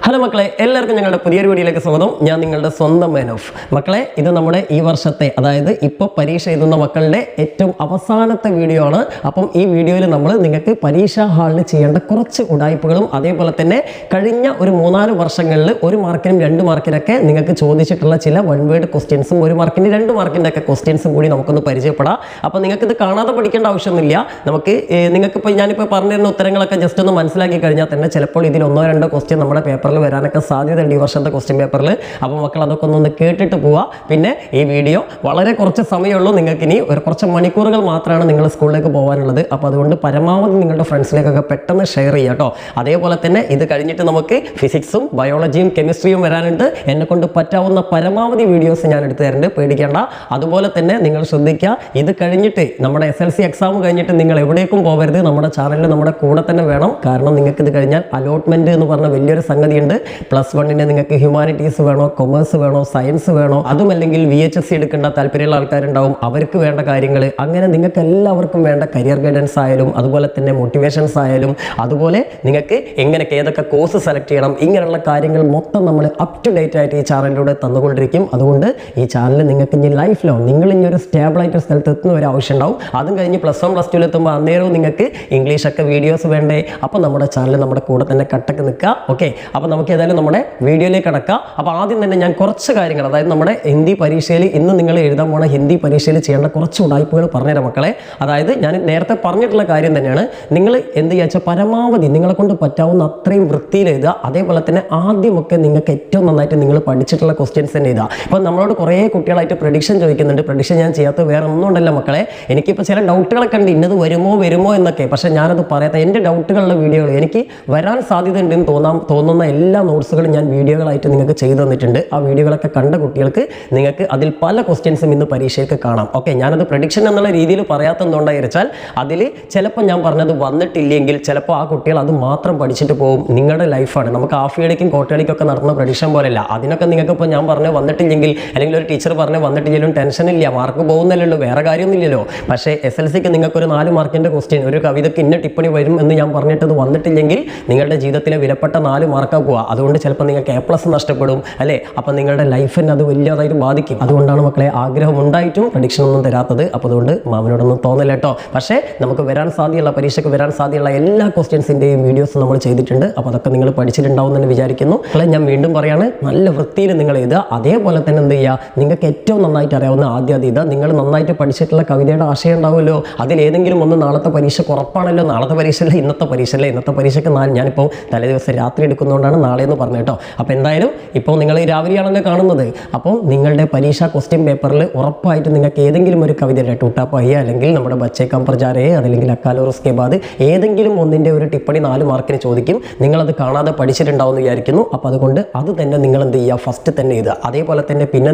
Hello മക്കളെ, എല്ലാവർക്കും ഞങ്ങളുടെ പുതിയൊരു വീഡിയോയിലേക്ക് സ്വാഗതം. ഞാൻ നിങ്ങളുടെ സ്വന്തം മാൻ ഓഫ്. മക്കളെ, ഇത് നമ്മുടെ ഈ വർഷത്തെ, അതായത് ഇപ്പോൾ പരീക്ഷ എഴുതുന്ന മക്കളുടെ ഏറ്റവും അവസാനത്തെ വീഡിയോ ആണ്. അപ്പം ഈ വീഡിയോയിൽ നമ്മൾ നിങ്ങൾക്ക് പരീക്ഷാ ഹാളിൽ ചെയ്യേണ്ട കുറച്ച് ഉടായ്പകളും അതേപോലെ തന്നെ കഴിഞ്ഞ ഒരു 3-4 വർഷങ്ങളിൽ 1 മാർക്കിനും 2 മാർക്കിനൊക്കെ നിങ്ങൾക്ക് ചോദിച്ചിട്ടുള്ള ചില വൺ വേർഡ് ക്വസ്റ്റ്യൻസും 1 മാർക്കിന് 2 മാർക്കിൻ്റെ ഒക്കെ ക്വസ്റ്റ്യൻസും കൂടി നമുക്കൊന്ന് പരിചയപ്പെടാം. അപ്പോൾ നിങ്ങൾക്ക് ഇത് കാണാതെ പഠിക്കേണ്ട ആവശ്യമൊന്നുമില്ല. നമുക്ക് നിങ്ങൾക്കിപ്പോൾ ഞാനിപ്പോൾ പറഞ്ഞിരുന്ന ഉത്തരങ്ങളൊക്കെ ജസ്റ്റ് ഒന്ന് മനസ്സിലാക്കി കഴിഞ്ഞാൽ തന്നെ ചിലപ്പോൾ ഇതിൽ 1-2 ക്വസ്റ്റ്യൻ നമ്മുടെ പേപ്പറിൽ വരാനൊക്കെ സാധ്യതയുണ്ട് ഈ വർഷത്തെ ക്വസ്റ്റ്യൻ പേപ്പറിൽ. അപ്പോൾ മക്കൾ അതൊക്കെ ഒന്ന് കേട്ടിട്ട് പോവുക. പിന്നെ ഈ വീഡിയോ വളരെ കുറച്ച് സമയമുള്ളൂ, നിങ്ങൾക്ക് ഇനി കുറച്ച് മണിക്കൂറുകൾ മാത്രമാണ് നിങ്ങൾ സ്കൂളിലേക്ക് പോകാനുള്ളത്. അപ്പോൾ അതുകൊണ്ട് പരമാവധി നിങ്ങളുടെ ഫ്രണ്ട്സിലേക്കൊക്കെ പെട്ടെന്ന് ഷെയർ ചെയ്യുക കേട്ടോ. അതേപോലെ തന്നെ ഇത് കഴിഞ്ഞിട്ട് നമുക്ക് ഫിസിക്സും ബയോളജിയും കെമിസ്ട്രിയും വരാനുണ്ട്. എന്നെ കൊണ്ട് പറ്റാവുന്ന പരമാവധി വീഡിയോസ് ഞാൻ എടുത്തു തരുന്നുണ്ട്, പേടിക്കേണ്ട. അതുപോലെ തന്നെ നിങ്ങൾ ശ്രദ്ധിക്കുക, ഇത് കഴിഞ്ഞിട്ട് നമ്മുടെ SLC എക്സാം കഴിഞ്ഞിട്ട് നിങ്ങൾ എവിടേക്കും പോകരുത്, നമ്മുടെ ചാനലിൽ നമ്മുടെ കൂടെ തന്നെ വേണം. കാരണം നിങ്ങൾക്ക് ഇത് കഴിഞ്ഞാൽ അലോട്ട്മെൻറ്റ് എന്ന് പറഞ്ഞ വലിയൊരു സംഗതിയുണ്ട്. +1 നിങ്ങൾക്ക് ഹ്യൂമാനിറ്റീസ് വേണോ, കൊമേഴ്സ് വേണോ, സയൻസ് വേണോ, അതുമല്ലെങ്കിൽ VHSC എടുക്കേണ്ട താല്പര്യമുള്ള ആൾക്കാരുണ്ടാവും, അവർക്ക് വേണ്ട കാര്യങ്ങൾ, അങ്ങനെ നിങ്ങൾക്ക് എല്ലാവർക്കും വേണ്ട കരിയർ ഗൈഡൻസ് ആയാലും അതുപോലെ തന്നെ മോട്ടിവേഷൻസ് ആയാലും അതുപോലെ നിങ്ങൾക്ക് എങ്ങനെയൊക്കെ ഏതൊക്കെ കോഴ്സ് സെലക്ട് ചെയ്യണം, ഇങ്ങനെയുള്ള കാര്യങ്ങൾ മൊത്തം നമ്മൾ അപ് ടു ഡേറ്റ് ആയിട്ട് ഈ ചാനലിലൂടെ തന്നുകൊണ്ടിരിക്കും. അതുകൊണ്ട് ഈ ചാനൽ നിങ്ങൾക്ക് ഇനി ലൈഫ് ലോങ് നിങ്ങൾ ഇനി ഒരു സ്റ്റേബിളായിട്ട് സ്ഥലത്ത് എത്തുന്ന ഒരു ആവശ്യം ഉണ്ടാവും. അതും കഴിഞ്ഞ് +1 +2 എത്തുമ്പോൾ അന്നേരവും നിങ്ങൾക്ക് ഇംഗ്ലീഷൊക്കെ വീഡിയോസ് വേണ്ടേ. അപ്പോൾ നമ്മുടെ ചാനൽ നമ്മുടെ കൂടെ തന്നെ കട്ടക്ക് നിൽക്കുക. ഓക്കെ, അപ്പോൾ നമുക്ക് ഏതായാലും നമ്മുടെ വീഡിയോയിലേക്ക് കടക്കാം. അപ്പോൾ ആദ്യം തന്നെ ഞാൻ കുറച്ച് കാര്യങ്ങൾ, അതായത് നമ്മുടെ ഹിന്ദി പരീക്ഷയിൽ ഇന്ന് നിങ്ങൾ എഴുതാൻ പോണ ഹിന്ദി പരീക്ഷയിൽ ചെയ്യേണ്ട കുറച്ച് ഉടായ്പകൾ പറഞ്ഞുതരാം മക്കളെ. അതായത് ഞാൻ നേരത്തെ പറഞ്ഞിട്ടുള്ള കാര്യം തന്നെയാണ്. നിങ്ങൾ എന്ത് ചെയ്യാച്ചാൽ പരമാവധി നിങ്ങളെ കൊണ്ട് പറ്റാവുന്ന അത്രയും വൃത്തിയിൽ എഴുതുക. അതേപോലെ തന്നെ ആദ്യമൊക്കെ നിങ്ങൾക്ക് ഏറ്റവും നന്നായിട്ട് നിങ്ങൾ പഠിച്ചിട്ടുള്ള ക്വസ്റ്റ്യൻസ് തന്നെ എഴുതുക. ഇപ്പോൾ നമ്മളോട് കുറേ കുട്ടികളായിട്ട് പ്രഡിക്ഷൻ ചോദിക്കുന്നുണ്ട്. പ്രഡിക്ഷൻ ഞാൻ ചെയ്യാത്ത വേറെ ഒന്നും ഉണ്ടല്ലോ മക്കളെ. എനിക്കിപ്പോൾ ചില ഡൗട്ടുകളൊക്കെ ഉണ്ട്, ഇന്നത് വരുമോ എന്നൊക്കെ. പക്ഷേ ഞാനത് പറയാത്ത എൻ്റെ ഡൗട്ടുകളുടെ വീഡിയോകൾ എനിക്ക് വരാൻ സാധ്യത ഉണ്ടെന്ന് തോന്നുന്ന എല്ലാ നോട്ട്സുകളും ഞാൻ വീഡിയോകളായിട്ട് നിങ്ങൾക്ക് ചെയ്തു തന്നിട്ടുണ്ട്. ആ വീഡിയോകളൊക്കെ കണ്ട കുട്ടികൾക്ക് നിങ്ങൾക്ക് അതിൽ പല ക്വസ്റ്റ്യൻസും ഇന്ന് പരീക്ഷയ്ക്ക് കാണാം. ഓക്കെ, ഞാനത് പ്രഡിക്ഷൻ എന്നുള്ള രീതിയിൽ പറയാത്തതുകൊണ്ടായി വെച്ചാൽ അതിൽ ചിലപ്പോൾ ഞാൻ പറഞ്ഞത് വന്നിട്ടില്ലെങ്കിൽ ചിലപ്പോൾ ആ കുട്ടികൾ അത് മാത്രം പഠിച്ചിട്ട് പോകും. നിങ്ങളുടെ ലൈഫാണ്. നമുക്ക് ഹാഫ് ഇയർക്കും ക്വാർട്ടർ ഇയർക്കൊക്കെ നടന്ന പ്രഡിക്ഷൻ പോലെയല്ല. അതിനൊക്കെ നിങ്ങൾക്ക് ഇപ്പോൾ ഞാൻ പറഞ്ഞ് വന്നിട്ടില്ലെങ്കിൽ അല്ലെങ്കിൽ ഒരു ടീച്ചർ പറഞ്ഞ് വന്നിട്ടില്ലെങ്കിലും ടെൻഷനില്ല, മാർക്ക് പോകുന്നില്ലല്ലോ, വേറെ കാര്യമൊന്നുമില്ലല്ലോ. പക്ഷേ SLCക്ക് നിങ്ങൾക്കൊരു 4 മാർക്കിൻ്റെ ക്വസ്റ്റ്യൻ, ഒരു കവിതയ്ക്ക് ഇന്ന ടിപ്പണി വരും എന്ന് ഞാൻ പറഞ്ഞിട്ടത് വന്നിട്ടില്ലെങ്കിൽ നിങ്ങളുടെ ജീവിതത്തിലെ വിലപ്പെട്ട 4 മാർക്കാണ് പോവുക. അതുകൊണ്ട് ചിലപ്പോൾ നിങ്ങൾക്ക് A+ നഷ്ടപ്പെടും അല്ലേ. അപ്പോൾ നിങ്ങളുടെ ലൈഫിനെ അത് വലിയതായിട്ട് ബാധിക്കും. അതുകൊണ്ടാണ് മക്കളെ ആഗ്രഹം ഉണ്ടായിട്ടും പ്രഡിക്ഷൻ ഒന്നും തരാത്തത്. അപ്പോൾ അതുകൊണ്ട് മാമനോടൊന്നും തോന്നില്ല കേട്ടോ. പക്ഷേ നമുക്ക് വരാൻ സാധ്യതയുള്ള പരീക്ഷയ്ക്ക് വരാൻ സാധ്യതയുള്ള എല്ലാ ക്വസ്റ്റ്യൻസിൻ്റെയും വീഡിയോസ് നമ്മൾ ചെയ്തിട്ടുണ്ട്. അപ്പോൾ അതൊക്കെ നിങ്ങൾ പഠിച്ചിട്ടുണ്ടാവും എന്ന് വിചാരിക്കുന്നു. മക്കളെ, ഞാൻ വീണ്ടും പറയാണ്, നല്ല വൃത്തിയിൽ നിങ്ങൾ എഴുതുക. അതേപോലെ തന്നെ എന്ത് ചെയ്യുക, നിങ്ങൾക്ക് ഏറ്റവും നന്നായിട്ട് അറിയാവുന്ന ആദ്യം ഇത് നിങ്ങൾ നന്നായിട്ട് പഠിച്ചിട്ടുള്ള കവിതയുടെ ആശയം ഉണ്ടാവുമല്ലോ, അതിലേതെങ്കിലും ഒന്ന് നാളത്തെ പരീക്ഷയ്ക്ക് ഉറപ്പാണല്ലോ. നാളത്തെ പരീക്ഷയല്ല, ഇന്നത്തെ പരീക്ഷയല്ലേ. ഇന്നത്തെ പരീക്ഷയ്ക്ക് ഞാനിപ്പോൾ തലേദിവസം രാത്രി എടുക്കുന്നതുകൊണ്ടാണ് നാളെ എന്ന് പറഞ്ഞു കേട്ടോ. അപ്പോൾ എന്തായാലും ഇപ്പോൾ നിങ്ങൾ രാവിലെയാണല്ലോ കാണുന്നത്. അപ്പോൾ നിങ്ങളുടെ പരീക്ഷാ ക്വസ്റ്റ്യൻ പേപ്പറിൽ ഉറപ്പായിട്ട് നിങ്ങൾക്ക് ഏതെങ്കിലും ഒരു കവിതയുടെ ടൂട്ടാ പയ്യ അല്ലെങ്കിൽ നമ്മുടെ ബച്ചേ കം പർ ജാ രഹേ അല്ലെങ്കിൽ അക്കാൽ ഉസ്കേ ബാദ് ഏതെങ്കിലും ഒന്നിൻ്റെ ഒരു ടിപ്പണി 4 മാർക്കിന് ചോദിക്കും. നിങ്ങളത് കാണാതെ പഠിച്ചിട്ടുണ്ടാവും എന്ന് വിചാരിക്കുന്നു. അപ്പോൾ അതുകൊണ്ട് അത് തന്നെ നിങ്ങൾ എന്ത് ചെയ്യുക, ഫസ്റ്റ് തന്നെ എഴുതുക. അതേപോലെ തന്നെ പിന്നെ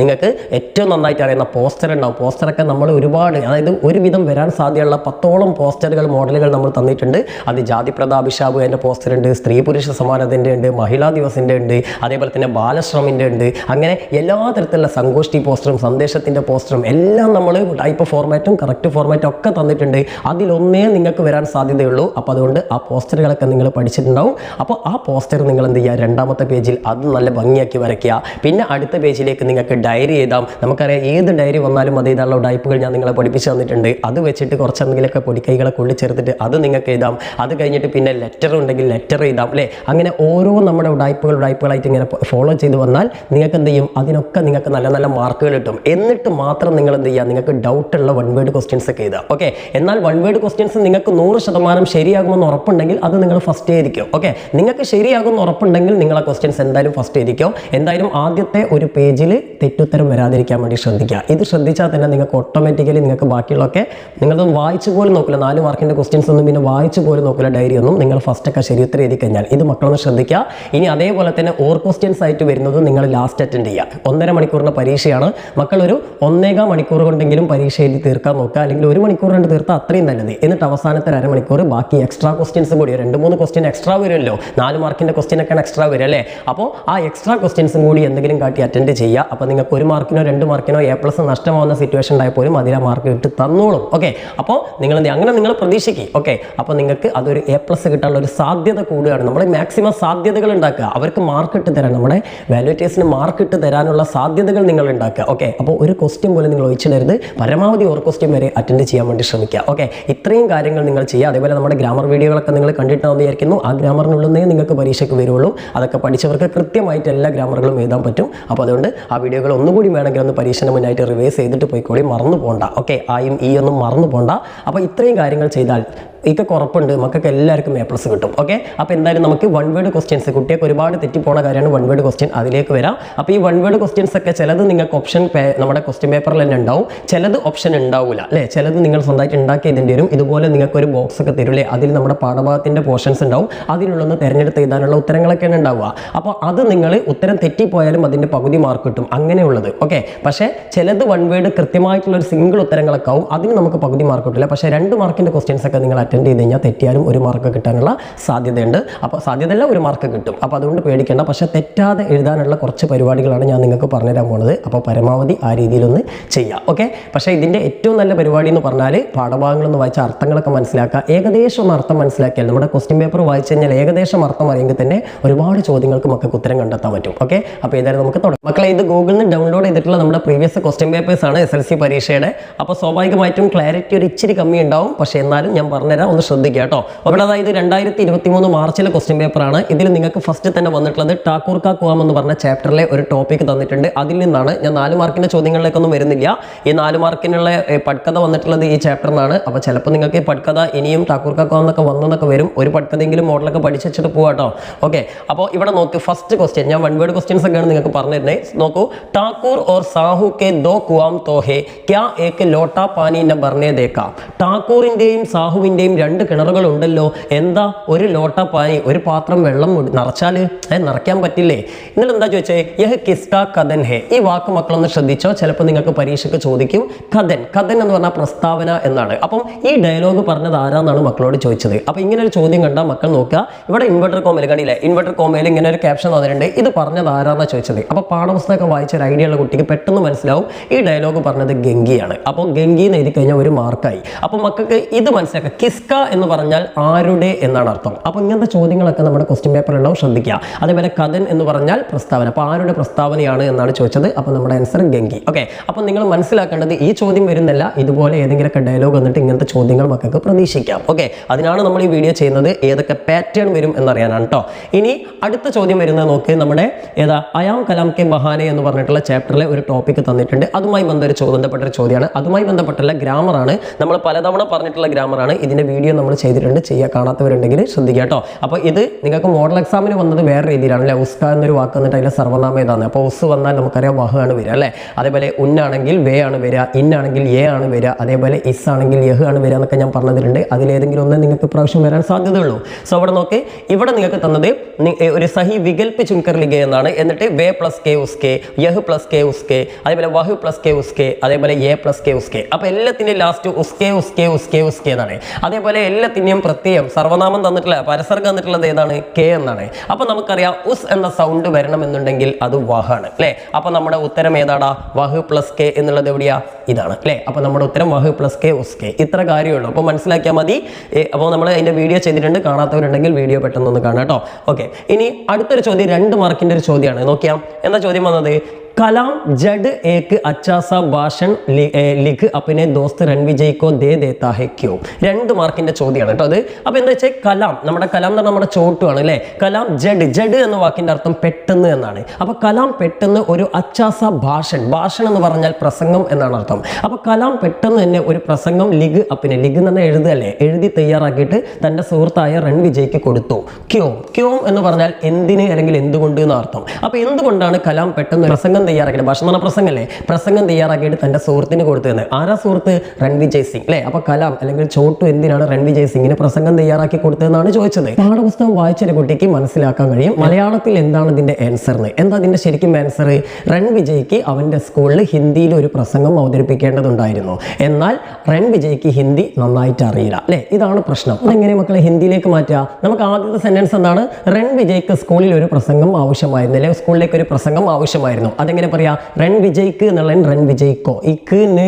നിങ്ങൾക്ക് ഏറ്റവും നന്നായിട്ട് അറിയുന്ന പോസ്റ്റർ ഉണ്ടാവും. പോസ്റ്ററൊക്കെ നമ്മൾ ഒരുപാട്, അതായത് ഒരുവിധം വരാൻ സാധ്യതയുള്ള 10ഓളം പോസ്റ്ററുകൾ മോഡലുകൾ നമ്മൾ തന്നിട്ടുണ്ട്. അത് ജാതി പ്രതാപിഷാബ് എൻ്റെ പോസ്റ്റർ ഉണ്ട്, സ്ത്രീ പുരുഷ സമാനതൻ്റെ ഉണ്ട്, മഹിളാ ദിവസിൻ്റെ ഉണ്ട്, അതേപോലെ തന്നെ ബാലശ്രമിൻ്റെ ഉണ്ട്. അങ്ങനെ എല്ലാ തരത്തിലുള്ള സങ്കോഷ്ഠി പോസ്റ്ററും സന്ദേശത്തിൻ്റെ പോസ്റ്ററും എല്ലാം നമ്മൾ ടൈപ്പ് ഫോർമാറ്റും കറക്റ്റ് ഫോർമാറ്റും ഒക്കെ തന്നിട്ടുണ്ട്. അതിലൊന്നേ നിങ്ങൾക്ക് വരാൻ സാധ്യതയുള്ളൂ. അപ്പോൾ അതുകൊണ്ട് ആ പോസ്റ്ററുകളൊക്കെ നിങ്ങൾ പഠിച്ചിട്ടുണ്ടാവും. അപ്പോൾ ആ പോസ്റ്റർ നിങ്ങൾ എന്ത് ചെയ്യുക, 2ാമത്തെ പേജിൽ അത് നല്ല ഭംഗിയാക്കി വരയ്ക്കുക. പിന്നെ അടുത്ത പേജിലേക്ക് നിങ്ങൾക്ക് ഡയറി എഴുതാം. നമുക്കറിയാം ഏത് ഡയറി വന്നാലും അത് എഴുതാനുള്ള ടൈപ്പുകൾ ഞാൻ നിങ്ങളെ പഠിപ്പിച്ച് തന്നിട്ടുണ്ട്. അത് വെച്ചിട്ട് കുറച്ചെന്തെങ്കിലുമൊക്കെ പൊടിക്കൈകളെ കൊണ്ട് ചേർത്തിട്ട് അത് നിങ്ങൾക്ക് എഴുതാം. അത് കഴിഞ്ഞിട്ട് പിന്നെ ലെറ്റർ ഉണ്ടെങ്കിൽ ലെറ്റർ എഴുതാം അല്ലേ. അങ്ങനെ ഓരോ നമ്മുടെ ഉടായ്പകളായിട്ട് ഇങ്ങനെ ഫോളോ ചെയ്ത് വന്നാൽ നിങ്ങൾക്ക് എന്ത് ചെയ്യും, അതിനൊക്കെ നിങ്ങൾക്ക് നല്ല നല്ല മാർക്കുകൾ കിട്ടും. എന്നിട്ട് മാത്രം നിങ്ങൾ എന്ത് ചെയ്യുക, നിങ്ങൾക്ക് ഡൗട്ടുള്ള വൺ വേർഡ് ക്വസ്റ്റ്യൻസ് ഒക്കെ എഴുതുക. ഓക്കെ, എന്നാൽ വൺ വേർഡ് ക്വസ്റ്റ്യൻസ് നിങ്ങൾക്ക് 100% ശരിയാകുമെന്ന് ഉറപ്പുണ്ടെങ്കിൽ അത് നിങ്ങൾ ഫസ്റ്റ് എഴുതിക്കോ. ഓക്കെ, നിങ്ങൾക്ക് ശരിയാകുമെന്ന് ഉറപ്പുണ്ടെങ്കിൽ നിങ്ങൾ ആ ക്വസ്റ്റ്യൻസ് എന്തായാലും ഫസ്റ്റ് എഴുതിക്കോ. എന്തായാലും ആദ്യത്തെ ഒരു പേജിൽ തെറ്റുത്തരം വരാതിരിക്കാൻ വേണ്ടി ശ്രദ്ധിക്കുക. ഇത് ശ്രദ്ധിച്ചാൽ തന്നെ നിങ്ങൾക്ക് ഓട്ടോമാറ്റിക്കലി നിങ്ങൾക്ക് ബാക്കിയുള്ളതൊക്കെ നിങ്ങളത് വായിച്ചു പോലും നോക്കില്ല. 4 മാർക്കിൻ്റെ ക്വസ്റ്റ്യൻസ് ഒന്നും പിന്നെ വായിച്ചു പോലും നോക്കില്ല, ഡയറി ഒന്നും. നിങ്ങൾ ഫസ്റ്റൊക്കെ ശരിയുത്തരം എഴുതി കഴിഞ്ഞാൽ ഇത് മക്കളൊന്ന് ശ്രദ്ധിക്കുക. ഇനി അതേപോലെ തന്നെ ക്വസ്റ്റ്യൻസ് ആയിട്ട് വരുന്നത് നിങ്ങൾ ലാസ്റ്റ് അറ്റൻഡ് ചെയ്യുക. 1.5 മണിക്കൂറിൻ്റെ പരീക്ഷയാണ് മക്കൾ. ഒരു 1.25 മണിക്കൂർ കൊണ്ടെങ്കിലും പരീക്ഷ എഴുതി തീർക്കാൻ നോക്കുക. അല്ലെങ്കിൽ 1 മണിക്കൂർ കൊണ്ട് തീർത്താൽ അത്രയും നല്ലത്. എന്നിട്ട് അവസാനത്തെ 1/2 മണിക്കൂർ ബാക്കി എക്സ്ട്രാ ക്വസ്റ്റ്യൻസ് കൂടി 2-3 ക്വസ്റ്റ്യൻ എക്സ്ട്രാ വരുമല്ലോ. 4 മാർക്കിൻ്റെ ക്വസ്റ്റ്യൻ ഒക്കെയാണ് എക്സ്ട്രാ വരും അല്ലേ. അപ്പോൾ ആ എക്സ്ട്രാ ക്വസ്റ്റ്യൻസും കൂടി എന്തെങ്കിലും കാട്ടി അറ്റൻഡ് ചെയ്യുക. അപ്പോൾ നിങ്ങൾക്ക് 1 മാർക്കിനോ 2 മാർക്കിനോ A+ നഷ്ടമാവുന്ന സിറ്റുവേഷൻ ഉണ്ടായപ്പോലും അതിലെ മാർക്ക് ഇട്ട് തന്നോളും. ഓക്കെ, അപ്പോൾ നിങ്ങൾ അങ്ങനെ നിങ്ങൾ പ്രതീക്ഷിക്കും. ഓക്കെ, അപ്പോൾ നിങ്ങൾക്ക് അതൊരു A+ കിട്ടാനുള്ള ഒരു സാധ്യത കൂടുകയാണ്. നമ്മൾ മാക്സിമം സാധ്യതകൾ ഉണ്ടാക്കുക, അവർക്ക് മാർക്ക് ഇട്ട് തരാൻ, നമ്മുടെ വാല്യുവേറ്റേഴ്സിന് മാർക്ക് ഇട്ട് തരാനുള്ള സാധ്യതകൾ നിങ്ങൾ ഉണ്ടാക്കുക. ഓക്കെ, അപ്പോൾ ഒരു ക്വസ്റ്റ്യൻ പോലും നിങ്ങൾ ഒഴിച്ചിടരുത്, പരമാവധി ഒരു ക്വസ്റ്റ്യൻ വരെ അറ്റൻഡ് ചെയ്യാൻ വേണ്ടി ശ്രമിക്കുക. ഓക്കെ, ഇത്രയും കാര്യങ്ങൾ നിങ്ങൾ ചെയ്യുക. അതേപോലെ നമ്മുടെ ഗ്രാമർ വീഡിയോകളൊക്കെ നിങ്ങൾ കണ്ടിട്ടാണെന്ന് വിചാരിക്കുന്നു. ആ ഗ്രാമറിനുള്ളിൽ നിങ്ങൾക്ക് പരീക്ഷയ്ക്ക് വരുള്ളൂ. അതൊക്കെ പഠിച്ചവർക്ക് കൃത്യമായിട്ട് എല്ലാ ഗ്രാമറുകളും എഴുതാൻ പറ്റും. അപ്പോൾ അതുകൊണ്ട് ആ വീഡിയോകൾ ഒന്നുകൂടി വേണമെങ്കിൽ ഒന്ന് പരീക്ഷന് മുന്നായിട്ട് റിവൈസ് ചെയ്തിട്ട് പോയിക്കോളി, മറന്നു പോകണ്ട. ഓക്കെ, ആയും ഈ ഒന്നും മറന്നു പോകണ്ട. അപ്പോൾ ഇത്രയും കാര്യങ്ങൾ ചെയ്താൽ ഇതൊക്കെ ഉറപ്പുണ്ട്, മക്കൾക്ക് എല്ലാവർക്കും A+ കിട്ടും. ഓക്കെ, അപ്പോൾ എന്തായാലും നമുക്ക് വൺ വേർഡ് ക്വസ്റ്റ്യൻസ്, കുട്ടികൾക്ക് ഒരുപാട് തെറ്റിപ്പോണ കാര്യമാണ് വൺ വേർഡ് ക്വസ്റ്റ്യൻ, അതിലേക്ക് വരാം. അപ്പോൾ ഈ വൺ വേർഡ് ക്വസ്റ്റ്യൻസ് ഒക്കെ ചിലത് നിങ്ങൾക്ക് ഓപ്ഷൻ നമ്മുടെ ക്വസ്റ്റ്യൻ പേപ്പറിൽ തന്നെ ഉണ്ടാവും, ചിലത് ഓപ്ഷൻ ഉണ്ടാവില്ല അല്ലേ, ചിലത് നിങ്ങൾ സ്വന്തമായിട്ട് ഉണ്ടാക്കി എഴുതേണ്ടി വരും. ഇതുപോലെ നിങ്ങൾക്ക് ഒരു ബോക്സ് ഒക്കെ തരില്ലേ, അതിൽ നമ്മുടെ പാഠഭാഗത്തിൻ്റെ പോർഷൻസ് ഉണ്ടാവും, അതിനുള്ളൊന്ന് തിരഞ്ഞെടുത്ത് എഴുതാനുള്ള ഉത്തരങ്ങളൊക്കെയാണ് ഉണ്ടാവുക. അപ്പോൾ അത് നിങ്ങൾ ഉത്തരം തെറ്റിപ്പോയാലും അതിൻ്റെ പകുതി മാർക്ക് കിട്ടും, അങ്ങനെയുള്ളത്. ഓക്കെ, പക്ഷേ ചിലത് വൺ വേർഡ് കൃത്യമായിട്ടുള്ള ഒരു സിംഗിൾ ഉത്തരങ്ങളൊക്കെ ആവും, അതിന് നമുക്ക് പകുതി മാർക്ക് കിട്ടില്ല. പക്ഷേ 2 മാർക്കിൻ്റെ ക്വസ്റ്റ്യൻസ് ഒക്കെ നിങ്ങൾ അറ്റൻഡ് ചെയ്ത് കഴിഞ്ഞാൽ തെറ്റിയാലും 1 മാർക്ക് കിട്ടാനുള്ള സാധ്യതയുണ്ട്. അപ്പോൾ സാധ്യതയല്ല, 1 മാർക്ക് കിട്ടും. അപ്പോൾ അതുകൊണ്ട് പേടിക്കേണ്ട. പക്ഷേ തെറ്റാതെ എഴുതാനുള്ള കുറച്ച് പരിപാടികളാണ് ഞാൻ നിങ്ങൾക്ക് പറഞ്ഞുതരാൻ പോകുന്നത്. അപ്പോൾ പരമാവധി ആ രീതിയിലൊന്ന് ചെയ്യാം. ഓക്കെ, പക്ഷേ ഇതിൻ്റെ ഏറ്റവും നല്ല പരിപാടി എന്ന് പറഞ്ഞാൽ പാഠഭാഗങ്ങളൊന്ന് വായിച്ച അർത്ഥങ്ങളൊക്കെ മനസ്സിലാക്കുക. ഏകദേശം അർത്ഥം മനസ്സിലാക്കിയാൽ നമ്മുടെ ക്വസ്റ്റ്യൻ പേപ്പർ വായിച്ചു കഴിഞ്ഞാൽ ഏകദേശം അർത്ഥം അറിയെങ്കിൽ തന്നെ ഒരുപാട് ചോദ്യങ്ങൾക്ക് മക്കൾക്ക് ഉത്തരം കണ്ടെത്താൻ പറ്റും. ഓക്കെ, അപ്പോൾ ഏതായാലും നമുക്ക് തുടങ്ങാം. മക്കളെ, ഇത് ഗൂഗിളിൽ നിന്ന് ഡൗൺലോഡ് ചെയ്തിട്ടുള്ള നമ്മുടെ പ്രീവിയസ് ക്വസ്റ്റ്യൻ പേപ്പേഴ്സ് ആണ് SLC പരീക്ഷയുടെ. അപ്പോൾ സ്വാഭാവികമായിട്ടും ക്ലാരിറ്റി ഒരു ഇച്ചിരി കമ്മി ഉണ്ടാവും, പക്ഷേ എന്നാലും ഞാൻ പറഞ്ഞുതരാം, ഒന്ന് ശ്രദ്ധിക്കുക കേട്ടോ. അവിടെ അതായത് 2023 മാർച്ചിലെ ക്വസ്റ്റ്യൻ പേപ്പറാണ്. ഇതിൽ നിങ്ങൾക്ക് ഫസ്റ്റ് തന്നെ വന്നിട്ടുള്ളത് ടാക്കൂർ കാ കുവാം എന്ന് പറഞ്ഞ ചാപ്റ്ററിലെ ഒരു ടോപ്പിക് തന്നിട്ടുണ്ട്. അതിൽ നിന്നാണ് ഞാൻ 4 മാർക്കിൻ്റെ ചോദ്യങ്ങളിലേക്കൊന്നും വരുന്നില്ല. ഈ 4 മാർക്കിനുള്ള പട്കഥ വന്നിട്ടുള്ളത് ഈ ചാപ്റ്ററിൽ നിന്നാണ്. അപ്പോൾ ചിലപ്പോൾ നിങ്ങൾക്ക് ഈ പട്കഥ ഇനിയും ടാക്കൂർ കാ കുവാം എന്നൊക്കെ വന്നൊക്കെ വരും. ഒരു പട്കഥയെങ്കിലും മോഡലൊക്കെ പഠിച്ചു വെച്ചിട്ട് പോകാം കേട്ടോ. ഓക്കെ, അപ്പോൾ ഇവിടെ നോക്ക്, ഫസ്റ്റ് ക്വസ്റ്റ്യൻ ഞാൻ വൺ വേർഡ് ക്വസ്റ്റ്യൻസ് ഒക്കെയാണ് നിങ്ങൾക്ക് പറഞ്ഞു തരുന്നത്. നോക്കൂ, ടാക്കൂർ ഓർ സാഹു കെ 2 കുവാം തോ ഹേ ക്യാ ഏക് ലോട്ടാ പാനി ന ഭർനെ ദേക്കാ. ടാക്കൂറിൻ്റെയും സാഹുവിൻ്റെയും 2 കിണറുകൾ ഉണ്ടല്ലോ, എന്താ ഒരു ലോട്ട പാനി, ഒരു പാത്രം വെള്ളം നിറച്ചാൽ നിറയ്ക്കാൻ പറ്റില്ലേ? ഇന്നലെ എന്താ ചോദിച്ചേ, യഹ് കിസ്കാ കഥൻ ഹേ. ഈ വാക്ക് മക്കളൊന്ന് ശ്രദ്ധിച്ചോ, ചിലപ്പോൾ നിങ്ങൾക്ക് പരീക്ഷയ്ക്ക് ചോദിക്കും. കഥൻ, കഥൻ എന്ന് പറഞ്ഞാൽ പ്രസ്താവന എന്നാണ്. അപ്പം ഈ ഡയലോഗ് പറഞ്ഞത് ആരാന്നാണ് മക്കളോട് ചോദിച്ചത്. അപ്പോൾ ഇങ്ങനെ ഒരു ചോദ്യം കണ്ടാൽ മക്കൾ നോക്കുക, ഇവിടെ ഇൻവെർട്ടർ കോമയിൽ കണ്ടില്ലേ, ഇൻവെർട്ടർ കോമയിൽ ഇങ്ങനെ ഒരു ക്യാപ്ഷൻ തന്നിട്ടുണ്ട്, ഇത് പറഞ്ഞത് ആരാന്നാണ് ചോദിച്ചത്. അപ്പോൾ പാഠപുസ്തകം വായിച്ച ഒരു ഐഡിയ ഉള്ള കുട്ടിക്ക് പെട്ടെന്ന് മനസ്സിലാവും ഈ ഡയലോഗ് പറഞ്ഞത് ഗംഗിയാണ്. അപ്പോൾ ഗംഗി എന്ന് എഴുതി കഴിഞ്ഞാൽ 1 മാർക്കായി. അപ്പോൾ മക്കൾക്ക് ഇത് മനസ്സിലാക്കുക, കിസ്ക എന്ന് പറഞ്ഞാൽ ആരുടെ എന്നാണ് അർത്ഥം. അപ്പോൾ ഇങ്ങനത്തെ ചോദ്യങ്ങളൊക്കെ നമ്മുടെ ക്വസ്റ്റ്യൻ പേപ്പറിലുണ്ടാവും, ശ്രദ്ധിക്കുക. അതേപോലെ കഥൻ എന്ന് പറഞ്ഞാൽ പ്രസ്താവന, അപ്പോൾ ആരുടെ പ്രസ്താവനയാണ് എന്നാണ് ചോദിച്ചത്. അപ്പോൾ നമ്മുടെ ആൻസർ ഗംഗി. ഓക്കെ, അപ്പോൾ നിങ്ങൾ മനസ്സിലാക്കേണ്ടത് ഈ ചോദ്യം വരുന്നില്ല, ഇതുപോലെ ഏതെങ്കിലുമൊക്കെ ഡയലോഗ് വന്നിട്ട് ഇങ്ങനത്തെ ചോദ്യങ്ങൾ മക്കൾക്ക് പ്രതീക്ഷിക്കാം. ഓക്കെ, അതിനാണ് നമ്മൾ ഈ വീഡിയോ ചെയ്യുന്നത്, ഏതൊക്കെ പാറ്റേൺ വരും എന്നറിയാനാണ് കേട്ടോ. ഇനി അടുത്ത ചോദ്യം വരുന്നത് നോക്ക്, നമ്മുടെ അയാം കലാം കെ ബഹാനെ എന്ന് പറഞ്ഞിട്ടുള്ള ചാപ്റ്ററിലെ ഒരു ടോപ്പിക് തന്നിട്ടുണ്ട്. അതുമായി ബന്ധപ്പെട്ട ഒരു ചോദ്യമാണ്. അതുമായി ബന്ധപ്പെട്ടുള്ള ഗ്രാമറാണ്, നമ്മൾ പലതവണ പറഞ്ഞിട്ടുള്ള ഗ്രാമറാണ്. ഇതിൻ്റെ വീഡിയോ നമ്മൾ ചെയ്തിട്ടുണ്ട്, കാണാത്തവരുണ്ടെങ്കിൽ ശ്രദ്ധിക്കുക കേട്ടോ. അപ്പോൾ ഇത് നിങ്ങൾക്ക് മോഡൽ എക്സാമിന് വന്നത് വേറെ രീതിയിലാണ് അല്ലേ. ഉസ്ക എന്നൊരു വാക്ക് വന്നിട്ട് അതിലെ സർവ്വനാമം ഏതാണ്. അപ്പോൾ ഉസ് വന്നാൽ നമുക്കറിയാം വഹ് ആണ് വരിക അല്ലേ. അതേപോലെ ഉന്നാണെങ്കിൽ വേ ആണ് വരിക, ഇന്നാണെങ്കിൽ എ ആണ് വരിക, അതേപോലെ ഇസ് ആണെങ്കിൽ യഹ് ആണ് വരിക എന്നൊക്കെ ഞാൻ പറഞ്ഞിട്ടുണ്ട്. അതിലേതെങ്കിലും ഒന്ന് നിങ്ങൾക്ക് പ്രാവശ്യം വരാൻ സാധ്യതയുള്ളൂ. സോ അവിടെ നോക്കി, ഇവിടെ നിങ്ങൾക്ക് തന്നത് ഒരു സഹി വികൽപ്പ് ചുൻകർ ലിഖ എന്നാണ്. എന്നിട്ട് വേ പ്ലസ് കെ ഉസ്കെ, യഹ് പ്ലസ് കെ ഉസ്കെ, അതേപോലെ വഹ് പ്ലസ് കെ ഉസ്കെ, അതേപോലെ എ പ്ലസ് കെ ഉസ്കെ. അപ്പോൾ എല്ലാത്തിൻ്റെയും ലാസ്റ്റ് ഉസ്കെ ഉസ്കെ ഉസ്കെ ഉസ്കെ എന്നാണ്. അതേപോലെ എല്ലാത്തിൻ്റെയും പ്രത്യയം സർവ്വനാമം തന്നിട്ടുള്ള പരസർഗം തന്നിട്ടുള്ളത് ഏതാണ്, കെ എന്നാണ്. അപ്പോൾ നമുക്കറിയാം ഉസ് എന്ന സൗണ്ട് വരണമെന്നുണ്ടെങ്കിൽ അത് വഹാണ് അല്ലേ. അപ്പോൾ നമ്മുടെ ഉത്തരം ഏതാടാ, വഹ് പ്ലസ് കെ എന്നുള്ളത് എവിടെയാ, ഇതാണ് അല്ലേ. അപ്പോൾ നമ്മുടെ ഉത്തരം വഹ് പ്ലസ് കെ ഉസ്കെ. ഇത്ര കാര്യമുള്ളൂ, അപ്പോൾ മനസ്സിലാക്കിയാൽ മതി. അപ്പോൾ നമ്മൾ അതിൻ്റെ വീഡിയോ ചെയ്തിട്ടുണ്ട്, കാണാത്തവരുണ്ടെങ്കിൽ വീഡിയോ പെട്ടെന്നൊന്ന് കാണാം കേട്ടോ. ഓക്കെ, ഇനി അടുത്തൊരു ചോദ്യം 2 മാർക്കിൻ്റെ ഒരു ചോദ്യമാണ്. നോക്കിയാൽ എന്താ ചോദ്യം വന്നത്, कलाम जड एक अच्छा सा भाषण लिख अपने दोस्त रणविजय को दे देता है क्यों? 2 മാർക്കിന്റെ ചോദ്യമാണ് കേട്ടോ അത്. അപ്പോൾ എന്താ വെച്ചാൽ കലാം, നമ്മുടെ കലാം എന്ന് പറഞ്ഞാൽ നമ്മുടെ ചോട്ടുമാണ് അല്ലേ. കലാം ജഡ്, ജഡ് എന്ന വാക്കിന്റെ അർത്ഥം പെട്ടെന്ന് എന്നാണ്. അപ്പോൾ കലാം പെട്ടെന്ന് ഒരു അച്ചാസ ഭാഷൺ, ഭാഷൺ എന്ന് പറഞ്ഞാൽ പ്രസംഗം എന്നാണ് അർത്ഥം. അപ്പോൾ കലാം പെട്ടെന്ന് തന്നെ ഒരു പ്രസംഗം ലിഗ് അപ്പിനെ, ലിഗ് എന്ന് പറഞ്ഞാൽ എഴുതല്ലേ, എഴുതി തയ്യാറാക്കിയിട്ട് തൻ്റെ സുഹൃത്തായ രണവിജയ്ക്ക് കൊടുത്തു. ക്യോം, ക്യോം എന്ന് പറഞ്ഞാൽ എന്തിന് അല്ലെങ്കിൽ എന്തുകൊണ്ട് എന്ന അർത്ഥം. അപ്പോൾ എന്തുകൊണ്ടാണ് കലാം പെട്ടെന്ന് പ്രസംഗം തയ്യാറാക്കിയിട്ട്, ഭാഷണം എന്ന് പറഞ്ഞ പ്രസംഗമല്ലേ, പ്രസംഗം തയ്യാറാക്കിയിട്ട് തൻ്റെ സുഹൃത്തിന് കൊടുത്തത്. ആരാ സുഹൃത്ത്? രൺവിജയ് സിംഗ് അല്ലേ. അപ്പോൾ കലാം അല്ലെങ്കിൽ ചോട്ടു എന്തിനാണ് രൺവിജയ് സിംഗിന് പ്രസംഗം തയ്യാറാക്കി കൊടുത്തതെന്നാണ് ചോദിച്ചത്. പാഠപുസ്തകം വായിച്ചൊരു കുട്ടിക്ക് മനസ്സിലാക്കാൻ കഴിയും മലയാളത്തിൽ എന്താണ് ഇതിന്റെ ആൻസർ എന്ന്. എന്താ ഇതിന്റെ ശരിക്കും ആൻസർ? രൺവിജയ്ക്ക് അവന്റെ സ്കൂളിൽ ഹിന്ദിയിൽ ഒരു പ്രസംഗം അവതരിപ്പിക്കേണ്ടതുണ്ടായിരുന്നു, എന്നാൽ രൺവിജയ്ക്ക് ഹിന്ദി നന്നായിട്ട് അറിയില്ല അല്ലേ. ഇതാണ് പ്രശ്നം. അതെങ്ങനെ മക്കളെ ഹിന്ദിയിലേക്ക് മാറ്റുക? നമുക്ക് ആദ്യത്തെ സെന്റൻസ് എന്താണ്? രൺവിജയ്ക്ക് സ്കൂളിൽ ഒരു പ്രസംഗം ആവശ്യമായിരുന്നു അല്ലെ, സ്കൂളിലേക്ക് ഒരു പ്രസംഗം ആവശ്യമായിരുന്നു. അതെങ്ങനെ എങ്ങനെ പറയാ? റൺ വിജയ്ക്ക് എന്നുള്ള റൺ വിജയ്ക്കോ, ഇക്ക് നെ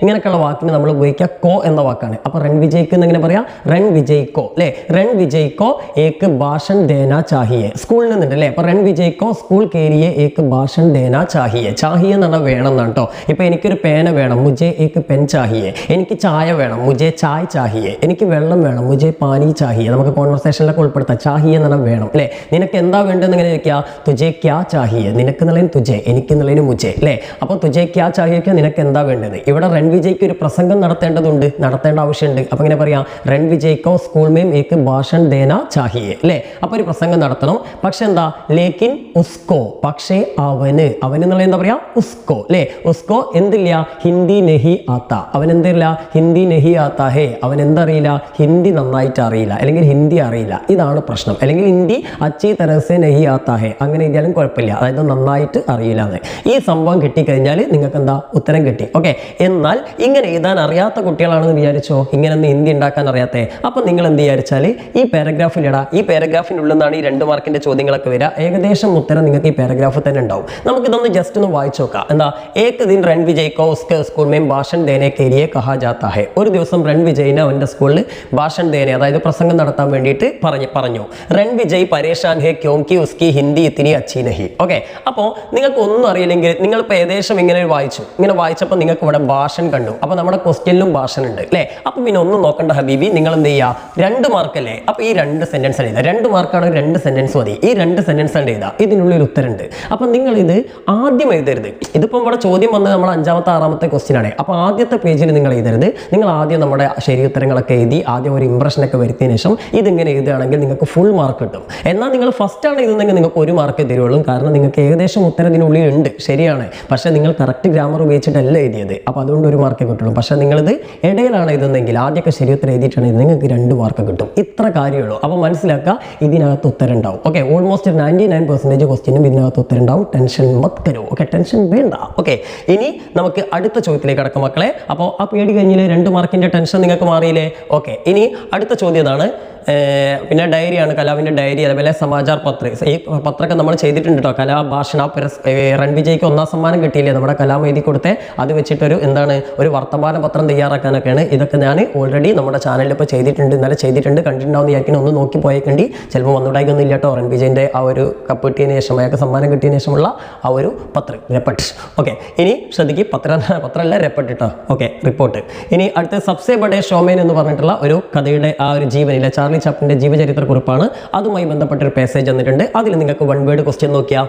ഇങ്ങനെയൊക്കെയുള്ള വാക്കിന് നമ്മൾ ഉപയോഗിക്കുക കോ എന്ന വാക്കാണ്. അപ്പൊ റൺ വിജയ്ക്ക് എന്ന് എങ്ങനെ പറയാ? റൺ വിജയ്ക്കോ അല്ലെ? റൺ വിജയ്ക്കോ ഏക്ക് ഭാഷൺ ദേന ചാഹിയെ. സ്കൂളിൽ നിന്നുണ്ട് അല്ലെ? അപ്പൊ റൺ വിജയ്ക്കോ സ്കൂൾ കേരിയെ ഏക്ക് ഭാഷൺ ദേന ചാഹിയെ. ചാഹിയെ എന്ന് പറഞ്ഞാൽ വേണം എന്നാണ് കേട്ടോ. ഇപ്പൊ എനിക്കൊരു പേന വേണം, മുജെ ഏക്ക് പെൻ ചാഹിയെ. എനിക്ക് ചായ വേണം, മുജെ ചായ് ചാഹിയെ. എനിക്ക് വെള്ളം വേണം, മുജെ പാനി ചാഹിയെ. നമുക്ക് കോൺവെർസേഷനിലൊക്കെ ഉൾപ്പെടുത്താം. ചാഹിയെ എന്ന് പറഞ്ഞാൽ വേണം അല്ലെ? നിനക്ക് എന്താ വേണ്ടതെന്ന് എങ്ങനെ ചോദിക്കുക? തുജെ ക്യാ ചാഹിയെ. നിനക്ക് എന്നുള്ളതിന് തുജെ, എനിക്ക് എന്നുള്ളതിന് മുജെ അല്ലെ? അപ്പൊ തുജെ ക്യാ ചാഹിയൊക്കെ നിനക്ക് എന്താ വേണ്ടത്? ഇവിടെ റൺ വിജയ്ക്ക് ഒരു പ്രസംഗം നടത്തേണ്ടതുണ്ട്, നടത്തേണ്ട ആവശ്യമുണ്ട്. അപ്പൊ എങ്ങനെ പറയാം? റൺ വിജയ്ക്കോ സ്കൂൾ മേം ഏക്ക് ഭാഷൺ ദേന ചാഹിയെ അല്ലെ? അപ്പൊ ഒരു പ്രസംഗം നടത്തണം. പക്ഷെ എന്താ? ലേക്കിൻ ഉസ്കോ, പക്ഷേ അവന്, അവൻ എന്നുള്ള എന്താ പറയാ? ഉസ്കോ അല്ലെ? ഉസ്കോ എന്തില്ല? ഹിന്ദി നെഹി ആത്ത. അവൻ എന്തില്ല? ഹിന്ദി നെഹി ആത്ത ഹേ. അവൻ എന്തറിയില്ല? ഹിന്ദി നന്നായിട്ട് അറിയില്ല, അല്ലെങ്കിൽ ഹിന്ദി അറിയില്ല. ഇതാണ് പ്രശ്നം. അല്ലെങ്കിൽ ഹിന്ദി അച്ചി തരസെ നെഹി ആത്ത ഹേ, അങ്ങനെ എഴുതിയാലും കുഴപ്പമില്ല, അതായത് നന്നായിട്ട് അറിയില്ല എന്ന്. ഈ സംഭവം കിട്ടിക്കഴിഞ്ഞാൽ നിങ്ങൾക്ക് എന്താ? ഉത്തരം കിട്ടി. ഓക്കെ. എന്നാൽ ഇങ്ങനെ എഴുതാൻ അറിയാത്ത കുട്ടികളാണെന്ന് വിചാരിച്ചോ, ഇങ്ങനെ ഒന്ന് ഹിന്ദി ഉണ്ടാക്കാൻ അറിയാത്തേ, അപ്പൊ നിങ്ങൾ എന്ത് വിചാരിച്ചാൽ ഈ പാരഗ്രാഫിൽ ഇടാം. ഈ പാരഗ്രാഫിൻ്റെ ഉള്ളിൽ നിന്നാണ് ഈ 2 മാർക്കിന്റെ ചോദ്യങ്ങളൊക്കെ വരിക. ഏകദേശം ഉത്തരം നിങ്ങൾക്ക് ഈ പാരഗ്രാഫ് തന്നെ ഉണ്ടാവും. നമുക്കിതൊന്ന് ജസ്റ്റ് ഒന്ന് വായിച്ചു നോക്കാം. എന്താ? ഏക് ദിൻ റൺ വിജയ് കോ ഉസ്കെ സ്കൂൾ മേം ഭാഷൺ ദേനെ കെ ലിയെ കഹാ ജാത്താ ഹെ. ഒരു ദിവസം റൺ വിജയിനെ അവന്റെ സ്കൂളിൽ ഭാഷൺ ദേനെ, അതായത് പ്രസംഗം നടത്താൻ വേണ്ടിയിട്ട് പറഞ്ഞു. റൺ വിജയ് പരേഷാൻ ഹെ ക്യോങ്കി ഉസ്കി ഹിന്ദി ഇത്തിനി അച്ചി നഹി. ഓക്കെ. അപ്പോൾ നിങ്ങൾക്ക് ഒന്നും അറിയില്ലെങ്കിൽ നിങ്ങൾ ഇപ്പോൾ ഏകദേശം ഇങ്ങനെ വായിച്ചു. ഇങ്ങനെ വായിച്ചപ്പോൾ നിങ്ങൾക്ക് ഇവിടെ ഭാഷൺ കണ്ടു. അപ്പോൾ നമ്മുടെ ക്വസ്റ്റ്യനിലും ഭാഷൺ ഉണ്ട് അല്ലേ? അപ്പം പിന്നെ ഒന്നും നോക്കണ്ട ഹബീബി, നിങ്ങൾ എന്ത് ചെയ്യുക? 2 മാർക്കല്ലേ? അപ്പോൾ ഈ 2 സെന്റൻസ് എഴുതുക. 2 മാർക്കാണ്, 2 സെന്റൻസ് മതി. ഈ 2 സെന്റൻസ് ആണ് എഴുതുക. ഇതിനുള്ളിൽ ഉത്തരമുണ്ട്. അപ്പം നിങ്ങൾ ഇത് ആദ്യം എഴുതരുത്. ഇതിപ്പം ഇവിടെ ചോദ്യം വന്നത് നമ്മൾ 5ാമത്തെ 6ാമത്തെ ക്വസ്റ്റ്യൻ ആണ്. അപ്പോൾ ആദ്യത്തെ പേജിൽ നിങ്ങൾ എഴുതരുത്. നിങ്ങൾ ആദ്യം നമ്മുടെ ശരി ഉത്തരങ്ങളൊക്കെ എഴുതി ആദ്യം ഒരു ഇംപ്രഷനൊക്കെ വരുത്തിയതിനു ശേഷം ഇതിങ്ങനെ എഴുതുകയാണെങ്കിൽ നിങ്ങൾക്ക് ഫുൾ മാർക്ക് കിട്ടും. എന്നാൽ നിങ്ങൾ ഫസ്റ്റ് ആണ് എഴുതുന്നതെങ്കിൽ നിങ്ങൾക്ക് 1 മാർക്ക് തരുള്ളൂ. കാരണം നിങ്ങൾക്ക് ഏകദേശം ഉത്തരം ഇതിനുള്ളിൽ ഉണ്ട്, ശരിയാണ്. പക്ഷേ നിങ്ങൾ കറക്റ്റ് ഗ്രാമർ ഉപയോഗിച്ചിട്ടല്ല എഴുതിയത്. അപ്പോൾ അതുകൊണ്ട് 1 മാർക്കേ കിട്ടുള്ളൂ. പക്ഷേ നിങ്ങളിത് ഇടയിലാണ് എഴുതുന്നതെങ്കിൽ ആദ്യമൊക്കെ ശരി ഉത്തരം എഴുതിയിട്ടാണെങ്കിൽ നിങ്ങൾക്ക് 2 മാർക്ക് കിട്ടും. ഇത്ര കാര്യമുള്ളൂ. അപ്പോൾ മനസ്സിലാക്കുക, ഇതിനകത്ത് ഉത്തരം ഉണ്ടാവും. ഓക്കെ. ഓൾമോസ്റ്റ് 99% ക്വസ്റ്റ്യനും ഇതിനകത്ത് ഉത്തരം ഉണ്ടാവും. ടെൻഷൻ മത് കരോ. ഓക്കെ, ടെൻഷൻ വേണ്ട. ഓക്കെ. ഇനി നമുക്ക് അടുത്ത ചോദ്യത്തിലേക്ക് കടക്കാം മക്കളെ. അപ്പോൾ ആ പേടി കഴിഞ്ഞില്ലേ? 2 മാർക്കിന്റെ ടെൻഷൻ നിങ്ങൾക്ക് മാറിയില്ലേ? ഓക്കെ. ഇനി അടുത്ത ചോദ്യം ഇതാണ്. പിന്നെ ഡയറിയാണ്, കലാമിൻ്റെ ഡയറി, അതുപോലെ സമാചാർ പത്ര. ഈ പത്രമൊക്കെ നമ്മൾ ചെയ്തിട്ടുണ്ട് കേട്ടോ. കലാഭാഷണ റൺ വിജയ്ക്ക് 1ാം സമ്മാനം കിട്ടിയില്ലേ നമ്മുടെ കലാം എഴുതി കൊടുത്തേ? അത് വെച്ചിട്ടൊരു ഒരു വർത്തമാന പത്രം തയ്യാറാക്കാനൊക്കെയാണ്. ഇതൊക്കെ ഞാൻ ഓൾറെഡി നമ്മുടെ ചാനലിൽ ഇപ്പോൾ ചെയ്തിട്ടുണ്ട്, ഇന്നലെ ചെയ്തിട്ടുണ്ട്. കണ്ടിട്ടുണ്ടാവുന്ന വിചാരിക്കണം, ഒന്ന് നോക്കി പോയേക്കണ്ടി. ചിലപ്പോൾ വന്നുണ്ടായിക്കൊന്നും ഇല്ല കേട്ടോ. റൺ വിജയൻ്റെ ആ ഒരു കപ്പ് കിട്ടിയതിന് ശേഷം, അയാൾക്ക് സമ്മാനം കിട്ടിയതിന് ശേഷമുള്ള ആ ഒരു പത്രം റിപ്പോർട്ട്. ഓക്കെ. ഇനി ശ്രദ്ധിക്കുക, പത്രമല്ല റിപ്പോർട്ട് കേട്ടോ. Okay, report. ഇനി അടുത്ത സബ്സെ ബഡേ ഷോമേൻ എന്ന് പറഞ്ഞിട്ടുള്ള ഒരു കഥയുടെ ആ ഒരു ജീവനിലെ ചാർലി ചാപ്ലിന്റെ ജീവചരിത്ര കുറിപ്പാണ്. അതുമായി ബന്ധപ്പെട്ടൊരു പാസേജ് വന്നിട്ടുണ്ട്. അതിൽ നിങ്ങൾക്ക് 1 വേർഡ് ക്വസ്റ്റ്യൻ നോക്കിയാൽ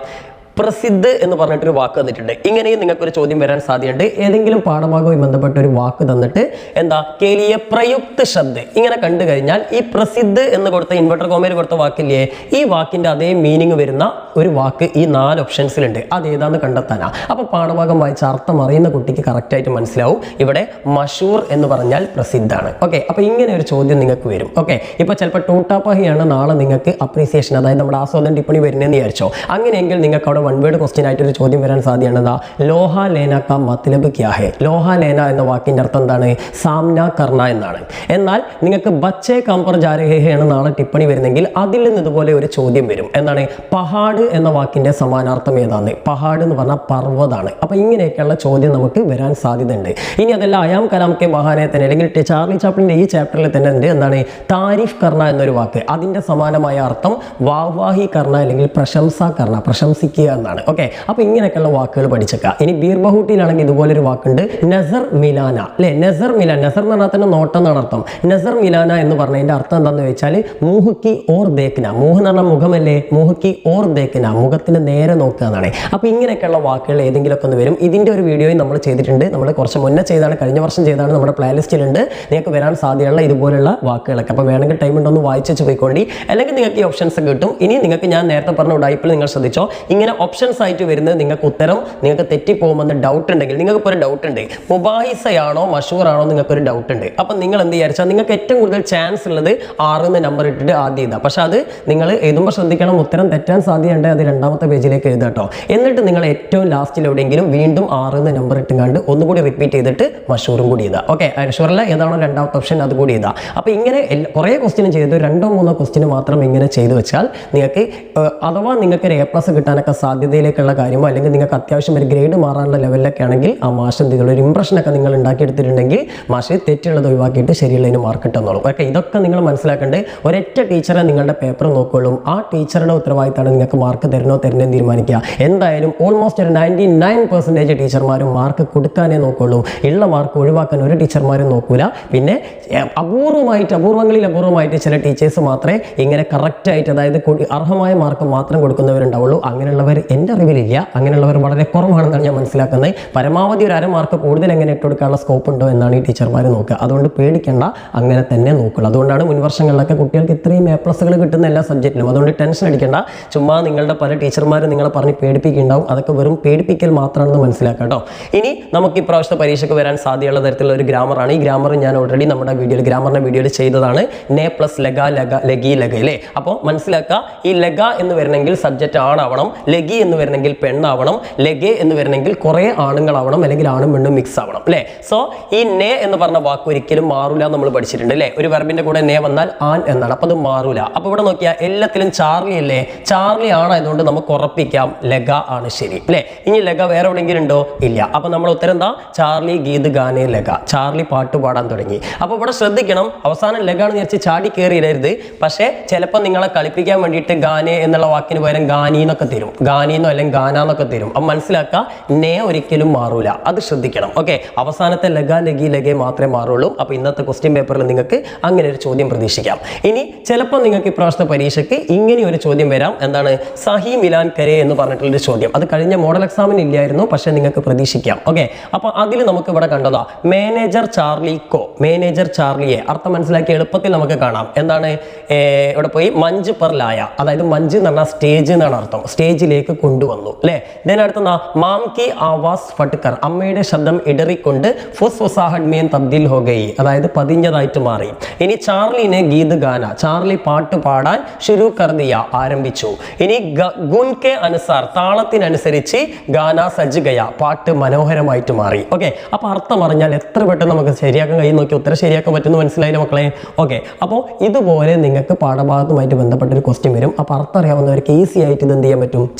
പ്രസിദ്ധ് എന്ന് പറഞ്ഞിട്ടൊരു വാക്ക് തന്നിട്ടുണ്ട്. ഇങ്ങനെയും നിങ്ങൾക്കൊരു ചോദ്യം വരാൻ സാധ്യതയുണ്ട്. ഏതെങ്കിലും പാഠഭാഗവുമായി ബന്ധപ്പെട്ട ഒരു വാക്ക് തന്നിട്ട് എന്താ കേലിയ പ്രയുക്ത ശബ്ദ് ഇങ്ങനെ കണ്ടു കഴിഞ്ഞാൽ ഈ പ്രസിദ്ധ് എന്ന് കൊടുത്ത ഇൻവെർട്ടർ കോമയിൽ കൊടുത്ത വാക്കില്ലേ, ഈ വാക്കിന്റെ അതേ മീനിങ് വരുന്ന ഒരു വാക്ക് ഈ 4 ഓപ്ഷൻസിലുണ്ട്. അത് ഏതാന്ന് കണ്ടെത്താനാ. അപ്പോൾ പാഠഭാഗം വായിച്ച അർത്ഥം അറിയുന്ന കുട്ടിക്ക് കറക്റ്റായിട്ട് മനസ്സിലാവും. ഇവിടെ മഷൂർ എന്ന് പറഞ്ഞാൽ പ്രസിദ്ധാണ്. ഓക്കെ. അപ്പോൾ ഇങ്ങനെ ഒരു ചോദ്യം നിങ്ങൾക്ക് വരും. ഓക്കെ. ഇപ്പോൾ ചിലപ്പോൾ ടൂട്ടാപ്പാഹിയാണ് നാളെ നിങ്ങൾക്ക് അപ്രീസിയേഷൻ, അതായത് നമ്മുടെ ആസ്വാദന ടിപ്പണി വരുന്നതെന്ന് വിചാരിച്ചോ. അങ്ങനെയെങ്കിൽ നിങ്ങൾക്ക് അവിടെ 1 വേർഡ് ക്വസ്റ്റ്യൻ ആയിട്ടൊരു ചോദ്യം വരാൻ സാധ്യതയുള്ളതാ. ലോഹ ലേന കാ മത്ലബ് ക്യാ ഹേ. ലോഹ ലേന എന്ന വാക്കിന്റെ അർത്ഥം എന്താണ്? സാംന കർണ എന്നാണ്. എന്നാൽ നിങ്ങൾക്ക് ബച്ചേ കമ്പർ ജാരഹേ ആണ് നാളെ ടിപ്പണി വരുന്നെങ്കിൽ അതിൽ നിന്ന് ഇതുപോലെ ഒരു ചോദ്യം വരും. എന്താണ്? പഹാഡ് എന്ന വാക്കിന്റെ സമാനാർത്ഥം ഏതാണ്? പഹാഡ് എന്ന് പറഞ്ഞാൽ പർവ്വതാണ്. അപ്പൊ ഇങ്ങനെയൊക്കെയുള്ള ചോദ്യം നമുക്ക് വരാൻ സാധ്യതയുണ്ട്. ഇനി അതല്ല അയാം കലാം കെ ബഹാനെ തന്നെ, അല്ലെങ്കിൽ ചാർലി ചാപ്ലിന്റെ ഈ ചാപ്റ്ററിൽ തന്നെ ഉണ്ട്. എന്താണ്? താരിഫ് കർണ എന്നൊരു വാക്ക്. അതിന്റെ സമാനമായ അർത്ഥം വാഹ്വാഹി കർണ, അല്ലെങ്കിൽ പ്രശംസ കർണ, പ്രശംസിക്കുക എന്നാണ്. ഓക്കെ. അപ്പൊ ഇങ്ങനെയൊക്കെയുള്ള വാക്കുകൾ പഠിച്ചേക്കുക. ഇനി ബീർബഹൂട്ടിയിലാണെങ്കിൽ ഇതുപോലൊരു വാക്കുണ്ട്, നസർ മിലാന അല്ലെ? നസർ മിലാന, നസർ എന്ന് പറഞ്ഞാൽ തന്നെ നോട്ടം എന്നാണ് അർത്ഥം. നസർ മിലാന എന്ന് പറഞ്ഞതിന്റെ അർത്ഥം എന്താണെന്ന് വെച്ചാൽ മൂഹ്ക്കി ഓർ ദേഖ്ന. മൂഹ് എന്ന് പറഞ്ഞാൽ മുഖമല്ലേ? മൂഹ്ക്കി ഓർ ദേഖ്ന, മുഖത്തിന് നേരെ നോക്കുക എന്നാണ്. അപ്പൊ ഇങ്ങനെയൊക്കെയുള്ള വാക്കുകൾ ഏതെങ്കിലുമൊക്കെ ഒന്ന് വരും. ഇതിന്റെ ഒരു വീഡിയോയും നമ്മൾ ചെയ്തിട്ടുണ്ട്. നമ്മൾ കുറച്ച് മുന്നേ ചെയ്താണ്, കഴിഞ്ഞ വർഷം ചെയ്താണ്, നമ്മുടെ പ്ലേലിസ്റ്റിലുണ്ട്. നിങ്ങൾക്ക് വരാൻ സാധ്യതയുള്ള ഇതുപോലുള്ള വാക്കുകളൊക്കെ. അപ്പോൾ വേണമെങ്കിൽ ടൈം ഉണ്ടൊന്ന് വായിച്ചു പോയിക്കൊണ്ടി, അല്ലെങ്കിൽ നിങ്ങൾക്ക് ഈ ഓപ്ഷൻസ് കിട്ടും. ഇനി നിങ്ങൾക്ക് ഞാൻ നേരത്തെ പറഞ്ഞ ഉടായ്പിൽ നിങ്ങൾ ശ്രദ്ധിച്ചോ, ഇങ്ങനെ ഓപ്ഷൻസ് ആയിട്ട് വരുന്നത് നിങ്ങൾക്ക് ഉത്തരം നിങ്ങൾക്ക് തെറ്റിപ്പോകുമെന്ന് ഡൗട്ട് ഉണ്ടെങ്കിൽ, നിങ്ങൾക്ക് ഇപ്പോൾ ഒരു ഡൗട്ട് ഉണ്ട്, മുബാഹിസയാണോ മഷൂറാണോ നിങ്ങൾക്കൊരു ഡൗട്ട് ഉണ്ട്. അപ്പം നിങ്ങൾ എന്ത് വിചാരിച്ചാൽ നിങ്ങൾക്ക് ഏറ്റവും കൂടുതൽ ചാൻസ് ഉള്ളത് 6 എന്ന് നമ്പർ ഇട്ടിട്ട് ആദ്യം എഴുതാം. പക്ഷെ അത് നിങ്ങൾ എഴുതുമ്പോൾ ശ്രദ്ധിക്കണം, ഉത്തരം തെറ്റാൻ സാധ്യതയുണ്ട്. അത് 2ാമത്തെ പേജിലേക്ക് എഴുതാട്ടോ. എന്നിട്ട് നിങ്ങൾ ഏറ്റവും ലാസ്റ്റിൽ എവിടെയെങ്കിലും വീണ്ടും 6 എന്ന് നമ്പർ ഇട്ടുകൊണ്ട് ഒന്നുകൂടി റിപ്പീറ്റ് ചെയ്തിട്ട് മഷൂറും കൂടി എഴുതാം. ഓക്കെ. മഷൂറല്ല ഏതാണോ 2ാമത്തെ ഓപ്ഷൻ അത് കൂടി എഴുതാം. അപ്പോൾ ഇങ്ങനെ കുറേ ക്വസ്റ്റ്യൻ ചെയ്ത് 2 3 ക്വസ്റ്റ്യൻ മാത്രം ഇങ്ങനെ ചെയ്തു വെച്ചാൽ നിങ്ങൾക്ക് അഥവാ നിങ്ങൾക്ക് ഒരു A+ കിട്ടാനൊക്കെ സാധ്യതയിലേക്കുള്ള കാര്യമോ അല്ലെങ്കിൽ നിങ്ങൾക്ക് അത്യാവശ്യം ഒരു ഗ്രേഡ് മാറാനുള്ള ലെവലിലൊക്കെ ആണെങ്കിൽ ആ മാഷ് എന്ത് ചെയ്തോളൂ, ഒരു ഇംപ്രഷനൊക്കെ നിങ്ങൾ ഉണ്ടാക്കിയെടുത്തിട്ടുണ്ടെങ്കിൽ മാഷ് തെറ്റുള്ളത് ഒഴിവാക്കിയിട്ട് ശരിയുള്ളതിന് മാർക്ക് കിട്ടുന്നുള്ളൂ. ഓക്കെ, ഇതൊക്കെ നിങ്ങൾ മനസ്സിലാക്കേണ്ടത്. ഒരൊറ്റ ടീച്ചറെ നിങ്ങളുടെ പേപ്പർ നോക്കുള്ളൂ, ആ ടീച്ചറുടെ ഉത്തരവാദിത്തമാണ് നിങ്ങൾക്ക് മാർക്ക് തരണോ തരണേന്ന് തീരുമാനിക്കുക. എന്തായാലും ഓൾമോസ്റ്റ് ഒരു 99% ടീച്ചർമാരും മാർക്ക് കൊടുക്കാനേ നോക്കുള്ളൂ, ഉള്ള മാർക്ക് ഒഴിവാക്കാൻ ഒരു ടീച്ചർമാരും നോക്കൂല. പിന്നെ അപൂർവമായിട്ട് ചില ടീച്ചേഴ്സ് മാത്രമേ ഇങ്ങനെ കറക്റ്റായിട്ട്, അതായത് അർഹമായ മാർക്ക് മാത്രം കൊടുക്കുന്നവരുണ്ടാവുള്ളൂ. അങ്ങനെയുള്ളവർ എൻ്റെ അറിവിലില്ല, അങ്ങനെയുള്ളവർ വളരെ കുറവാണെന്നാണ് ഞാൻ മനസ്സിലാക്കുന്നത്. പരമാവധി ഒരു 1/2 മാർക്ക് കൂടുതൽ എങ്ങനെ ഇട്ട് കൊടുക്കാനുള്ള സ്കോപ്പ് ഉണ്ടോ എന്നാണ് ഈ ടീച്ചർമാർ നോക്കുക. അതുകൊണ്ട് പേടിക്കേണ്ട, അങ്ങനെ തന്നെ നോക്കുള്ളൂ. അതുകൊണ്ടാണ് മുൻവർഷങ്ങളിലൊക്കെ കുട്ടികൾക്ക് ഇത്രയും A+ കിട്ടുന്ന എല്ലാ സബ്ജക്റ്റിലും. അതുകൊണ്ട് ടെൻഷൻ അടിക്കേണ്ട. ചുമ്മാ നിങ്ങളുടെ പല ടീച്ചർമാരും നിങ്ങളെ പറഞ്ഞ് പേടിപ്പിക്കുന്നുണ്ടാവും, അതൊക്കെ വെറും പേടിപ്പിക്കൽ മാത്രമാണെന്ന് മനസ്സിലാക്കാം കേട്ടോ. ഇനി നമുക്ക് ഈ പ്രാവശ്യത്തെ പരീക്ഷയ്ക്ക് വരാൻ സാധ്യതയുള്ള തരത്തിലുള്ള ഒരു ഗ്രാമറാണ്. ഈ ഗ്രാമർ ഞാൻ ഓൾറെഡി നമ്മുടെ ഗ്രാമറിന്റെ വീഡിയോയിൽ ചെയ്തതാണ്. നെ പ്ലസ് ലഗ ലഗ ലഗി ലഗ അല്ലേ. അപ്പോൾ മനസ്സിലാക്കുക, ഈ ലഗ എന്ന് വരണമെങ്കിൽ സബ്ജക്റ്റ് ആണാവണം, ലഗി എന്ന് വരണമെങ്കിൽ പെണ്ണാവണം, ലഗെ എന്ന് വരണമെങ്കിൽ കുറേ ആണുങ്ങളാവണം, അല്ലെങ്കിൽ ആണും പെണ്ണും മിക്സ് ആവണം അല്ലേ. സോ ഈ നെ എന്ന് പറഞ്ഞ വാക്ക് ഒരിക്കലും മാറൂല നമ്മൾ പഠിച്ചിട്ടുണ്ട് അല്ലേ. ഒരു വെർബിന്റെ കൂടെ നെ വന്നാൽ ആൻ എന്നാണ്, അപ്പോൾ അത് മാറൂല. അപ്പോൾ ഇവിടെ നോക്കിയാൽ എല്ലാത്തിലും ചാർലി അല്ലേ, ചാർലി ആണായതുകൊണ്ട് നമുക്ക് ഉറപ്പിക്കാം ലഗ ആണ് ശരി അല്ലേ. ഇനി ലഗ വേറെ എവിടെയെങ്കിലും ഉണ്ടോ? ഇല്ല. അപ്പോൾ നമ്മൾ ഉത്തരം എന്താ? ചാർലി ഗീത് ഗാനേ ലഗ, ചാർലി പാട്ട് പാടാൻ തുടങ്ങി. അപ്പോൾ ഇവിടെ ശ്രദ്ധിക്കണം, അവസാനം ലഗാണെന്ന് വിചാരിച്ച് ചാടി കയറിയിടരുത്. പക്ഷേ ചിലപ്പോൾ നിങ്ങളെ കളിപ്പിക്കാൻ വേണ്ടിയിട്ട് ഗാനേ എന്നുള്ള വാക്കിന് പകരം ഗാനി എന്നൊക്കെ തരും, ഗാനിന്നോ അല്ലെങ്കിൽ ഗാന എന്നൊക്കെ തരും. അപ്പം മനസ്സിലാക്കുക, നെ ഒരിക്കലും മാറൂല, അത് ശ്രദ്ധിക്കണം. ഓക്കെ, അവസാനത്തെ ലഗ ലഗി ലഗേ മാത്രമേ മാറുള്ളൂ. അപ്പോൾ ഇന്നത്തെ ക്വസ്റ്റ്യൻ പേപ്പറിൽ നിങ്ങൾക്ക് അങ്ങനെ ഒരു ചോദ്യം പ്രതീക്ഷിക്കാം. ഇനി ചിലപ്പോൾ നിങ്ങൾക്ക് ഇപ്രാവശ്യത്തെ പരീക്ഷയ്ക്ക് ഇങ്ങനെ ഒരു ചോദ്യം വരാം. എന്താണ്? സഹി മിലാൻ കരെ എന്ന് പറഞ്ഞിട്ടുള്ളൊരു ചോദ്യം. അത് കഴിഞ്ഞ മോഡൽ എക്സാമിന് ഇല്ലായിരുന്നു, പക്ഷേ നിങ്ങൾക്ക് പ്രതീക്ഷിക്കാം. ഓക്കെ, അപ്പോൾ അതിൽ നമുക്ക് ഇവിടെ കണ്ടതാ മാനേജർ ചാർലി കോ, മാനേജർ ചാർലിയെ അർത്ഥം മനസ്സിലാക്കി എളുപ്പത്തിൽ നമുക്ക് കാണാം. എന്താണ്? ഇവിടെ പോയി മഞ്ച് പെർ ലായ, അതായത് മഞ്ച് എന്ന് പറഞ്ഞാൽ സ്റ്റേജ് എന്നാണ് അർത്ഥം, സ്റ്റേജിലേക്ക് കൊണ്ടുവന്നു അല്ലേ. ഇതിനടുത്ത് മാം കി ആവാസ് ഫട്കർ, അമ്മയുടെ ശബ്ദം ഇടറിക്കൊണ്ട് ഫുസ് ഫുസാഹഡ്മേൻ തബ്ദീൽ ഹോ ഗയി, അതായത് പതിഞ്ഞതായിട്ട് മാറി. ഇനി ചാർലിനെ ഗീത് ഗാന, ചാർലി പാട്ട് പാടാൻ ശുരു കർ ദിയ, ആരംഭിച്ചു. ഇനി ഗുൻ കെ അനുസാർ, താളത്തിനനുസരിച്ച് ഗാന സജ് ഗയ, പാട്ട് മനോഹരമായിട്ട് മാറി. ഓക്കെ, അപ്പോൾ അർത്ഥം അറിഞ്ഞാൽ എത്ര പെട്ടെന്ന് നമുക്ക് ശരിയാക്കാൻ കഴിയും. നോക്കി ഉത്തരം ശരിയാക്കാൻ പറ്റുമെന്ന് മനസ്സിലായില്ല മക്കളെ. ഓക്കെ, അപ്പോൾ ഇതുപോലെ നിങ്ങൾക്ക് പാഠഭാഗത്തുമായിട്ട് ബന്ധപ്പെട്ടൊരു ക്വസ്റ്റ്യൻ വരും. അപ്പോൾ അർത്ഥം അറിയാവുന്നവർക്ക് ഈസി ആയിട്ട് ഇത് എന്ത്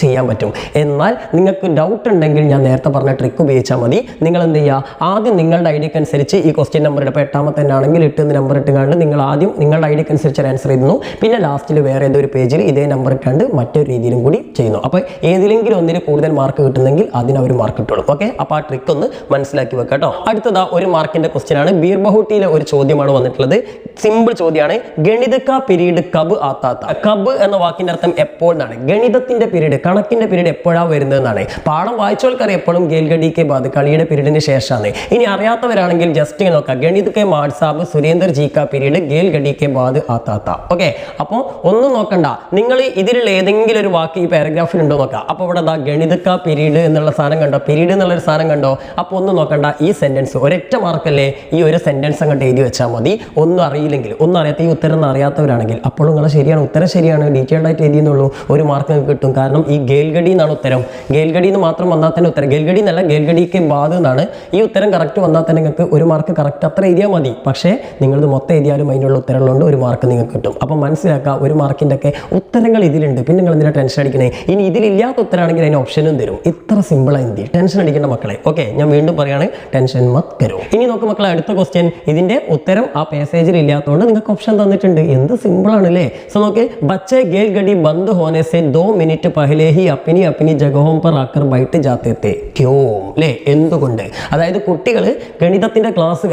ചെയ്യാൻ പറ്റും. എന്നാൽ നിങ്ങൾക്ക് ഡൗട്ട് ഉണ്ടെങ്കിൽ ഞാൻ നേരത്തെ പറഞ്ഞ ട്രിക്ക് ഉപയോഗിച്ചാൽ മതി. നിങ്ങൾ എന്ത് ചെയ്യുക, ആദ്യം നിങ്ങളുടെ ഐഡിയക്ക് അനുസരിച്ച് ഈ ക്വസ്റ്റ്യൻ നമ്പർ ഇപ്പോൾ 8ാമത്തെ തന്നെ ആണെങ്കിൽ 8 നമ്പർ ഇട്ടുകൊണ്ട് നിങ്ങൾ ആദ്യം നിങ്ങളുടെ ഐഡിയക്ക് അനുസരിച്ച് ആൻസർ ചെയ്യുന്നു. പിന്നെ ലാസ്റ്റിൽ വേറെ ഏതൊരു പേജിൽ ഇതേ നമ്പർ ഇട്ടാണ്ട് മറ്റൊരു രീതിയിലും കൂടി ചെയ്യുന്നു. അപ്പോൾ ഏതിലെങ്കിലും ഒന്നിന് കൂടുതൽ മാർക്ക് കിട്ടുന്നെങ്കിൽ അതിന് അവർ മാർക്ക് കിട്ടുള്ളൂ. ഓക്കെ, അപ്പോൾ ആ ട്രിക്ക് ഒന്ന് മനസ്സിലാക്കി വെക്കാം കേട്ടോ. അടുത്തതാ ഒരു മാർക്കിന്റെ ക്വസ്റ്റ്യൻ ആണ്. ബീർബഹുട്ടിയിലെ ഒരു ചോദ്യമാണ് വന്നിട്ടുള്ളത്. സിമ്പിൾ ചോദ്യമാണ്. ഗണിതക പീരീഡ് കബ് ആത്താത്ത, കബ് എന്ന വാക്കിന്റെ അർത്ഥം എപ്പോൾ എന്നാണ്. ഗണിതത്തിന്റെ പീരീഡ്, കണക്കിന്റെ പീരീഡ് എപ്പോഴാണ് വരുന്നതെന്നാണ്. പാഠം വായിച്ചോൾക്കറിയാം എപ്പോഴും ഗേൽഗഡി കെ ബാദ്, കളിയുടെ പീരീഡിന് ശേഷമാണ്. ഇനി അറിയാത്തവരാണെങ്കിൽ ജസ്റ്റ് നോക്കാം. ഗണിത് കെ മാഡ്സാബ് സുരേന്ദർ ജി കാ പീരീഡ് ഗേൽഗഡി കെ ബാദ് ആത്താത്ത. ഓക്കെ, അപ്പോൾ ഒന്നും നോക്കണ്ട, നിങ്ങൾ ഇതിലുള്ള ഏതെങ്കിലും ഒരു വാക്ക് ഈ പാരഗ്രാഫിൽ ഉണ്ടോ നോക്കാം. അപ്പോൾ ഇവിടെ ഗണിതക പീരീഡ് എന്നുള്ള സാധനം കണ്ടോ, പീരീഡ് എന്നുള്ളൊരു സാധനം കണ്ടോ. അപ്പോൾ ഒന്നും നോക്കണ്ട, ഈ സെന്റൻസ് ഒരൊറ്റ മാർക്കല്ലേ, ഈ ഒരു സെന്റൻസ് അങ്ങോട്ട് എഴുതി വെച്ചാൽ മതി. ഒന്നും അറിയില്ലെങ്കിൽ, ഒന്നും അറിയാത്ത, ഈ ഉത്തരം അറിയാത്തവരാണെങ്കിൽ അപ്പോൾ നിങ്ങൾ ശരിയാണ്, ഉത്തരം ശരിയാണ്, ഡീറ്റെയിൽഡ് ആയിട്ട് എഴുതിയെന്നുള്ളൂ, ഒരു മാർക്ക് നിങ്ങൾക്ക് കിട്ടും. കാരണം ഈ ഗേൽഗഡി എന്നാണ് ഉത്തരം. ഗേൽഗഡി എന്ന് മാത്രം വന്നാൽ തന്നെ ഉത്തരം, ഗേൽഗഡി എന്നല്ല ഗേൽഗഡിക്ക് ബാദ് എന്നാണ്. ഈ ഉത്തരം കറക്റ്റ് വന്നാൽ തന്നെ നിങ്ങൾക്ക് ഒരു മാർക്ക് കറക്റ്റ് അത്ര എഴുതിയാൽ മതി. പക്ഷേ നിങ്ങളിത് മൊത്തം എഴുതിയാലും അതിനുള്ള ഉത്തരങ്ങളുണ്ട്, ഒരു മാർക്ക് നിങ്ങൾക്ക് കിട്ടും. അപ്പം മനസ്സിലാക്കുക, ഒരു മാർക്കിൻ്റെ ഒക്കെ ഉത്തരങ്ങൾ ഇതിലുണ്ട്, പിന്നെ നിങ്ങൾ എന്തിനാണ് ടെൻഷൻ അടിക്കണേ. ഇനി ഇതിലില്ലാത്ത ഉത്തരമാണെങ്കിൽ അതിന് ഓപ്ഷനും തരും. ഇത്ര സിമ്പിളായി എന്തി ടെൻഷൻ അടിക്കേണ്ട മക്കളെ. ഓക്കെ, ഞാൻ വീണ്ടും പറയാണ്, ടെൻഷൻ മത് കരോ. ഇനി നോക്ക് മക്കളെ, അടുത്ത ക്വസ്റ്റ്യൻ. ഇതിന്റെ ഉത്തരം ആ പാസേജിൽ ഇല്ലാത്തതുകൊണ്ട് നിങ്ങൾക്ക് ഓപ്ഷൻ തന്നിട്ടുണ്ട്. എന്ത് സിമ്പിൾ ആണല്ലേ. സോ നോക്ക്, ബच्चे गेल गड़ी बंद होने से 2 मिनट पहले ही अपनी अपनी जगहों पर आकर बैठ जाते थे क्यों അല്ലേ. എന്തുകൊണ്ട്? അതായത് കുട്ടികൾ ഗണിതത്തിന്റെ ക്ലാസ്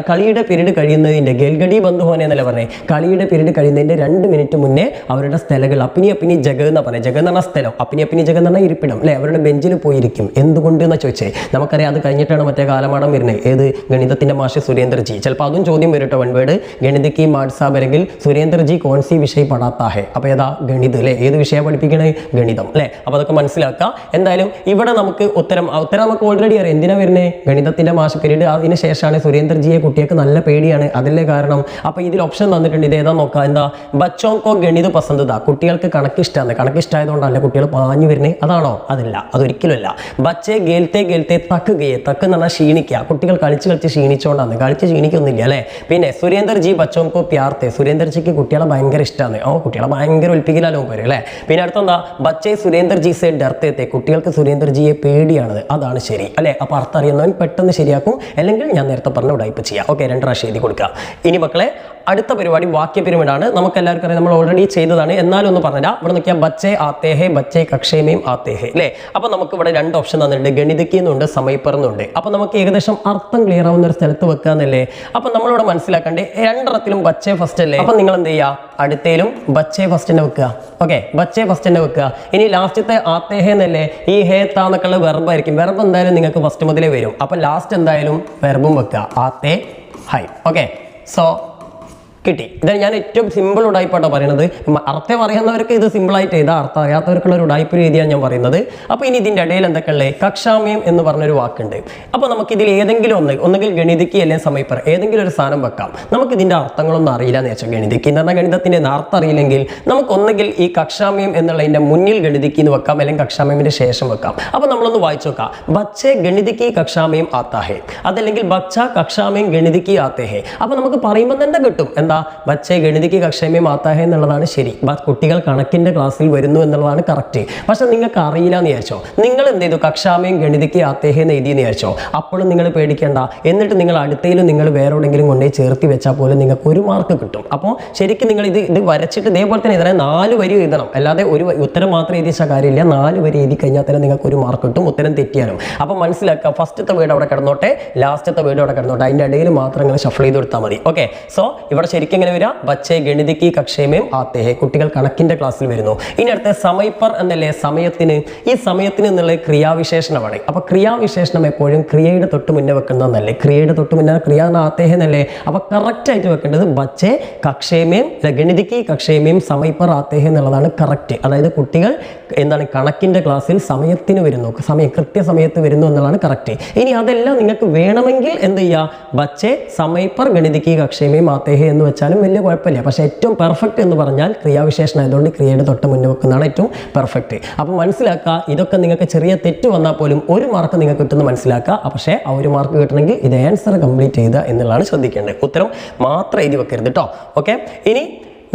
കളിയുടെ പീരീഡ് കഴിയുന്നതിന്റെ, ഗേൽഗഡി ബന്ദ് ഹോനെ എന്നല്ല പറഞ്ഞേ, കളിയുടെ പീരീഡ് കഴിയുന്നതിന്റെ 2 മിനിറ്റ് മുന്നേ അവരുടെ സ്ഥലങ്ങൾ അപ്പിനി അപ്പിനി ജഗ എന്ന് പറഞ്ഞത്. ജഗ എന്ന് പറഞ്ഞ സ്ഥലം, അപ്പിനി അപ്പിനി ജഗ എന്ന് പറഞ്ഞാൽ ഇരിപ്പിടം അല്ലേ, അവരുടെ ബെഞ്ചിൽ പോയിരിക്കും. എന്തുകൊണ്ട് എന്ന് ചോദിച്ചേ. നമുക്കറിയാം അത് കഴിഞ്ഞിട്ടാണ് മറ്റേ കാലമാടം വരുന്നത്. ഏത്? ഗണിതത്തിന്റെ മാഷ് സുരേന്ദ്രജി. ചിലപ്പോൾ അതും ചോദ്യം വരും കേട്ടോ. വൺ വേർഡ് ഗണിതക്ക് മാഡ്സാബ് അല്ലെങ്കിൽ സുരേന്ദ്രജി കോൺസി വിഷയം പഠാത്താ ഹെ. അപ്പോൾ ഏതാ? ഗണിത് അല്ലേ. ഏത് വിഷയം പഠിപ്പിക്കണേ? ഗണിതം അല്ലേ. അപ്പോൾ അതൊക്കെ മനസ്സിലാക്കുക. എന്തായാലും ഇവിടെ നമുക്ക് ഉത്തരം നമുക്ക് ഓൾറെഡി അറിയാം. എന്തിനാ വരുന്നത്? ഗണിതത്തിന്റെ മാഷ് പീരീഡ് അതിന് ശേഷമാണ്. സുരേന്ദ്രജിയെ കുട്ടികൾക്ക് നല്ല പേടിയാണ്, അതല്ലേ കാരണം. അപ്പോൾ ഇതിൽ ഓപ്ഷൻ തന്നിട്ടുണ്ട്. ഇത് ഏതാ നോക്കാം. എന്താ? ബച്ചോങ്കോ ഗണിത് പസന്ത് താ, കുട്ടികൾക്ക് കണക്ക് ഇഷ്ടമാണ്. കണക്ക് ഇഷ്ടമായതുകൊണ്ടല്ല കുട്ടികൾ പാഞ്ഞു വരുന്നത്, അതാണോ? അതല്ല, അതൊരിക്കലുമല്ല. ബച്ചേ ഗേൽത്തെ ഗേൽത്തെ തക്ക് ഗയെ, തക്ക് എന്ന് പറഞ്ഞാൽ ക്ഷീണിക്കുക. കുട്ടികൾ കളിച്ച് ക്ഷീണിച്ചുകൊണ്ടാണ്. കളിച്ച് ക്ഷീണിക്കൊന്നുമില്ല അല്ലേ. പിന്നെ സുരേന്ദർജി ബച്ചോങ്കോ പ്യാർത്തെ, സുരേന്ദർജിക്ക് കുട്ടികളെ ഭയങ്കര ഇഷ്ടമാണ്. കുട്ടികളെ ഭയങ്കര ഒലിപ്പിക്കലാലോ വരും അല്ലേ. പിന്നെ അടുത്തെന്താ? ബച്ചേ സുരേന്ദ്ര സുരേന്ദ്രജി സെ ഡർത്തെ തെ, കുട്ടികൾക്ക് സുരേന്ദ്രജിയെ പേടിയാണത്, അതാണ് ശരി അല്ലേ? അപ്പോൾ അർത്ഥം അറിയുന്നവൻ പെട്ടെന്ന് ശരിയാക്കും, അല്ലെങ്കിൽ ഞാൻ നേരത്തെ പറഞ്ഞ ഉടായ്പ ചെയ്യാം. ഓക്കെ, 2 പ്രാവശ്യം എഴുതി കൊടുക്കുക. ഇനി മക്കളെ അടുത്ത പരിപാടി വാക്യ പിരമിഡാണ്. നമുക്ക് എല്ലാവർക്കും അറിയാം, നമ്മൾ ഓൾറെഡി ചെയ്തതാണ്, എന്നാലും ഒന്ന് പറഞ്ഞുതരാം. ഇവിടെ നോക്കിയാൽ ബച്ചേ ആത്തേ ഹേ, ബച്ചേ കക്ഷേമേം ആത്തേ ഹേ അല്ലേ? അപ്പോൾ നമുക്ക് ഇവിടെ 2 ഓപ്ഷൻ തന്നിട്ടുണ്ട്, ഗണിതയ്ക്കുന്നുണ്ട്, സമയപ്പറുന്നുണ്ട്. അപ്പോൾ നമുക്ക് ഏകദേശം അർത്ഥം ക്ലിയർ ആവുന്ന ഒരു സ്ഥലത്ത് വെക്കുക എന്നല്ലേ? അപ്പോൾ നമ്മളിവിടെ മനസ്സിലാക്കേണ്ടേ 2 ബച്ചേ ഫസ്റ്റ് അല്ലേ? അപ്പം നിങ്ങൾ എന്ത് ചെയ്യുക, അടുത്തേലും ബച്ചേ ഫസ്റ്റ് തന്നെ വെക്കുക. ഓക്കെ, ബച്ചേ ഫസ്റ്റ് തന്നെ വെക്കുക. ഇനി ലാസ്റ്റത്തെ ആത്തേ ഹേ എന്നല്ലേ, ഈ ഹേ താന്നൊക്കെയുള്ള വെർബായിരിക്കും. വെർബ് എന്തായാലും നിങ്ങൾക്ക് ഫസ്റ്റ് മുതലേ വരും. അപ്പം ലാസ്റ്റ് എന്തായാലും വെർബും വെക്കുക, ആത്തേ ഹൈ. ഓക്കെ, സോ കിട്ടി. ഇതാണ് ഞാൻ ഏറ്റവും സിമ്പിൾ ഉടായ്പാട്ടോ പറയുന്നത്. അർത്ഥം അറിയാവുന്നവർക്ക് ഇത് സിമ്പിളായിട്ട് എഴുതാം, അർത്ഥം അറിയാത്തവർക്കുള്ള ഒരു ഉടായ്പ രീതിയാണ് ഞാൻ പറയുന്നത്. അപ്പോൾ ഇനി ഇതിൻ്റെ ഇടയിൽ എന്തൊക്കെയുള്ളത്, കക്ഷാമ്യം എന്ന് പറഞ്ഞൊരു വാക്കുണ്ട്. അപ്പോൾ നമുക്കിതിൽ ഏതെങ്കിലും ഒന്നുകിൽ ഗണിതയ്ക്ക് അല്ലെങ്കിൽ സമയപ്പർ ഏതെങ്കിലും ഒരു സാധനം വെക്കാം. നമുക്ക് ഇതിൻ്റെ അർത്ഥങ്ങളൊന്നും അറിയില്ല എന്ന് വെച്ചാൽ, ഗണിതയ്ക്ക് എന്ന് പറഞ്ഞാൽ ഗണിതത്തിൻ്റെ അർത്ഥം അറിയില്ലെങ്കിൽ നമുക്ക് ഒന്നുകിൽ ഈ കക്ഷാമ്യം എന്നുള്ളതിൻ്റെ മുന്നിൽ ഗണിതയ്ക്ക് എന്ന് വെക്കാം, അല്ലെങ്കിൽ കക്ഷാമ്യമിൻ്റെ ശേഷം വെക്കാം. അപ്പോൾ നമ്മളൊന്ന് വായിച്ചു നോക്കാം. ബച്ചേ ഗണിതയ്ക്ക് കക്ഷാമ്യം ആത്താ ഹേ, അതല്ലെങ്കിൽ ബച്ച കക്ഷാമ്യം ഗണിതയ്ക്ക് ആത്തേ ഹേ. അപ്പോൾ നമുക്ക് പറയുമ്പോൾ തന്നെ കിട്ടും എന്താ, ബച്ചേ ഗണിതയ്ക്ക് കക്ഷാമ്യം ആത്താ ഹേ എന്നുള്ളതാണ് ശരി. കുട്ടികൾ കണക്കിൻ്റെ ക്ലാസ്സിൽ വരുന്നു എന്നുള്ളതാണ് കറക്റ്റ്. പക്ഷെ നിങ്ങൾക്ക് അറിയില്ല എന്ന് വിചാരിച്ചോ, നിങ്ങൾ എന്ത് ചെയ്തു, കക്ഷാമ്യം ഗണിതയ്ക്ക് ആത്തേ ഹേ എന്ന് എഴുതിയെന്ന് വിചാരിച്ചോ, അപ്പോഴും നിങ്ങൾ പേടിക്കേണ്ട. എന്നിട്ട് നിങ്ങൾ അടുത്തയിലും നിങ്ങൾ വേറെ എവിടെയെങ്കിലും കൊണ്ടുപോയി ചേർത്തി വെച്ചാൽ പോലും നിങ്ങൾക്ക് 1 മാർക്ക് കിട്ടും. അപ്പോൾ ശരിക്കും നിങ്ങൾ ഇത് വരച്ചിട്ട് ഇതേപോലെ തന്നെ എഴുതണം, 4 വരി എഴുതണം. അല്ലാതെ ഒരു ഉത്തരം മാത്രം എഴുതിച്ച കാര്യമില്ല, 4 വരി എഴുതി കഴിഞ്ഞാൽ തന്നെ നിങ്ങൾക്ക് 1 മാർക്ക് കിട്ടും, ഉത്തരം തെറ്റിയാലും. അപ്പോൾ മനസ്സിലാക്കുക, ഫസ്റ്റത്തെ വീട് അവിടെ കിടന്നോട്ടെ, ലാസ്റ്റത്തെ വീട് അവിടെ കിടന്നോട്ടെ, അതിൻ്റെ ഇടയിൽ മാത്രം നിങ്ങൾ ഷഫിൾ ചെയ്ത് കൊടുത്താൽ മതി. ഓക്കെ, സോ ഇവിടെ ശരിക്കും എങ്ങനെ വരിക, ബച്ചേ ഗണിതയ്ക്ക് കക്ഷേമേം ആത്തേ ഹേ, കുട്ടികൾ കണക്കിന്റെ ക്ലാസ്സിൽ വരുന്നു. ഇനി അടുത്ത സമയപ്പർ എന്നല്ലേ, സമയത്തിന്. ഈ സമയത്തിന് എന്നുള്ള ക്രിയാവിശേഷണമാണ്. അപ്പൊ ക്രിയാവിശേഷണം എപ്പോഴും ക്രിയയുടെ തൊട്ട് മുന്നേ വെക്കുന്നതല്ലേ, ക്രിയയുടെ തൊട്ട് മുന്നേ ക്രിയ ആത്തേ ഹേ എന്നല്ലേ. അപ്പൊ കറക്റ്റ് ആയിട്ട് വെക്കേണ്ടത് ബച്ചേ കക്ഷേമേം ഗണിതയ്ക്ക് കക്ഷേമേം സമയപ്പർ ആത്തേ ഹേ എന്നുള്ളതാണ് കറക്റ്റ്. അതായത് കുട്ടികൾ എന്താണ് കണക്കിന്റെ ക്ലാസ്സിൽ സമയത്തിന് വരുന്നു, കൃത്യസമയത്ത് വരുന്നു എന്നുള്ളതാണ് കറക്റ്റ്. ഇനി അതെല്ലാം നിങ്ങൾക്ക് വേണമെങ്കിൽ എന്ത് ചെയ്യുക, ബച്ചേ സമയപ്പർ ഗണിതയ്ക്ക് കക്ഷേമേം ആത്തേ ഹേ എന്ന് വെച്ചാലും വലിയ കുഴപ്പമില്ല. പക്ഷേ ഏറ്റവും പെർഫെക്റ്റ് എന്ന് പറഞ്ഞാൽ ക്രിയാവിശേഷണം ആയതുകൊണ്ട് ക്രിയയുടെ തൊട്ട് മുന്നേ വെക്കുന്നതാണ് ഏറ്റവും പെർഫെക്റ്റ്. അപ്പോൾ മനസ്സിലാക്കുക, ഇതൊക്കെ നിങ്ങൾക്ക് ചെറിയ തെറ്റ് വന്നാൽ പോലും 1 മാർക്ക് നിങ്ങൾക്ക് കിട്ടുന്ന മനസ്സിലാക്കുക. പക്ഷേ ആ 1 മാർക്ക് കിട്ടണമെങ്കിൽ ഇത് ആൻസർ കംപ്ലീറ്റ് ചെയ്ത എന്നുള്ളതാണ് ശ്രദ്ധിക്കേണ്ടത്. ഉത്തരം മാത്രം എഴുതി വെക്കരുത് കേട്ടോ. ഓക്കെ, ഇനി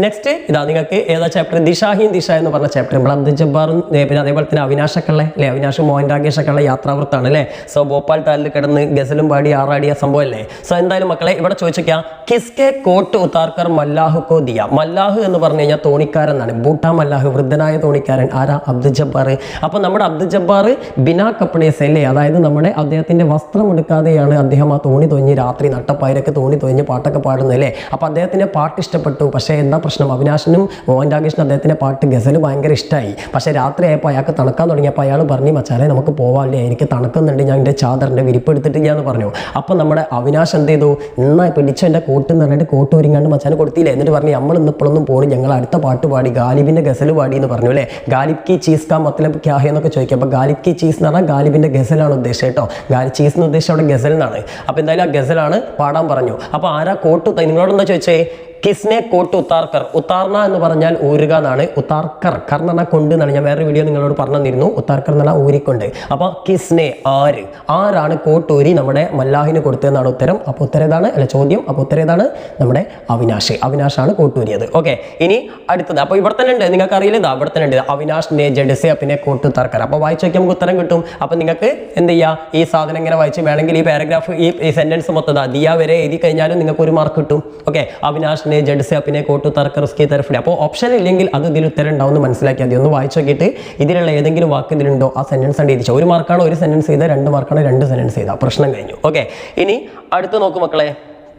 നെക്സ്റ്റ് ഇതാ, നിങ്ങൾക്ക് ഏതാ ചാപ്റ്റർ, ദിശാഹീൻ ദിശ എന്ന് പറഞ്ഞ ചാപ്റ്റർ. നമ്മൾ അബ്ദുൽ ജബ്ബാറും പിന്നെ അതേപോലെ തന്നെ അവിനാശൊക്കെ ഉള്ള അല്ലേ, അവിനാശും മോഹൻ രാകേഷൊക്കെ ഉള്ള യാത്രാവൃത്താണ് അല്ലേ. സോ ഭോപ്പാൽ താലിൽ കിടന്ന് ഗസലും പാടി ആറാടിയ സംഭവം അല്ലേ. സോ എന്തായാലും മക്കളെ ഇവിടെ ചോദിച്ചേക്കാം, കിസ്കെ കോട്ട് ഉത്താർക്കർ മല്ലാഹു കോ ദിയ. മല്ലാഹു എന്ന് പറഞ്ഞു കഴിഞ്ഞാൽ തോണിക്കാരൻ എന്നാണ്. ബൂട്ടാ മല്ലാഹു, വൃദ്ധനായ തോണിക്കാരൻ ആരാ, അബ്ദുൽ ജബ്ബാർ. അപ്പോൾ നമ്മുടെ അബ്ദുൽ ജബ്ബാർ ബിനാ കപ്പടേസ് അല്ലേ, അതായത് നമ്മുടെ അദ്ദേഹത്തിൻ്റെ വസ്ത്രം എടുക്കാതെയാണ് അദ്ദേഹം ആ തോണി തൊഞ്ഞ് രാത്രി നട്ടപ്പായരൊക്കെ തോണി തൊഞ്ഞ് പാട്ടൊക്കെ പാടുന്നത് അല്ലേ. അപ്പോൾ അദ്ദേഹത്തിൻ്റെ പാട്ട് ഇഷ്ടപ്പെട്ടു. പക്ഷേ എന്താ പ്രശ്നം, അവിനാശനും മോഹൻ രാകേഷിനും അദ്ദേഹത്തിൻ്റെ പാട്ട് ഗസൽ ഭയങ്കര ഇഷ്ടമായി. പക്ഷേ രാത്രി ആയപ്പോൾ അയാൾക്ക് തണുക്കാൻ തുടങ്ങിയപ്പോൾ അയാൾ പറഞ്ഞു, മച്ചാലെ നമുക്ക് പോവാല്ലേ, എനിക്ക് തണുക്കുന്നുണ്ട്, ഞാൻ എൻ്റെ ചാദറിൻ്റെ വിരിപ്പ് എടുത്തിട്ടില്ല എന്ന് പറഞ്ഞു. അപ്പോൾ നമ്മുടെ അവിനാശ് എന്ത് ചെയ്തു, നന്നായി പിടിച്ചു എൻ്റെ കോട്ട് എന്ന് പറഞ്ഞിട്ട് കോട്ട് ഒരുങ്ങാണ്ട് മച്ചാനെ കൊടുത്തില്ലേ. എന്നിട്ട് പറഞ്ഞു, നമ്മൾ ഇന്നിപ്പോഴൊന്നും പോകണം, ഞങ്ങൾ അടുത്ത പാട്ട് പാടി, ഗാലിബിൻ്റെ ഗസൽ പാടി എന്ന് പറഞ്ഞു അല്ലേ. ഗാലിബ് കി ചീസ് കാ മത്തലബ് ക്യാ ഹേ എന്നൊക്കെ ചോദിക്കുക. അപ്പോൾ ഗാലിബ് കി ചീസ് എന്ന് പറഞ്ഞാൽ ഗാലിബിൻ്റെ ഗസലാണ് ഉദ്ദേശം കേട്ടോ. ചീസ് എന്ന് ഉദ്ദേശം അവിടെ ഗസൽ എന്നാണ്. അപ്പോൾ എന്തായാലും ആ ഗസലാണ് പാടാൻ പറഞ്ഞു. അപ്പോൾ ആരാ കോട്ട്, നിങ്ങളോട് എന്താ ചോദിച്ചേ, കിസ്നെ കോട്ട് ഉത്താർക്കർ. ഉത്താർന എന്ന് പറഞ്ഞാൽ ഊരുക എന്നാണ്. ഉത്താർക്കർ കർ എന്ന് പറഞ്ഞാൽ കൊണ്ട് എന്നാണ്. ഞാൻ വേറെ വീഡിയോ നിങ്ങളോട് പറഞ്ഞു തന്നിരുന്നു. ഉത്താർക്കർ എന്ന് പറഞ്ഞാൽ ഊരിക്കൊണ്ട്. അപ്പോൾ കിസ്നെ ആരാണ് കോട്ട് ഊരി നമ്മുടെ മല്ലാഹിന് കൊടുത്തതെന്നാണ് ഉത്തരം. അപ്പോൾ ഉത്തരം ഏതാണ്, അല്ല ചോദ്യം. അപ്പോൾ ഉത്തരം ഏതാണ്, നമ്മുടെ അവിനാഷാണ് കോട്ടൂരിയത്. ഓക്കെ, ഇനി അടുത്തത്. അപ്പോൾ ഇവിടെ തന്നെ ഉണ്ട്, നിങ്ങൾക്ക് അറിയില്ല, ഇതാ ഇവിടെ തന്നെ ഉണ്ട്, അവിനാഷ് നെ ജഡ്സെ പിന്നെ കോട്ട് ഉത്താർക്കർ. അപ്പോൾ വായിച്ചു നോക്കിയാൽ നമുക്ക് ഉത്തരം കിട്ടും. അപ്പോൾ നിങ്ങൾക്ക് എന്ത് ചെയ്യുക, ഈ സാധനം ഇങ്ങനെ വായിച്ച് വേണമെങ്കിൽ ഈ പാരഗ്രാഫ് ഈ സെന്റൻസ് മൊത്തം ദിയ വരെ എഴുതി കഴിഞ്ഞാലും നിങ്ങൾക്ക് 1 മാർക്ക് കിട്ടും. ഓക്കെ, അവിനാഷ് ജഡ്സെ പിന്നെ കോട്ടു തർക്കർ ഉസ്കി തർഫിടെ. അപ്പോൾ ഓപ്ഷൻ ഇല്ലെങ്കിൽ അത് ഇതിൽ ഉത്തരം ഉണ്ടാവും എന്ന് മനസ്സിലാക്കിയാൽ മതി. ഒന്ന് വായിച്ചു നോക്കിയിട്ട് ഇതിലുള്ള ഏതെങ്കിലും വാക്ക് ഇതിലുണ്ടോ ആ സെന്റൻസ് ആണ് എഴുതിച്ചോ. 1 മാർക്കാണ് 1 സെന്റൻസ് ചെയ്താൽ, 2 മാർക്കാണ് 2 സെന്റൻസ് ചെയ്താൽ, പ്രശ്നം കഴിഞ്ഞു. ഓക്കെ, ഇനി അടുത്ത് നോക്കൂ മക്കളെ,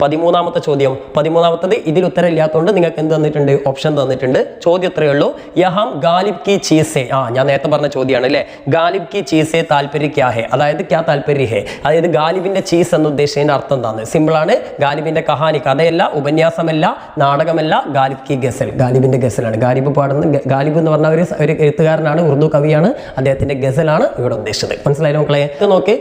13ാമത്തെ ചോദ്യം. 13ാമത്തത് ഇതിൽ ഉത്തരം ഇല്ലാത്തതുകൊണ്ട് നിങ്ങൾക്ക് എന്ത് തന്നിട്ടുണ്ട്, ഓപ്ഷൻ തന്നിട്ടുണ്ട്. ചോദ്യം ഇത്രയേ ഉള്ളൂ, യഹം ഗാലിബ് കി ചീസേ. ഞാൻ നേരത്തെ പറഞ്ഞ ചോദ്യമാണ് അല്ലേ. ഗാലിബ് കി ചീസേ താല്പര്യ ക്യാ ഹേ, അതായത് ക്യാ താല്പര്യ ഹേ, അതായത് ഗാലിബിന്റെ ചീസ് എന്ന് ഉദ്ദേശിച്ചതിന്റെ അർത്ഥം എന്താണ്, സിമ്പിളാണ്. ഗാലിബിന്റെ കഹാനി, കഥയല്ല, ഉപന്യാസമല്ല, നാടകമല്ല, ഗാലിബ് കി ഗസൽ, ഗാലിബിന്റെ ഗസലാണ്. ഗാലിബ് പാടുന്ന, ഗാലിബ് എന്ന് പറഞ്ഞ ഒരു എഴുത്തുകാരനാണ്, ഉറുദു കവിയാണ്. അദ്ദേഹത്തിന്റെ ഗസലാണ് ഇവിടെ ഉദ്ദേശിച്ചത്. മനസ്സിലായാലും മക്കളെ. ഇത് നോക്കി,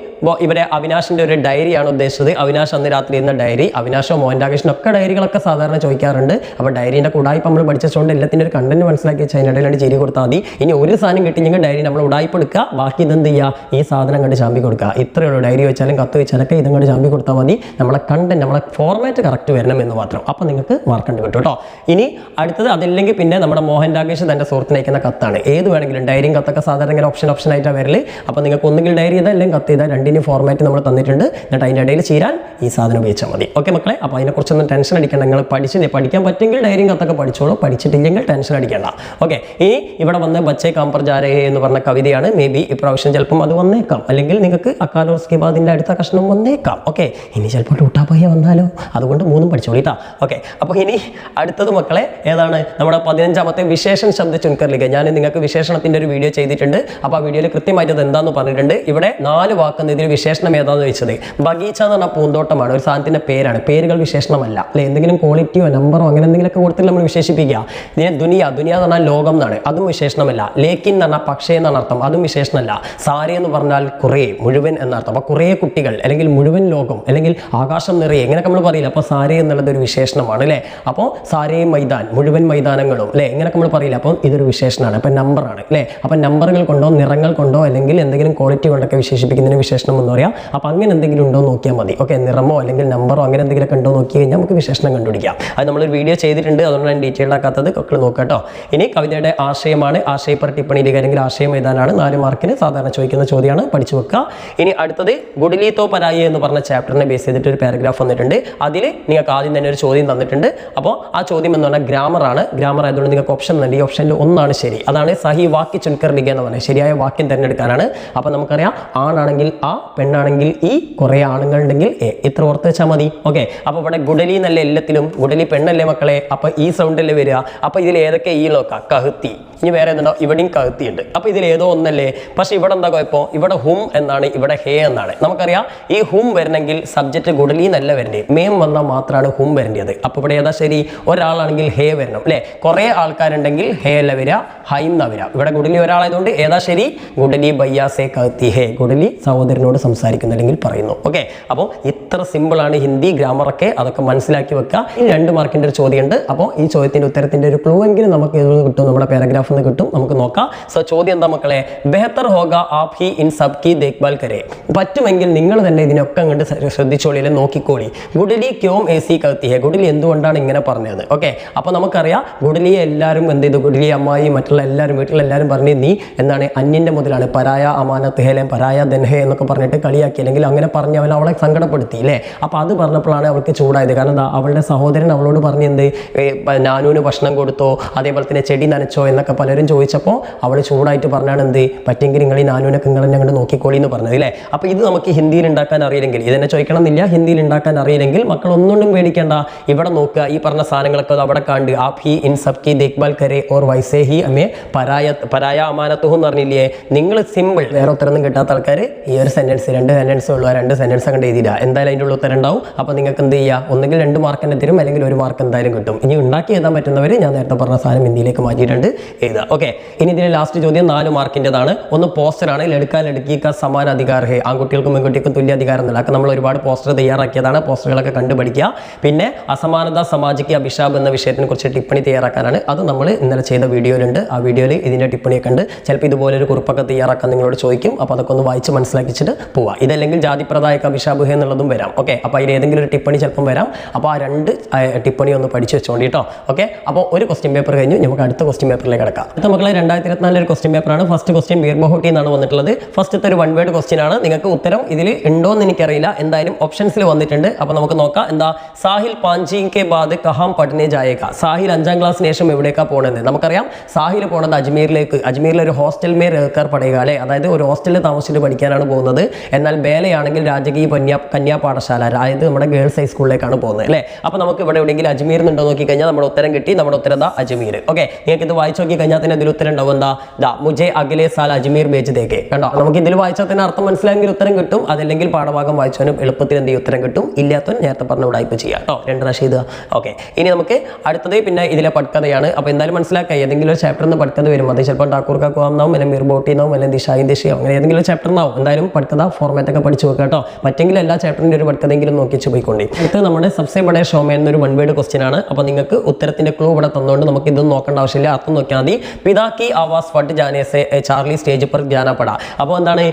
ഇവിടെ അവിനാഷിന്റെ ഒരു ഡയറിയാണ് ഉദ്ദേശിച്ചത്. അവിനാഷ് അന്ന് രാത്രി എന്ന ഡയറി അവിനാശോ മോഹൻരാകേഷിനോ ഒക്കെ ഡയറികളൊക്കെ സാധാരണ ചോദിക്കാറുണ്ട്. അപ്പോൾ ഡയറീൻ്റെ കൂടായ്പ നമ്മൾ പഠിച്ചുകൊണ്ട് എല്ലാത്തിൻ്റെ ഒരു കണ്ടന്റ് മനസ്സിലാക്കി വെച്ചാൽ അതിൻ്റെ ഇടയിലാണ് ചിരി കൊടുത്താൽ മതി. ഇനി ഒരു സാധനം കിട്ടിയെങ്കിൽ ഡയറി നമ്മൾ ഉടായ്പ എടുക്കുക, ബാക്കി ഇതെന്ത് ചെയ്യുക, ഈ സാധനം കണ്ട് ചാമ്പി കൊടുക്കുക. ഇത്രയേ ഉള്ളൂ. ഡയറി വെച്ചാലും കത്ത് വെച്ചാലൊക്കെ ഇതും കണ്ട് ചാമ്പി കൊടുത്താൽ മതി. നമ്മളെ കണ്ടന്റ് നമ്മളെ ഫോർമാറ്റ് കറക്റ്റ് വരണം എന്ന് മാത്രം. അപ്പോൾ നിങ്ങൾക്ക് മാർക്ക് കണ്ട് കിട്ടും കേട്ടോ. ഇനി അടുത്തത് അതല്ലെങ്കിൽ പിന്നെ നമ്മുടെ മോഹൻ രാകേഷ് തൻ്റെ സുഹൃത്തിന് അയക്കുന്ന കത്താണ്. ഏത് വേണമെങ്കിലും ഡയറിയും കത്തൊക്കെ സാധാരണ ഇങ്ങനെ ഓപ്ഷൻ ആയിട്ടാണ് വരല്. അപ്പോൾ നിങ്ങൾക്ക് ഒന്നുകിൽ ഡയറി ചെയ്താൽ അല്ലെങ്കിൽ കത്ത് ചെയ്താൽ രണ്ടിനും ഫോർമാറ്റ് നമ്മൾ തന്നിട്ടുണ്ട്. എന്നിട്ട് അതിൻ്റെ ഇടയിൽ ചേരാൻ ഈ സാധനം ഉപയോഗിച്ചാൽ മതി. ഓക്കെ മക്കളെ, അപ്പോൾ അതിനെക്കുറിച്ചൊന്നും ടെൻഷൻ അടിക്കേണ്ട. നിങ്ങൾ പഠിക്കാൻ പറ്റുമെങ്കിൽ ഡയറിയും കത്തൊക്കെ പഠിച്ചോളൂ, പഠിച്ചിട്ടില്ലെങ്കിൽ ടെൻഷൻ അടിക്കേണ്ട. ഓക്കെ, ഈ ഇവിടെ വന്ന് ബച്ചേ കാമ്പർ ജാരേ എന്ന് പറഞ്ഞ കവിതയാണ്. മേ ബി ഇപ്രാവശ്യം ചിലപ്പം അത് വന്നേക്കാം, അല്ലെങ്കിൽ നിങ്ങൾക്ക് അക്കാലോസ്കി ബാദിൻ്റെ അടുത്ത കഷ്ണം വന്നേക്കാം. ഓക്കെ, ഇനി ചിലപ്പോൾ ടൂട്ടാപ്പയ്യ വന്നാലോ, അതുകൊണ്ട് മൂന്നും പഠിച്ചോളിട്ടാ. ഓക്കെ, അപ്പോൾ ഇനി അടുത്തത് മക്കളെ ഏതാണ്, നമ്മുടെ 15ാമത്തെ വിശേഷൺ ശബ്ദ ചുൻകർലിക. ഞാൻ നിങ്ങൾക്ക് വിശേഷണത്തിൻ്റെ ഒരു വീഡിയോ ചെയ്തിട്ടുണ്ട്. അപ്പോൾ ആ വീഡിയോയിൽ കൃത്യമായിട്ട് അത് എന്താണെന്ന് പറഞ്ഞിട്ടുണ്ട്. ഇവിടെ 4 വാക്കുന്ന ഇതിൽ വിശേഷണം ഏതാണെന്ന് വെച്ചത് ബഗീച്ച എന്ന് പറഞ്ഞാൽ പൂന്തോട്ടമാണ്, ഒരു സാധനത്തിൻ്റെ പേരാണ്. പേരുകൾ വിശേഷണമല്ല അല്ലെ, എന്തെങ്കിലും ക്വാളിറ്റിയോ നമ്പറോ അങ്ങനെ എന്തെങ്കിലുമൊക്കെ കൊടുത്തിട്ട് നമ്മൾ വിശേഷിപ്പിക്കുക. ഇതിനെ ദുനിയ എന്ന് പറഞ്ഞാൽ ലോകം എന്നാണ്, അതും വിശേഷണമല്ല. ലേക്കിൻ എന്ന് പറഞ്ഞാൽ പക്ഷേ എന്നാണ് അർത്ഥം, അതും വിശേഷണമല്ല. സാരി എന്ന് പറഞ്ഞാൽ കുറേ, മുഴുവൻ എന്നർത്ഥം. അപ്പോൾ കുറേ കുട്ടികൾ അല്ലെങ്കിൽ മുഴുവൻ ലോകം അല്ലെങ്കിൽ ആകാശം നിറയെ ഇങ്ങനെയൊക്കെ നമ്മൾ പറയില്ല. അപ്പോൾ സാരി എന്നുള്ളത് ഒരു വിശേഷണമാണ് അല്ലേ. അപ്പോൾ സാരേ മൈതാൻ, മുഴുവൻ മൈതാനങ്ങളും അല്ലേ, ഇങ്ങനെയൊക്കെ നമ്മൾ പറയില്ല. അപ്പോൾ ഇതൊരു വിശേഷണമാണ്. അപ്പം നമ്പറാണ് അല്ലേ. അപ്പം നമ്പറുകൾ കൊണ്ടോ നിറങ്ങൾ കൊണ്ടോ അല്ലെങ്കിൽ എന്തെങ്കിലും ക്വാളിറ്റി കൊണ്ടൊക്കെ വിശേഷിപ്പിക്കുന്നതിന് വിശേഷണം എന്ന് പറയാം. അപ്പോൾ അങ്ങനെ എന്തെങ്കിലും ഉണ്ടോ നോക്കിയാൽ മതി. ഓക്കെ, നിറമോ അല്ലെങ്കിൽ നമ്പറോ അങ്ങനെ എന്തെങ്കിലുമൊക്കെ ഉണ്ടോ നോക്കി കഴിഞ്ഞാൽ നമുക്ക് വിശേഷണം കണ്ടുപിടിക്കാം. അത് നമ്മളൊരു വീഡിയോ ചെയ്തിട്ടുണ്ട്, അതുകൊണ്ട് ഞാൻ ഡീറ്റെയിൽ ആക്കാത്തത് ഒക്കെ നോക്കാം കേട്ടോ. ഇനി കവിതയുടെ ആശയമാണ്, ആശയപ്പർ ടിപ്പണിയിലേക്ക് അല്ലെങ്കിൽ ആശയം എഴുതാനാണ്. 4 മാർക്കിന് സാധാരണ ചോദിക്കുന്ന ചോദ്യമാണ്, പഠിച്ചു വെക്കുക. ഇനി അടുത്തത് ഗുഡലി തോ പരായി എന്ന് പറഞ്ഞ ചാപ്റ്ററിനെ ബേസ് ചെയ്തിട്ട് ഒരു പാരഗ്രാഫ് വന്നിട്ടുണ്ട്. അതിൽ നിങ്ങൾക്ക് ആദ്യം തന്നെ ഒരു ചോദ്യം തന്നിട്ടുണ്ട്. അപ്പോൾ ആ ചോദ്യം എന്ന് പറഞ്ഞാൽ ഗ്രാമറാണ്. ഗ്രാമർ ആയതുകൊണ്ട് നിങ്ങൾക്ക് ഓപ്ഷൻ ഉണ്ട്. ഈ ഓപ്ഷനിൽ ഒന്നാണ് ശരി, അതാണ് സഹി വാക്യ ചുൻകർലിക എന്ന് പറഞ്ഞാൽ ശരിയായ വാക്യം തിരഞ്ഞെടുക്കാനാണ്. അപ്പോൾ നമുക്കറിയാം ആണാണെങ്കിൽ ആ, പെണ്ണാണെങ്കിൽ ഈ, കുറേ ആണുങ്ങളുണ്ടെങ്കിൽ എ, ഇത്ര ഓർത്ത് വെച്ചാൽ മതി. ഓക്കെ, അപ്പോൾ ഇവിടെ ഗുഡലി എന്നല്ലേ എല്ലാത്തിലും, ഗുഡലി പെണ്ണല്ലേ മക്കളെ, അപ്പോൾ ഈ സൗണ്ടല്ലേ വരിക. അപ്പോൾ ഇതിൽ ഏതൊക്കെ ഈ നോക്കാം, കഹത്തി. ഇനി വേറെ എന്തുണ്ടോ, ഇവിടെയും കഹത്തി ഉണ്ട്. അപ്പോൾ ഇതിൽ ഏതോ ഒന്നല്ലേ. പക്ഷെ ഇവിടെ എന്താ കുഴപ്പം, ഇവിടെ ഹും എന്നാണ്, ഇവിടെ ഹേ എന്നാണ്. നമുക്കറിയാം ഈ ഹും വരണമെങ്കിൽ സബ്ജക്റ്റ് ഗുഡലി എന്നല്ല വരേണ്ടത്, മേം വന്നാൽ മാത്രമാണ് ഹും വരേണ്ടത്. അപ്പോൾ ഇവിടെ ഏതാ ശരി, ഒരാളാണെങ്കിൽ ഹേ വരണം അല്ലേ. കുറേ ആൾക്കാരുണ്ടെങ്കിൽ ഹേ അല്ല വരിക, ഹൈം എന്നാ വരിക. ഇവിടെ ഗുഡലി ഒരാളായതുകൊണ്ട് ഏതാ ശരി, ഗുഡലി ബയ്യാസെ കഹത്തി ഹേ, ഗുഡലി സഹോദരനോട് സംസാരിക്കുന്നു അല്ലെങ്കിൽ പറയുന്നു. ഓക്കെ, അപ്പോൾ ഇത്ര സിമ്പിളാണ് ഹിന്ദി ഗ്രാമറൊക്കെ, അതൊക്കെ മനസ്സിലാക്കി വെക്കുക. ഈ 2 മാർക്കിൻ്റെ ഒരു ചോദ്യമുണ്ട്. അപ്പോൾ ഈ ചോദ്യത്തിൻ്റെ ഉത്തരത്തിൻ്റെ ഒരു ക്ലൂ എങ്കിലും നമുക്ക് ഇത് കിട്ടും, നമ്മുടെ പാരഗ്രാഫ് കിട്ടും, നമുക്ക് നോക്കാം. സോ ചോദ്യം എന്താ മക്കളെ, ബെഹത്തർ ഹോഗ ആപ് ഹി ഇൻ സബ് കി ദേഖ്ഭാൽ കരേ. പറ്റുമെങ്കിൽ നിങ്ങൾ തന്നെ ഇതിനൊക്കെ അങ്ങോട്ട് ശ്രദ്ധിച്ചോളി, അല്ലെങ്കിൽ നോക്കിക്കോളി. ഗുഡലി ക്യോം ഏസി കഹത്തി ഹേ, ഗുഡലി എന്തുകൊണ്ടാണ് ഇങ്ങനെ പറഞ്ഞത്. ഓക്കെ, അപ്പോൾ നമുക്കറിയാം ഗുഡലിയെ എല്ലാവരും എന്ത് ചെയ്തു, ഗുഡലി അമ്മായി മറ്റുള്ള എല്ലാവരും വീട്ടിലെല്ലാവരും പറഞ്ഞ് നീ എന്താണ് അന്യൻ്റെ മുതലാണ്, പരായ അമാനത്ത് ഹേലെ പരായ ദൻഹേ എന്നൊക്കെ പറഞ്ഞിട്ട് കളിയാക്കി, അല്ലെങ്കിൽ അങ്ങനെ പറഞ്ഞ് അവളെ സങ്കടപ്പെടുത്തി അല്ലേ. അപ്പോൾ അത് പറഞ്ഞപ്പോഴാണ് അവൾക്ക് ചൂടായത്. കാരണം എന്താ, അവളുടെ സഹോദരൻ അവളോട് പറഞ്ഞെന്ത്, നാനൂന് ഭക്ഷണം കൊടുത്തോ, അതേപോലെ തന്നെ ചെടി നനച്ചോ എന്നൊക്കെ പലരും ചോദിച്ചപ്പോൾ അവൾ ചൂടായിട്ട് പറഞ്ഞാണ് എന്ത്, പറ്റെങ്കിൽ നിങ്ങൾ ഈ നാനൂനൊക്കെ നിങ്ങൾ ഞങ്ങൾ നോക്കിക്കോളി എന്ന് പറഞ്ഞത് അല്ലേ. അപ്പോൾ ഇത് നമുക്ക് ഹിന്ദിയിൽ ഉണ്ടാക്കാൻ അറിയില്ലെങ്കിൽ, ഇതെന്നെ ചോദിക്കണം എന്നില്ല, ഹിന്ദിയിൽ ഉണ്ടാക്കാൻ അറിയില്ലെങ്കിൽ മക്കൾ ഒന്നുകൊണ്ടും പേടിക്കേണ്ട. ഇവിടെ നോക്കുക, ഈ പറഞ്ഞ സാധനങ്ങളൊക്കെ അവിടെ കണ്ട് ആപ് ഹി ഇൻ സബ് കി ദേഖ്ഭാൽ കരേ ഓർ വൈസേ ഹി അമ്മേ പരായ അമാനത്തുഹു എന്ന് പറഞ്ഞില്ലേ. നിങ്ങൾ സിമ്പിൾ, വേറെ ഉത്തരമൊന്നും കിട്ടാത്ത ആൾക്കാർ ഈ ഒരു സെൻറ്റൻസ് 2 സെൻറ്റൻസ് ഉള്ളൂ, 2 സെൻറ്റൻസ് കണ്ട് എഴുതിയില്ല, എന്തായാലും അതിൻ്റെ ഉള്ള ഉത്തരം ഉണ്ടാവും. അപ്പോൾ നിങ്ങൾക്ക് എന്ത് ചെയ്യുക, ഒന്നുകിൽ 2 മാർക്ക് തന്നെ തരും, അല്ലെങ്കിൽ 1 മാർക്ക് എന്തായാലും കിട്ടും. ഇനി ഉണ്ടാക്കി എഴുതാൻ പറ്റുന്നവർ ഞാൻ നേരത്തെ പറഞ്ഞ സാധനം ഹിന്ദിയിലേക്ക് മാറ്റിയിട്ടുണ്ട്, എഴുതുക. ഓക്കെ, ഇനി ഇതിലെ ലാസ്റ്റ് ചോദ്യം 4 മാർക്കിൻ്റെതാണ്. ഒന്ന് പോസ്റ്ററാണ്, ലടുക്ക ലടുക്കിക്ക സമാന അധികാർ ഹേ, ആൺകുട്ടികൾക്കും പെൺകുട്ടികൾക്കും തുല്യ അധികാരം എന്നല്ല. അതൊക്കെ നമ്മൾ ഒരുപാട് പോസ്റ്റർ തയ്യാറാക്കിയതാണ്, പോസ്റ്ററുകളൊക്കെ കണ്ടുപഠിക്കുക. പിന്നെ അസമാനത സമാജിക്ക് അഭിഷാബ് എന്ന വിഷയത്തിനെ കുറിച്ച് ടിപ്പണി തയ്യാറാക്കാനാണ്, അത് നമ്മൾ ഇന്നലെ ചെയ്ത വീഡിയോയിലുണ്ട്. ആ വീഡിയോയിൽ ഇതിൻ്റെ ടിപ്പണിയൊക്കെ ഉണ്ട്. ചിലപ്പോൾ ഇതുപോലൊരു കുറിപ്പൊക്കെ തയ്യാറാക്കാൻ നിങ്ങളോട് ചോദിക്കും. അപ്പോൾ അതൊക്കെ ഒന്ന് വായിച്ച് മനസ്സിലാക്കിച്ചിട്ട് പോവുക. ഇതല്ലെങ്കിൽ ജാതിപ്രദായക അഭിഷാബ് ഹേ എന്നുള്ളതും വരാം. ഓക്കെ, അപ്പോൾ അതിൽ ഏതെങ്കിലും ഒരു ടിപ്പണി ചിലപ്പം വരാം. അപ്പോൾ ആ 2 ടിപ്പണി ഒന്ന് പഠിച്ച് വെച്ചോണ്ടി കേട്ടോ. ഓക്കെ, അപ്പോൾ ഒരു ക്വസ്റ്റ്യൻ പേപ്പർ കഴിഞ്ഞു, നമുക്ക് അടുത്ത ക്വസ്റ്റ്യൻ പേപ്പറിലേക്ക് കിടക്കാം. അടുത്ത മക്കളെ 2024 ഒരു ക്വസ്റ്റ്യൻ പേപ്പറാണ്. ഫസ്റ്റ് ക്വസ്റ്റ്യൻ ബീർ ബഹോട്ടി എന്നാണ് വന്നിട്ടുള്ളത്. ഫസ്റ്റത്തെ ഒരു 1 വേർഡ് ക്വസ്റ്റ്യൻ ആണ്. നിങ്ങൾക്ക് ഉത്തരം ഇതിൽ ഉണ്ടോ എന്ന് എനിക്കറിയില്ല, എന്തായാലും ഓപ്ഷൻസിൽ വന്നിട്ടുണ്ട്. അപ്പോൾ നമുക്ക് നോക്കാം. എന്താ, സാഹിൽ 5 के बाद कहाँ पढ़ने जाएगा. സാഹിൽ 5ാം ക്ലാസ്സിന് ശേഷം എവിടേക്കാണ് പോകുന്നത്. നമുക്കറിയാം സാഹിൽ പോകുന്നത് അജ്മീറിലേക്ക്. അജ്മീറിൽ ഒരു ഹോസ്റ്റൽ മേ റേക്കർ പഠിക്കുക അല്ലേ, അതായത് ഒരു ഹോസ്റ്റലിൽ താമസിച്ചിട്ട് പഠിക്കാനാണ് പോകുന്നത്. എന്നാൽ ബേലയാണെങ്കിൽ രാജകീയ കന്യാ പാഠശാല, അതായത് നമ്മുടെ ഗേൾസ് ഹൈസ്കൂളിലേക്കാണ് പോകുന്നത് അല്ലേ. അപ്പോൾ നമുക്ക് ഇവിടെ എവിടെയെങ്കിലും അജ്മീർ ഉണ്ടോ നോക്കി കഴിഞ്ഞാൽ നമ്മുടെ ഉത്തരം കിട്ടി. നമ്മുടെ ഉത്തരം ദാ അജ്മീർ. ഓക്കെ, നിങ്ങൾക്ക് ഇത് വായിച്ചു നോക്കി കഴിഞ്ഞാൽ തന്നെ ഇതിൽ ഉത്തരം ഉണ്ടാവും. എന്താ, ദാ മുജെ അഗലെ സാൽ അജ്മീർ ബേച്ച് ദേക്കേ. കണ്ടോ, നമുക്ക് ഇതിൽ വായിച്ചാൽ തന്നെ അർത്ഥം മനസ്സിലായെങ്കിൽ ഉത്തരം കിട്ടും. അതല്ലെങ്കിൽ പാഠഭാഗം വായിച്ചാലും എളുപ്പത്തിൽ എന്ത് ചെയ്യും, ഉത്തരം കിട്ടും. ഇല്ലാത്തവൻ നേരത്തെ പറഞ്ഞ ഉടായ്പ ചെയ്യാം കേട്ടോ, 2 പ്രാവശ്യം എഴുതുക. ഓക്കെ, ഇനി നമുക്ക് അടുത്തത് പിന്നെ ഇതിലെ പട്കഥയാണ്. അപ്പോൾ എന്തായാലും മനസ്സിലാക്കുക, ഏതെങ്കിലും ഒരു ചാപ്റ്ററിൽ നിന്ന് പട്കഥ വരും. അത് ചിലപ്പോൾ ടാക്കൂർ കാക്കുവാന്നാവും, അല്ലെങ്കിൽ മീർ ബോട്ടി എന്നാവും, അല്ലെങ്കിൽ ദിശായി ദിശയോ അങ്ങനെ ഏതെങ്കിലും ചാപ്റ്റർ എന്നാവും. എന്തായാലും പട്കഥ ഫോർമാറ്റ് ഒക്കെ പഠിച്ചു വെക്കുക കേട്ടോ. മറ്റെങ്കിലും എല്ലാ ചാപ്റ്ററിൻ്റെ ഒരു പട്കഥയെങ്കിലും നോക്കിച്ച് പോയിക്കൊണ്ട്. നോക്കിക്കോളി. ഇത് നമ്മുടെ സബ്സെ ബഡേ ഷോമേ എന്നൊരു വൺ വേർഡ് ക്വസ്റ്റ്യൻ ആണ്. അപ്പോൾ നിങ്ങൾക്ക് ഉത്തരത്തിന്റെ ക്ലൂ ഇവിടെ തന്നുകൊണ്ട് നമുക്ക് ഇതൊന്നും നോക്കേണ്ട ആവശ്യമില്ല, അർത്ഥം നോക്കിയാൽ മതി. പിതാ കി ആവാസ് ഫട്ട് ജാനെ സെ ചാർലി സ്റ്റേജ് पर ഗാന പട. അപ്പോൾ എന്താണ്,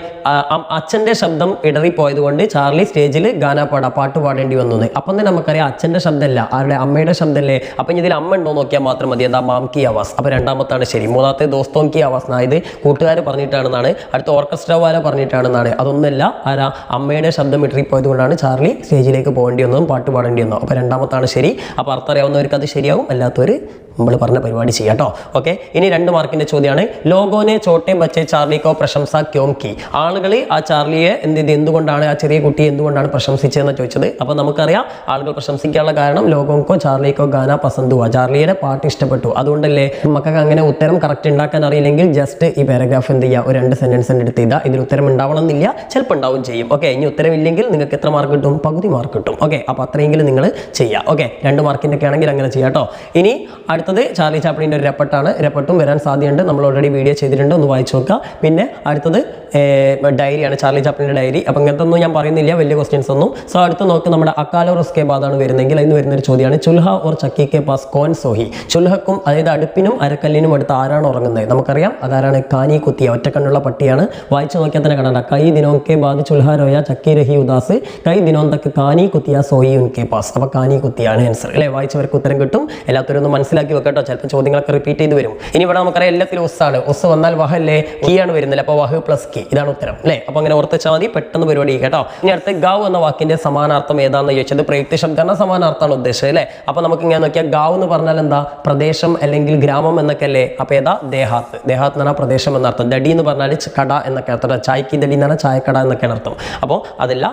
അച്ഛന്റെ ശബ്ദം ഇടറിപ്പോയത് കൊണ്ട് ചാർലി സ്റ്റേജിൽ ഗാന പട, പാട്ട് പാടേണ്ടി വന്നു. അപ്പം തന്നെ നമുക്കറിയാം അച്ഛന്റെ ശബ്ദമല്ല, ആരുടെ, അമ്മയുടെ ശബ്ദമല്ലേ. അപ്പം ഇതിൽ അമ്മ ഉണ്ടോ നോക്കിയാൽ മാത്രം മതി. എന്താ, മാം കി ആവാസ്. അപ്പോൾ രണ്ടാമത്താണ് ശരി. മൂന്നാമത്തെ ദോസ്തോം കി ആവാസ്, ഇത് കൂട്ടുകാർ പറഞ്ഞിട്ടാണെന്നാണ്. അടുത്ത ഓർക്കസ്ട്ര വാല പറഞ്ഞിട്ടാണെന്നാണ്. അതൊന്നല്ല, ആരാ, അമ്മയുടെ ശബ്ദം ഇടറിപ്പോയത് കൊണ്ടാണ് ചാർലി സ്റ്റേജിലേക്ക് പോകേണ്ടി വന്നതും പാട്ട് പാടേണ്ടി വന്നതും. അപ്പോൾ രണ്ടാമത്താണ് ശരി. അപ്പോൾ അർത്ഥം അറിയാവുന്നവർക്ക് അത് ശരിയാവും, അല്ലാത്തവർ നമ്മൾ പറഞ്ഞ പരിപാടി ചെയ്യാം കേട്ടോ. ഓക്കെ, ഇനി 2 മാർക്കിന്റെ ചോദ്യമാണ്. ലോഗോനെ ചോട്ടെ ബച്ചെ ചാർലിക്കോ പ്രശംസ ക്യോം കി. ആളുകൾ ആ ചാർലിയെ എന്തുകൊണ്ടാണ്, ആ ചെറിയ കുട്ടിയെ എന്തുകൊണ്ടാണ് പ്രശംസിച്ചതെന്ന് ചോദിച്ചത്. അപ്പോൾ നമുക്കറിയാം ആളുകൾ പ്രശംസിക്കാനുള്ള കാരണം ലോഗോക്കോ ചാർലിക്കോ ഗാന പസന്ത് ഹുവ, ചാർലിയുടെ പാട്ട് ഇഷ്ടപ്പെട്ടു. അതുകൊണ്ടല്ലേ. നമുക്കൊക്കെ അങ്ങനെ ഉത്തരം കറക്റ്റ് ഉണ്ടാക്കാൻ അറിയില്ലെങ്കിൽ ജസ്റ്റ് ഈ പാരഗ്രാഫ് എന്ത് ചെയ്യുക, ഒരു 2 സെന്റൻസ് എടുത്ത് ചെയ്താൽ ഇതിൽ ഉത്തരം ഉണ്ടാവണം എന്നില്ല, ചിലപ്പോൾ ഉണ്ടാവും ചെയ്യും. ഓക്കെ, ഇനി ഉത്തരവില്ലെങ്കിൽ നിങ്ങൾക്ക് എത്ര മാർക്ക് കിട്ടും? പകുതി മാർക്ക് കിട്ടും. ഓക്കെ, അപ്പോൾ അത്രയെങ്കിലും നിങ്ങൾ ചെയ്യുക. ഓക്കെ, 2 മാർക്കിൻ്റെ ഒക്കെ ആണെങ്കിൽ അങ്ങനെ ചെയ്യാം കേട്ടോ. ഇനി അടുത്തത് ചാർലി ചാപ്ലിൻ്റെ ഒരു രപ്പട്ടാണ്. രപ്പട്ടും വരാൻ സാധ്യതയുണ്ട്, നമ്മൾ ഓൾറെഡി വീഡിയോ ചെയ്തിട്ടുണ്ട്, ഒന്ന് വായിച്ചു നോക്കുക. പിന്നെ അടുത്തത് ഡയറിയാണ്, ചാർലി ചാപ്ലിൻ്റെ ഡയറി. അപ്പോൾ ഇങ്ങനത്തെ ഒന്നും ഞാൻ പറയുന്നില്ല, വലിയ ക്വസ്റ്റ്യൻസ് ഒന്നും. സോ അടുത്ത് നോക്ക്, നമ്മുടെ അക്കാലോ റിസ്കെ ബാദാണ് വരുന്നെങ്കിൽ അതിന് വരുന്നൊരു ചോദ്യമാണ്. ചുൽഹ ഓർ ചക്കി കെ പാസ് കോൻ സോഹി. ചുൽഹക്കും അതായത് അടുപ്പിനും അരക്കല്ലിനും അടുത്ത് ആരാണ് ഉറങ്ങുന്നത്? നമുക്കറിയാം അതാരാണ്, കാനി കുത്തിയ ഒറ്റക്കണ്ണുള്ള പട്ടിയാണ്. വായിച്ചു നോക്കിയാൽ തന്നെ കാണാം. കൈ ദിനോക്കെ ബാദ് ചുൽഹ രോയ ചക്കി രഹി ഉദാസ് കൈ ദിനോം തക്ക് കാനി കുത്തിയ സോഹി ഉൻകെ പാസ്. അപ്പോൾ കാനി കുത്തിയാണ് ആൻസർ അല്ലേ. വായിച്ചവർക്ക് ഉത്തരം കിട്ടും. എല്ലാത്തവരും ഒന്ന് മനസ്സിലാക്കി വെക്കട്ടോ, ചിലപ്പോൾ ചോദ്യങ്ങളൊക്കെ റിപ്പീറ്റ് ചെയ്ത് വരും. ഇനി ഇവിടെ നമുക്കറിയാം എല്ലാത്തിലും ഉസ്സാണ്. ഉസ് വന്നാൽ വഹല്ലേ, കീ ആണ് വരുന്നില്ല. അപ്പോൾ വഹ് പ്ലസ് കീ, ഇതാണ് ഉത്തരം അല്ലേ. അപ്പോൾ അങ്ങനെ ഓർത്തുവെച്ചാൽ മതി, പെട്ടെന്ന് പരിപാടി കേട്ടോ. ഇനി അടുത്ത് ഗാവ് എന്ന വാക്കിന്റെ സമാനാർത്ഥം ഏതാണെന്ന് ചോദിച്ചത്. പ്രയുക്തി ശബ്ദമാണ് സമാനാർത്ഥമാണ് ഉദ്ദേശിച്ചത് അല്ലേ. അപ്പോൾ നമുക്ക് ഇങ്ങനെ നോക്കിയാൽ ഗാവ് എന്ന് പറഞ്ഞാൽ എന്താ, പ്രദേശം അല്ലെങ്കിൽ ഗ്രാമം എന്നൊക്കെ അല്ലേ. അപ്പോൾ ഏതാ, ദേഹാത്ത്. ദേഹാത്ത് എന്ന് പറഞ്ഞാൽ പ്രദേശം എന്നർത്ഥം. ദടി എന്ന് പറഞ്ഞാൽ കട എന്നൊക്കെ അർത്ഥം. ചായക്ക് ദടി എന്ന് പറഞ്ഞാൽ ചായക്കട എന്നൊക്കെയാണ് അർത്ഥം. അപ്പോൾ അതല്ല,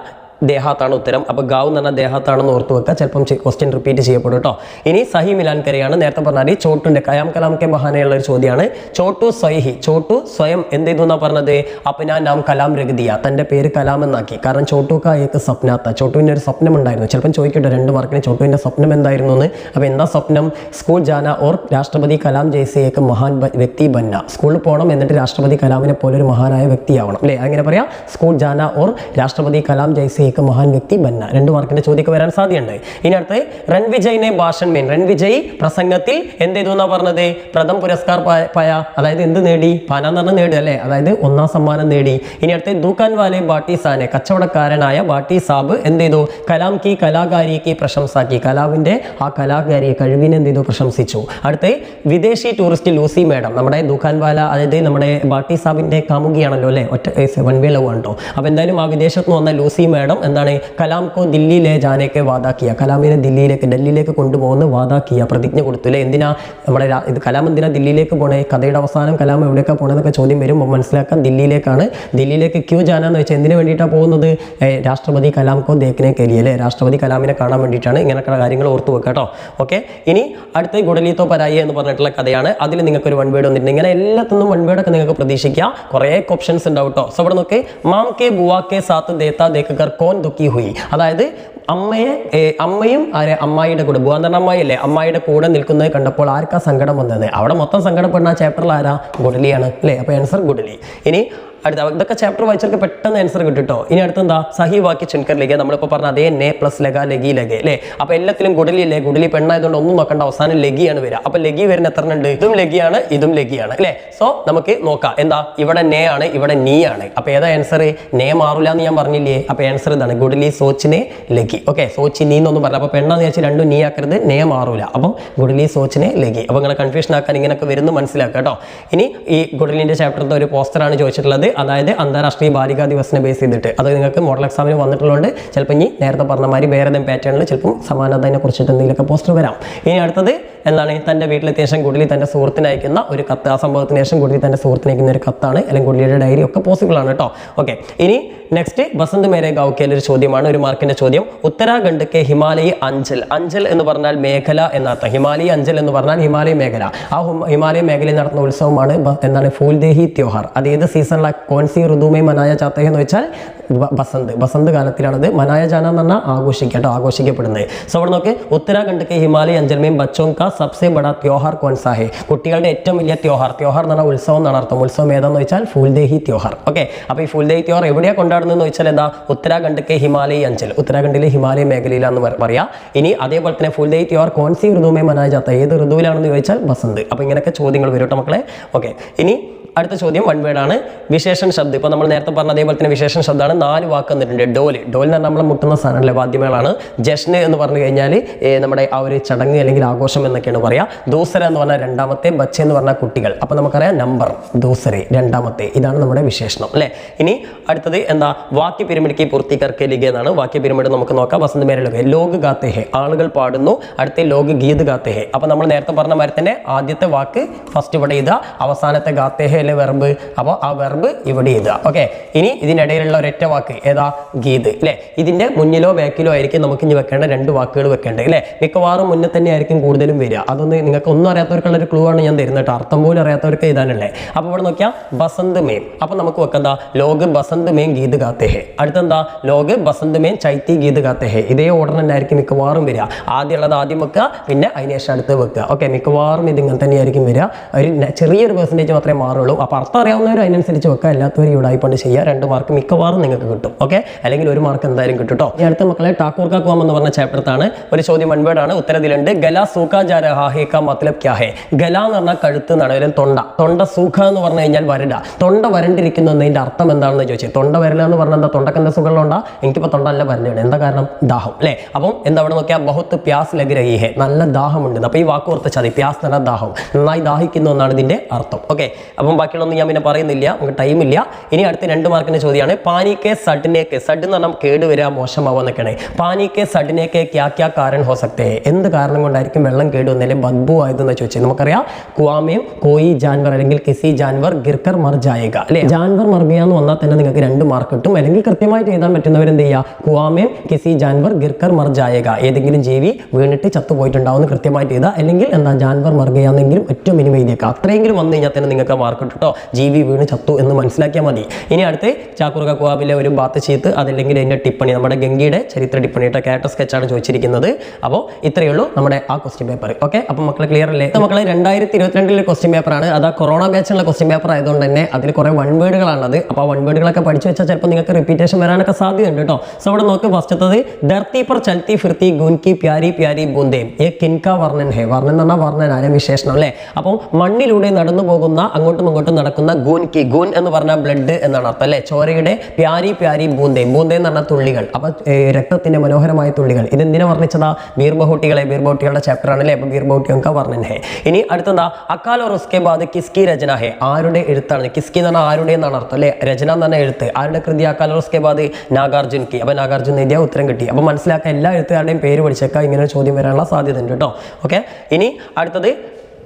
ദേഹാത്താണ് ഉത്തരം. അപ്പോൾ ഗാവ് എന്ന് പറഞ്ഞാൽ ദേഹാത്താണെന്ന് ഓർത്ത് വെക്കുക, ചിലപ്പം ക്വസ്റ്റ്യൻ റിപ്പീറ്റ് ചെയ്യപ്പെടും കേട്ടോ. ഇനി സഹി മിലാൻ കരയാണ്. നേരത്തെ പറഞ്ഞാൽ ചോട്ടുൻ്റെ കയാം കലാം കെ ബഹാനയുള്ള ഒരു ചോദ്യമാണ്. ചോട്ടു സ്വയഹി, ചോട്ടു സ്വയം എന്ത് ചെയ്തു എന്നാണ് പറഞ്ഞത്, അപ്പനാ നാം കലാം രഗതിയ, തൻ്റെ പേര് കലാം എന്നാക്കി. കാരണം ചോട്ടു കായക്ക് സ്വപ്നാത്ത, ചോട്ടുവിൻ്റെ ഒരു സ്വപ്നം ഉണ്ടായിരുന്നു. ചിലപ്പം ചോദിക്കട്ടെ 2 മാർക്കിന് ചോട്ടുവിൻ്റെ സ്വപ്നം എന്തായിരുന്നു എന്ന്. അപ്പോൾ എന്താ സ്വപ്നം, സ്കൂൾ ജാന ഓർ രാഷ്ട്രപതി കലാം ജയ്സേക്ക് മഹാൻ വ്യക്തി ബന്ന. സ്കൂളിൽ പോകണം, എന്നിട്ട് രാഷ്ട്രപതി കലാമിനെ പോലെ ഒരു മഹാനായ വ്യക്തിയാവണം അല്ലേ. അങ്ങനെ പറയാം, സ്കൂൾ ജാന ഓർ രാഷ്ട്രപതി കലാം ജയ്സേ മഹാൻ വ്യക്തി ബന്ന. 2 മാർക്കിന്റെ ചോദ്യമൊക്കെ വരാൻ സാധ്യതയുണ്ട്. ഇനി അടുത്ത് രൺവിജയിനെ ഭാഷൺ മേൻ. രൺവിജയ് പ്രസംഗത്തിൽ എന്ത് ചെയ്തു എന്നാ പറഞ്ഞത്, പ്രഥം പുരസ്കാർ പായ, അതായത് എന്ത് നേടി, പാന എന്ന് പറഞ്ഞാൽ നേടി അല്ലേ, അതായത് 1ാം സമ്മാനം നേടി. ഇനി അടുത്ത് ദുക്കാൻ വാലെ ബാട്ടി സാനെ, കച്ചവടക്കാരനായ ബാട്ടി സാബ് എന്ത് ചെയ്തു, കലാം കി കലാകാരിക്ക് പ്രശംസാക്കി, കലാമിന്റെ ആ കലാകാരിയെ കഴിവിനെ എന്ത് ചെയ്തു, പ്രശംസിച്ചു. അടുത്ത് വിദേശി ടൂറിസ്റ്റ് ലൂസി മേഡം, നമ്മുടെ ദുക്കാൻ വാല അതായത് നമ്മുടെ ബാട്ടി സാബിന്റെ കാമുകിയാണല്ലോ അല്ലേ, ഒറ്റ വൺ വേ ലവ് ഉണ്ടോ. അപ്പോൾ എന്തായാലും ആ വിദേശത്ത് നിന്ന് വന്ന ലൂസി മേഡം എന്താണ്, കലാം കോ ദില്ലിയിലെ ജാനേക്ക് വാദാക്കിയ, കലാമിനെ ഡൽഹിയിലേക്ക് കൊണ്ടുപോകുന്ന വാദാക്കിയ, പ്രതിജ്ഞ കൊടുത്തു അല്ലേ. എന്തിനാ നമ്മുടെ ഇത് കലാം എന്തിനാ ദില്ലിയിലേക്ക് പോണേ, കഥയുടെ അവസാനം കലാം എവിടേക്കാണ് പോകണമെന്നൊക്കെ ചോദ്യം വരും. മനസ്സിലാക്കാൻ ദില്ലിയിലേക്കാണ്. ദില്ലിയിലേക്ക് ക്യൂ ജാനാന്ന് വെച്ചാൽ എന്തിനു വേണ്ടിയിട്ടാണ് പോകുന്നത്, രാഷ്ട്രപതി കലാം കോ ദേഖ്നെ കെ ലിയെ അല്ലേ, രാഷ്ട്രപതി കലാമിനെ കാണാൻ വേണ്ടിയിട്ടാണ്. ഇങ്ങനെയൊക്കെ കാര്യങ്ങൾ ഓർത്ത് വെക്കുക കേട്ടോ. ഓക്കെ, ഇനി അടുത്ത് ഗുഡലിത്തോ പരായി എന്ന് പറഞ്ഞിട്ടുള്ള കഥയാണ്. അതിൽ നിങ്ങൾക്ക് ഒരു 1 വേർഡ് വന്നിട്ടുണ്ട്. ഇങ്ങനെ എല്ലാത്തിനും 1 വേർഡൊക്കെ നിങ്ങൾക്ക് പ്രതീക്ഷിക്കുക. കുറേ ഓപ്ഷൻസ് ഉണ്ടാവും കേട്ടോ. സോ ഇവിടെ നോക്കി, മാം കെ ബുവാ കെ സാത്ത് ദേത്താ ദേക്കർ കോൻ ദുഃഖി ഹുയി, അതായത് അമ്മയും അമ്മായിയുടെ കൂടെ, ബുവാ എന്ന് പറഞ്ഞ അമ്മായി അല്ലേ, അമ്മായിയുടെ കൂടെ നിൽക്കുന്നത് കണ്ടപ്പോൾ ആർക്കാ സങ്കടം വന്നത്. അവിടെ മൊത്തം സങ്കടപ്പെടുന്ന ചാപ്റ്ററിൽ ആരാ, ഗുഡലിയാണ് അല്ലേ. അപ്പോൾ ആൻസർ ഗുഡലി. ഇനി അടുത്ത ഇതൊക്കെ ചാപ്റ്റർ വായിച്ചവർക്ക് പെട്ടെന്ന് ആൻസർ കിട്ടും കേട്ടോ. ഇനി അടുത്തെന്താ, സഹി വാക്കി ചുൻകർ ലഗേ, നമ്മളിപ്പോൾ പറഞ്ഞ അതേ നേ പ്ലസ് ലഗ ലഗി ലഗേ അല്ലേ. അപ്പോൾ എല്ലാത്തിലും ഗുഡലി അല്ലേ, ഗുഡലി പെണ്ണായതുകൊണ്ട് ഒന്നും നോക്കണ്ട, അവസാനം ലഗിയാണ് വരിക. അപ്പോൾ ലഗി വരുന്ന എത്ര ഉണ്ട്, ഇതും ലഗിയാണ് ഇതും ലഗിയാണ് അല്ലേ. സോ നമുക്ക് നോക്കാം, എന്താ ഇവിടെ നേ ആണ്, ഇവിടെ നീ ആണ്. അപ്പോൾ ഏതാ ആൻസർ, നേ മാറില്ല എന്ന് ഞാൻ പറഞ്ഞില്ലേ. അപ്പോൾ ആൻസർ ഇതാണ്, ഗുഡലി സോച്ചിനെ ലഗി. ഓക്കെ, സോച്ചി നീ എന്നൊന്നും പറഞ്ഞു. അപ്പോൾ പെണ്ണാന്ന് വെച്ചാൽ രണ്ടും നീ ആക്കരുത്, നേ മാറൂല. അപ്പം ഗുഡലി സോച്ചിനെ ലഗി. അപ്പോൾ നിങ്ങളെ കൺഫ്യൂഷൻ ആക്കാൻ ഇങ്ങനെയൊക്കെ വരുന്നു മനസ്സിലാക്കുക കേട്ടോ. ഇനി ഈ ഗുഡലിൻ്റെ ചാപ്റ്ററിൻ്റെ ഒരു പോസ്റ്ററാണ് ചോദിച്ചിട്ടുള്ളത്, അതായത് അന്താരാഷ്ട്രീയ ബാലികാ ദിവസിനെ ബേസ് ചെയ്തിട്ട്. അത് നിങ്ങൾക്ക് മോഡൽ എക്സാമിന് വന്നിട്ടുള്ളതുകൊണ്ട് ചിലപ്പോൾ ഇനി നേരത്തെ പറഞ്ഞ മാതിരി വേറെ ഏതെങ്കിലും പാറ്റേണിൽ ചിലപ്പോൾ സമാനതയെ കുറിച്ചിട്ട് എന്തെങ്കിലുമൊക്കെ പോസ്റ്റർ വരാം. ഇനി അടുത്തത് എന്താണ്, തൻ്റെ വീട്ടിലെത്തിയ ശേഷം ഗുഡലി തൻ്റെ സുഹൃത്തിന് അയക്കുന്ന ഒരു കത്ത്. ആ സംഭവത്തിന് ശേഷം ഗുഡലി തൻ്റെ സുഹൃത്തിന് അയക്കുന്ന ഒരു കത്താണ്, അല്ലെങ്കിൽ ഗുഡലിയുടെ ഡയറി ഒക്കെ പോസിബിൾ ആണ് കേട്ടോ. ഓക്കെ, ഇനി നെക്സ്റ്റ് ബസന്ത് മേരെ ഗാവ് കെ ഒരു ചോദ്യമാണ്, 1 മാർക്കിന്റെ ചോദ്യം. ഉത്തരാഖണ്ഡ് കെ ഹിമാലയ അഞ്ചൽ, അഞ്ചൽ എന്ന് പറഞ്ഞാൽ മേഖല എന്നർത്ഥം. ഹിമാലയ അഞ്ചൽ എന്ന് പറഞ്ഞാൽ ഹിമാലയ മേഖല. ആ ഹിമാലയ മേഖലയിൽ നടത്തുന്ന ഉത്സവമാണ് എന്താണ്, ഫൂൽദേഹി ത്യോഹാർ. അത് ഏത് സീസണിലാണ് കോൺസി ഋതു മേ മനായ ജാത്ത ഹെ എന്ന് വെച്ചാൽ ബസന്ത് കാലത്തിലാണത് മനായ ജാന എന്ന് പറഞ്ഞാൽ ആഘോഷിക്കപ്പെടുന്നത്. സോ അവിടെ നോക്ക് ഉത്തരാഖണ്ഡ് കെ ഹിമാലയ അഞ്ചൽ മേ ബച്ചോं का सबसे बड़ा त्योहार कौन सा है? കുട്ടികളുടെ ഏറ്റവും വലിയ त्योहार എന്ന് പറഞ്ഞാൽ ഉത്സവം എന്നാണ് അർത്ഥം. ഉത്സവം ഏതാന്ന് വെച്ചാൽ ഫൂൽദേഹി त्योहार. ഓക്കെ, അപ്പോൾ ഈ ഫൂൽദേഹി त्योहार എവിടെയാണ് കൊണ്ടാടുന്നതെന്ന് വെച്ചാൽ എന്താ? ഉത്തരാഖണ്ഡ് കെ ഹിമാലയ അഞ്ചൽ, ഉത്തരാഖണ്ഡിലെ ഹിമാലയ മേഖലയിലാന്ന് പറയാം. ഇനി അതേപോലെ തന്നെ ഫൂൽദേഹി त्योहार कौन सी ऋतु में मनाया जाता है? ഏത് ഋതുവിലാണെന്ന് ചോദിച്ചാൽ ബസന്ത്. അപ്പോൾ ഇങ്ങനെയൊക്കെ ചോദ്യങ്ങൾ വരും കേട്ടോ മക്കളെ. ഓക്കെ, ഇനി അടുത്ത ചോദ്യം വൺ വേർഡ് ആണ്. വിശേഷൺ ശബ്ദം. ഇപ്പോൾ നമ്മൾ നേരത്തെ പറഞ്ഞ അതേപോലെ തന്നെ വിശേഷൺ ശബ്ദമാണ്. 4 വാക്ക് തന്നിട്ടുണ്ട്. ഡോൽ എന്ന് പറഞ്ഞാൽ നമ്മൾ മുട്ടുന്ന സാധനമല്ലേ, വാദ്യമേളാണ്. ജഷ്ന് എന്ന് പറഞ്ഞു കഴിഞ്ഞാൽ നമ്മുടെ ആ ഒരു ചടങ്ങ് അല്ലെങ്കിൽ ആഘോഷം എന്നൊക്കെയാണ് പറയുക. ദൂസര എന്ന് പറഞ്ഞാൽ രണ്ടാമത്തെ, ബച്ച എന്ന് പറഞ്ഞാൽ കുട്ടികൾ. അപ്പോൾ നമുക്കറിയാം നമ്പർ ദൂസരെ രണ്ടാമത്തെ, ഇതാണ് നമ്മുടെ വിശേഷണം അല്ലേ. ഇനി അടുത്തത് എന്താ? വാക്യ പിരമിഡ് കി പൂർത്തി കർക്കെ ലിഖെ എന്നാണ്. വാക്യ പിരമിഡ് നമുക്ക് നോക്കാം. വസന്ത് മേരെ ലോഗ്, ലോഗ് ഗാത്തെ ഹെ ആളുകൾ പാടുന്നു. അടുത്ത ലോഗ് ഗീത് ഗാത്തെ ഹെ. അപ്പോൾ നമ്മൾ നേരത്തെ പറഞ്ഞ മാതിരി തന്നെ ആദ്യത്തെ വാക്ക് ഫസ്റ്റ് ഇവിടെ എഴുതുക, അവസാനത്തെ ഗാത്തെ ഹെ വെർബ്, അപ്പോൾ ആ വെർബ് ഇവിടെ എഴുതുക. ഓക്കെ, ഇനി ഇതിനിടയിലുള്ള ഒരൊറ്റ വാക്ക് ഏതാ? ഗീത് അല്ലേ. ഇതിന്റെ മുന്നിലോ ബാക്കിലോ ആയിരിക്കും നമുക്ക് ഇനി വെക്കേണ്ട 2 വാക്കുകൾ വെക്കേണ്ടത് അല്ലേ. മിക്കവാറും മുന്നേ തന്നെ ആയിരിക്കും കൂടുതലും വരിക. അതൊന്ന് നിങ്ങൾക്ക് ഒന്നും അറിയാത്തവർക്കുള്ള ഒരു ക്ലൂ ആണ് ഞാൻ തരുന്നത്. അർത്ഥം പോലും അറിയാത്തവർക്ക് എഴുതാനല്ലേ. അപ്പോൾ ഇവിടെ നോക്കിയാൽ ബസന്ത് മേം, അപ്പോൾ നമുക്ക് വെക്കെന്താ? ലോഗ് ബസന്ത് മേം ഗീത് ഗാത്തെ ഹെ. അടുത്തെന്താ? ലോഗ് ബസന്ത് മേം ചൈത്തി ഗീത് ഗാത്തെ ഹെ. ഇതേ ഓർഡർ തന്നെ ആയിരിക്കും മിക്കവാറും വരിക. ആദ്യമുള്ളത് ആദ്യം വെക്കുക, പിന്നെ അതിന് ശേഷം അടുത്ത് വെക്കുക. ഓക്കെ, മിക്കവാറും ഇത് ഇങ്ങനെ തന്നെയായിരിക്കും വരിക. ഒരു ചെറിയൊരു പെർസെൻറ്റേജ് മാത്രമേ മാറുള്ളൂ. അപ്പോൾ അർത്ഥം അറിയാവുന്നവർ അതിനനുസരിച്ച് വെക്കുക, അല്ലാത്തവർ ഇവിടെ കൊണ്ട് ചെയ്യുക. 2 മാർക്ക് മിക്കവാറും നിങ്ങൾക്ക് കിട്ടും. ഓക്കെ, അല്ലെങ്കിൽ 1 മാർക്ക് എന്തായാലും കിട്ടും കേട്ടോ. ഈ അടുത്ത മക്കളെ ടാക്കൂർ കാ കുആം എന്ന് പറഞ്ഞ ചാപ്റ്റർത്താണ്. ഒരു ചോദ്യം വൺ വേർഡ് ആണ്. ഉത്തരത്തിലുണ്ട് ഗല സൂഖ ജാ രഹാ ഹേ കാ മത്ലബ് ക്യാ ഹേ? ഗല എന്ന് പറഞ്ഞാൽ കഴുത്ത് എന്നാണ്, അല്ലെങ്കിൽ തൊണ്ട സൂഖ എന്ന് പറഞ്ഞു കഴിഞ്ഞാൽ വരണ്ട, തൊണ്ട വരണ്ടിരിക്കുന്നു എന്നതിന്റെ അർത്ഥം എന്താണെന്ന് ചോദിച്ചത്. തൊണ്ട വരല എന്ന് പറഞ്ഞാൽ എന്താ? തൊണ്ടക്ക് എന്താ സുഖമുണ്ടാ? എനിക്കിപ്പോൾ തൊണ്ട നല്ല വരലാണ്. എന്താ കാരണം? ദാഹം അല്ലേ. അപ്പം എന്താ അവിടെ നോക്കിയാൽ ബഹുത്ത് പ്യാസ് ലഗ് രഹി ഹേ, നല്ല ദാഹമുണ്ട്. അപ്പോൾ ഈ വാക്ക് ഓർത്ത് ചതി, പ്യാസ് എന്ന് പറഞ്ഞാൽ ദാഹം, നന്നായി ദാഹിക്കുന്നു എന്നാണ് ഇതിന്റെ അർത്ഥം. ഓക്കെ, അപ്പം ബാക്കിയുള്ളൊന്നും ഞാൻ പിന്നെ പറയുന്നില്ല, നമുക്ക് ടൈമില്ല. ഇനി അടുത്ത 2 മാർക്കിന്റെ ചോദ്യമാണ്. പാനിക്കെ സഡ്നേക്ക്, സഡ് എന്ന് പറഞ്ഞാൽ കേട് വരിക, മോശമാവാന്നൊക്കെയാണ്. പാനിക്കെ സഡ്നേക്ക് ക്യാ ക്യാ കാരൻ ഹോ സക്തേ? എന്ത് കാരണം കൊണ്ടായിരിക്കും വെള്ളം കേട് വന്നല്ലേ ബദ്ബു ആയതെന്ന് ചോദിച്ചത്. നമുക്കറിയാം കുവാമേം കോയി ജാൻവർ അല്ലെങ്കിൽ കിസി ജാൻവർ ഗിർക്കർ മർ ജായേഗ അല്ലേ. ജാൻവർ മർഗയാന്ന് വന്നാൽ തന്നെ നിങ്ങൾക്ക് 2 മാർക്ക് കിട്ടും. അല്ലെങ്കിൽ കൃത്യമായിട്ട് എഴുതാൻ പറ്റുന്നവർ എന്ത് ചെയ്യുക? കുവാമേം കിസി ജാൻവർ ഗിർക്കർ മർ ജായേഗ, ഏതെങ്കിലും ജീവി വീണിട്ട് ചത്തുപോയിട്ടുണ്ടാവുമെന്ന് കൃത്യമായിട്ട് എഴുതുക. അല്ലെങ്കിൽ എന്താ? ജാൻവർ മർഗയാന്നെങ്കിലും ഏറ്റവും മിനിമം എഴുതിയേക്കുക. അത്രയെങ്കിലും വന്നു കഴിഞ്ഞാൽ തന്നെ നിങ്ങൾക്ക് മാർക്ക് കിട്ടും കേട്ടോ. ജീവി വീണ് ചത്തു എന്ന് മനസ്സിലാക്കിയാൽ മതി. ഇനി അടുത്ത് ചാക്കൂർ കാ കുആമിലെ ഒരു ബാത്ത് ചീത്ത്, അതല്ലെങ്കിൽ അതിൻ്റെ ടിപ്പണി, നമ്മുടെ ഗംഗയുടെ ചരിത്ര ടിപ്പണിയുടെ ക്യാരക്ടർ സ്കെച്ചാണ് ചോദിച്ചിരിക്കുന്നത്. അപ്പോൾ ഇത്രയേ ഉള്ളൂ നമ്മുടെ ആ ക്വസ്റ്റ്യൻ പേപ്പർ. ഓക്കെ, അപ്പോൾ മക്കളെ ക്ലിയർ അല്ലേ? മക്കളെ 2022 ക്വസ്റ്റ്യൻ പേപ്പറാണ്. അത് കൊറോണ ബാച്ചിലുള്ള ക്വസ്റ്റ്യൻ പേപ്പർ ആയതുകൊണ്ട് തന്നെ അതിൽ കുറേ വൺ വേർഡുകളാണുള്ളത്. അപ്പോൾ ആ വൺ വേർഡുകളൊക്കെ പഠിച്ചു വെച്ചാൽ ചിലപ്പോൾ നിങ്ങൾക്ക് റിപ്പീറ്റേഷൻ വരാനൊക്കെ സാധ്യതയുണ്ട് കേട്ടോ. സോ അവിടെ നോക്ക്, ഫസ്റ്റത്തത് ധർത്തി പർ ചൽത്തി ഫിർത്തി ഗൂൻ കി പ്യാരി പ്യാരി ബൂന്തേം ഏ കിൻകാ വർണ്ണൻ ഹേ. വർണ്ണൻ എന്ന് പറഞ്ഞാൽ വർണ്ണനായ വിശേഷണം അല്ലേ. അപ്പോൾ മണ്ണിലൂടെ നടന്നു പോകുന്ന, അങ്ങോട്ടും ഇങ്ങോട്ടും നടക്കുന്ന ഗൂൻ കി, ഗൂൻ എന്ന് പറഞ്ഞാൽ ബ്ലഡ് എന്നാണ് അർത്ഥം അല്ലേ. ചോരയുടെ പ്യാരി പ്യാരി ബൂന്തേ, ബൂന്തേ എന്ന് പറഞ്ഞാൽ തുള്ളികൾ. അപ്പോൾ രക്തത്തിന്റെ മനോഹരമായ തുള്ളികൾ. ഇതെന്തിനാ വർണ്ണിച്ചതാ? ബീർബഹൂട്ടികളെ, ബീർബഹൂട്ടികളുടെ ചാപ്റ്റർ ആണല്ലേ. അപ്പോൾ ബീർബഹൂട്ടിയൊക്കെ വർണ്ണൻ ഹേ. ഇനി അടുത്തെന്താ? അക്കാൽ ഓർ ഉസ്കെ ബാദ് കിസ്കി രചന ഹേ? ആരുടെ എഴുത്താണ്? കിസ്കി എന്ന് പറഞ്ഞാൽ ആരുടെ എന്നാണ് അർത്ഥം അല്ലേ. രചന എന്ന് പറഞ്ഞാൽ എഴുത്ത്. ആരുടെ കൃതി? അക്കാൽ ഓർ ഉസ്കെ ബാദ് നാഗാർജുൻ കി. അപ്പോൾ നാഗാർജുൻ എഴുതിയ ഉത്തരം കിട്ടി. അപ്പോൾ മനസ്സിലാക്കുക, എല്ലാ എഴുത്തുകാരുടെയും പേര് പഠിച്ചേക്കാം, ഇങ്ങനെ ചോദ്യം വരാനുള്ള സാധ്യത ഉണ്ട് കേട്ടോ. ഓക്കെ, ഇനി അടുത്തത്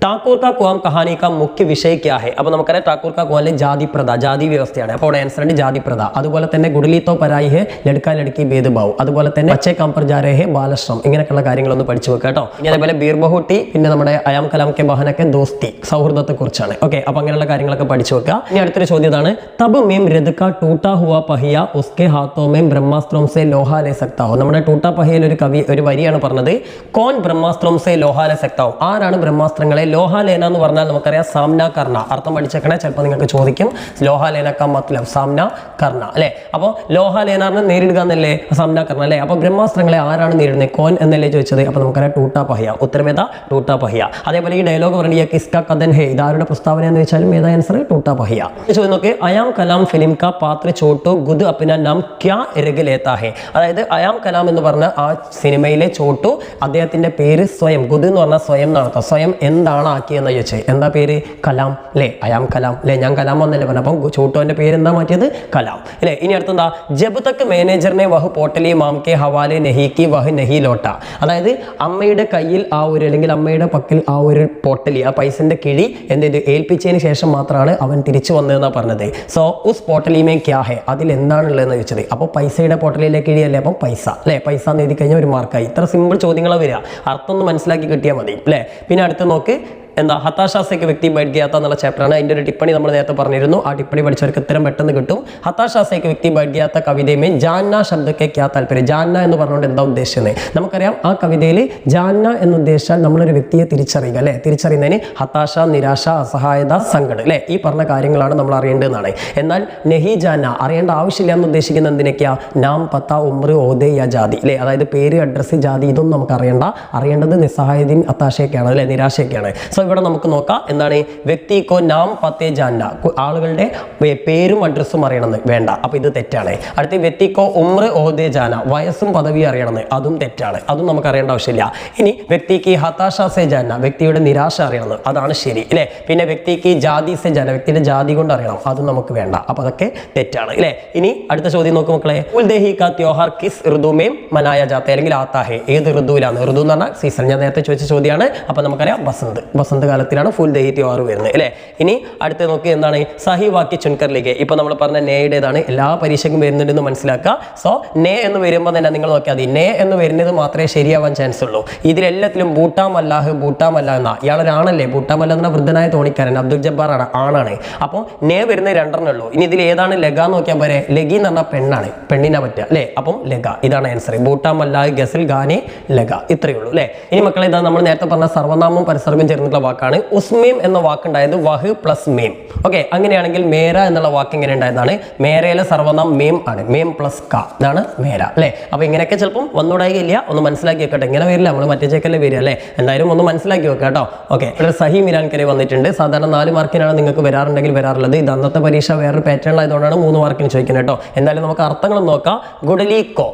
ടാക്കൂർ കാ കുആം കഹാനി കാ മുഖ്യ വിഷയ ക്യാ ഹേ? അപ്പോൾ നമുക്കറിയാം ടാക്കൂർ കാ കുആമിലെ ജാതി പ്രഥ, ജാതി വ്യവസ്ഥയാണ്. അപ്പോൾ അവിടെ ആൻസർ ഉണ്ട് ജാതി പ്രഥ. അതുപോലെ തന്നെ ഗുഡലി തോ പരായി ഹേ ലഡ്ക ലഡ്കി ഭേദഭാവ്. അതുപോലെ തന്നെ ബച്ചേ കാം പർ ജാ രഹേ ഹേ ബാലശ്രം. ഇങ്ങനെയൊക്കെയുള്ള കാര്യങ്ങളൊന്ന് പഠിച്ചു വെക്കുക കേട്ടോ. ഇനി അതേപോലെ ബീർബഹൂട്ടി, പിന്നെ നമ്മുടെ അയാം കലാം കെ ബഹനൊക്കെ ദോസ്തി, സൗഹൃദത്തെ കുറിച്ചാണ്. ഓക്കെ, അപ്പോൾ അങ്ങനെയുള്ള കാര്യങ്ങളൊക്കെ പഠിച്ചു വെക്കുക. ഇനി അടുത്തൊരു ചോദ്യം ഇതാണ്. തബ് മേം രദ് കാ ടൂട്ടാ ഹുവാ പഹിയ ഉസ്കെ ഹാത്തോ മേം ബ്രഹ്മാസ്ത്രം സെ ലോഹാ ലേ സക്താ ഹോ? നമ്മുടെ ടൂട്ടാ പഹിയയിൽ ഒരു വരിയാണ് പറഞ്ഞത്. കോൻ ബ്രഹ്മാസ്ത്രം സെ ലോഹാ ലേ സക്താ ഹോ? ആരാണ് ബ്രഹ്മാസ്ത്രങ്ങളെ ലോഹാ ലേന എന്ന് പറഞ്ഞാൽ നമുക്കറിയാം സാംന കർണ. അർത്ഥം പഠിച്ചേക്കണേ, ചിലപ്പോൾ നിങ്ങൾക്ക് ചോദിക്കും. ലോഹാ ലേന കാ മത്ലബ് സാംന കർണ അല്ലേ. അപ്പോൾ ലോഹാ ലേന നേരിടുക എന്നല്ലേ സാംന കർണ അല്ലേ. അപ്പോൾ ബ്രഹ്മാസ്ത്രങ്ങളെ ആരാണ് നേരിടുന്നത്? കോൻ എന്നല്ലേ ചോദിച്ചത്. അപ്പോൾ നമുക്കറിയാം ടൂട്ടാ പഹിയ. ഉത്തരമേത ടൂട്ടാ പഹിയ. അതേപോലെ ഈ ഡയലോഗ് പറഞ്ഞ കിസ്ക കഥൻ ഹേ, ഇതാരുടെ പ്രസ്താവന എന്ന് വെച്ചാലും ഏതാ ആൻസർ? ടൂട്ടാ പഹിയ. ചോദ്യം നോക്കി. അയാം കലാം ഫിലിം കാ പാത്ര ചോട്ടു ഗുദ് അപ്ന നാം ക്യാ രഗ് ലേതാ ഹേ? അതായത് അയാം കലാം എന്ന് പറഞ്ഞ ആ സിനിമയിലെ ചോട്ടു അദ്ദേഹത്തിന്റെ പേര് സ്വയം, ഗുദ് എന്ന് പറഞ്ഞാൽ സ്വയം എന്നാണ്. സ്വയം എന്താണ് ആക്കിയെന്ന് ചോദിച്ചത്. എന്താ പേര്? കലാം അല്ലേ. അയാം കലാം അല്ലേ. ഞാൻ കലാം എന്നല്ലേ പറഞ്ഞു. അപ്പം ചോട്ടുവിന്റെ പേര് എന്താ മാറ്റിയത്? കലാം അല്ലേ. ഇനി അടുത്തെന്താ? ജബ് തക്ക് മാനേജറിനെ വഹ് പോട്ടലി മാം കെ ഹവാലെ നഹി കി വഹ് നഹി ലോട്ട. അതായത് അമ്മയുടെ കയ്യിൽ ആ ഒരു, അല്ലെങ്കിൽ അമ്മയുടെ പക്കൽ ആ ഒരു പോട്ടലി, ആ പൈസന്റെ കിഴി എന്ത് ഏൽപ്പിച്ചതിന് ശേഷം മാത്രമാണ് അവൻ തിരിച്ചു വന്നതെന്നാണ് പറഞ്ഞത്. സോ ഉസ് പോട്ടലിമേ ക്യാ ഹേ? അതിൽ എന്താണുള്ളതെന്ന് ചോദിച്ചത്. അപ്പോൾ പൈസയുടെ പോട്ടലിലെ കിഴിയല്ലേ. അപ്പം പൈസ അല്ലേ. പൈസ എന്ന് എഴുതി കഴിഞ്ഞാൽ ഒരു മാർക്കായി. ഇത്ര സിമ്പിൾ ചോദ്യങ്ങളാണ് വരിക. അർത്ഥം ഒന്ന് മനസ്സിലാക്കി കിട്ടിയാൽ മതി അല്ലേ. പിന്നെ അടുത്ത് നോക്ക്. എന്താ ഹതാശ സെ വ്യക്തി बैठ गया था എന്നുള്ള ചാപ്റ്ററാണ്. അതിന്റെ ഒരു ടിപ്പണി നമ്മൾ നേരത്തെ പറഞ്ഞിരുന്നു. ആ ടിപ്പണി പഠിച്ചവർക്ക് ഉത്തരം പെട്ടെന്ന് കിട്ടും. ഹതാശ സെ വ്യക്തി बैठ गया था കവിതയിൽ ജാന്ന ശബ്ദಕ್ಕೆ क्या താല്പര്യം, ജാന്ന എന്ന് പറഞ്ഞുകൊണ്ട് എന്താ ഉദ്ദേശിക്കുന്നത് നമുക്കറിയാം. ആ കവിതയിൽ ജാന്ന എന്ന് ഉദ്ദേശിച്ചാൽ നമ്മളൊരു വ്യക്തിയെ തിരിച്ചറിയുക അല്ലെ. തിരിച്ചറിയുന്നതിന് ഹതാശ, നിരാശ, അസഹായത, സങ്കടം അല്ലെ, ഈ പറഞ്ഞ കാര്യങ്ങളാണ് നമ്മൾ അറിയേണ്ടതെന്നാണ്. എന്നാൽ നെഹി ജാന്ന അറിയേണ്ട ആവശ്യമില്ല എന്ന് ഉദ്ദേശിക്കുന്ന എന്തിനൊക്കെയാ, നാം, പത്ത, ഉമ്ര, ഓദേ, യാ ജാതി അല്ലെ. അതായത് പേര്, അഡ്രസ്സ്, ജാതി ഇതൊന്നും നമുക്ക് അറിയേണ്ടത് നിസ്സഹായതയും ഹതാശയൊക്കെയാണ് അല്ലെ, നിരാശയൊക്കെയാണ്. സോ ഇവിടെ നമുക്ക് നോക്കാം എന്താണ്, വ്യക്തിക്കോ നാം പത്തേ ജാന്ന ആളുകളുടെ പേരും അഡ്രസ്സും അറിയണമെന്ന് വേണ്ട, അപ്പൊ ഇത് തെറ്റാണ്. അടുത്ത വ്യക്തിക്കോ ഉമ്ര ഓദേ ജാന വയസ്സും പദവിയും അറിയണമെന്ന്, അതും തെറ്റാണ്, അതും നമുക്ക് അറിയേണ്ട ആവശ്യമില്ല. ഇനി വ്യക്തിക്ക് ഹതാശ സെ ജാന വ്യക്തിയുടെ നിരാശ അറിയണമെന്ന്, അതാണ് ശരി അല്ലെ. പിന്നെ വ്യക്തിക്ക് ജാതി സെ ജാന വ്യക്തിയുടെ ജാതി കൊണ്ട് അറിയണം, അതും നമുക്ക് വേണ്ട, അപ്പൊ അതൊക്കെ തെറ്റാണ് അല്ലെ. ഇനി അടുത്ത ചോദ്യം നോക്കും മക്കളെ, ഉൽദേഹി കാ ത്യോഹാർ കിസ് ഋതുമേം മനായ ജാത്ത അല്ലെങ്കിൽ ആത്താ ഹെ, ഏത് ഋതുവിലാണ്, ഋതു എന്ന് പറഞ്ഞാൽ സീസൺ, ഞാൻ നേരത്തെ ചോദിച്ച ചോദ്യമാണ്. അപ്പൊ നമുക്കറിയാം വസന്ത് കാലത്തിലാണ് ഫുൽ ദഹി ത്യോഹാർ വരുന്നത് അല്ലെ. ഇനി അടുത്ത് നോക്കി എന്താണ്, സഹി വാക്യ ചുൻകറിലേക്ക്, ഇപ്പൊ നമ്മൾ പറഞ്ഞ നേയുടേതാണ്, എല്ലാ പരീക്ഷയ്ക്കും വരുന്നുണ്ടെന്ന് മനസ്സിലാക്കുക. സോ നേ എന്ന് വരുമ്പോൾ തന്നെ നിങ്ങൾ നോക്കിയാൽ മതി, നേ എന്ന് വരുന്നത് മാത്രമേ ശരിയാവാൻ ചാൻസ് ഉള്ളൂ. ഇതിലെല്ലാത്തിലും ബൂട്ടാം അല്ലാഹ് എന്നാ, ഇയാളൊരാണല്ലേ, ബൂട്ടാം അല്ലാഹ് എന്ന വൃദ്ധനായ തോണിക്കാരൻ അബ്ദുൽ ജബ്ബാർ ആണ്, ആണാണ്. അപ്പോൾ നേ വരുന്നത് രണ്ടെണ്ണേ ഉള്ളൂ. ഇനി ഇതിൽ ഏതാണ് ലഗ നോക്കിയാൽ പോരെ, ലഗി എന്ന് പറഞ്ഞാൽ പെണ്ണാണ്, പെണ്ണിനാ പറ്റുക അല്ലേ. അപ്പം ലഗ ഇതാണ് ആൻസർ. ബൂട്ടാം അല്ലാഹ് ഗസൽ ഗാനെ ലഗ, ഇത്രയേ ഉള്ളൂ അല്ലേ. ഇനി മക്കളെ ഇതാ നമ്മൾ നേരത്തെ പറഞ്ഞ സർവനാമവും പരിസർഗം ചേർന്നിട്ടുള്ള വാക്കാണ്. ഉസ്മേം എന്ന വാക്കുണ്ടായത് വഹ് പ്ലസ് മേം. ഓക്കെ, അങ്ങനെയാണെങ്കിൽ മേര എന്നുള്ള വാക്ക് എങ്ങനെ ഉണ്ടായതാണ്, മേരയിലെ സർവനാം മേം ആണ്, മേം പ്ലസ് ക, ഇതാണ് മേര അല്ലേ. അപ്പൊ ഇങ്ങനെയൊക്കെ ചിലപ്പം വന്നുകൂടായില്ല, ഒന്ന് മനസ്സിലാക്കി വെക്കട്ടെ. ഇങ്ങനെ വരില്ല, നമ്മൾ മറ്റേ ചേക്കല്ലേ വരിക അല്ലേ, എന്തായാലും ഒന്ന് മനസ്സിലാക്കി വെക്കാം കേട്ടോ. ഓക്കെ, ഇവിടെ സഹി മിരാൻ കരെ വന്നിട്ടുണ്ട്. സാധാരണ 4 മാർക്കിനാണ് നിങ്ങൾക്ക് വരാറുണ്ടെങ്കിൽ വരാറുള്ളത്. ഇത് അന്നത്തെ പരീക്ഷ വേറൊരു പാറ്റേൺ ആയതുകൊണ്ടാണ് 3 മാർക്കിന് ചോദിക്കുന്നത് കേട്ടോ. എന്തായാലും നമുക്ക് അർത്ഥങ്ങൾ നോക്കാം. ഗുഡലിക്കോ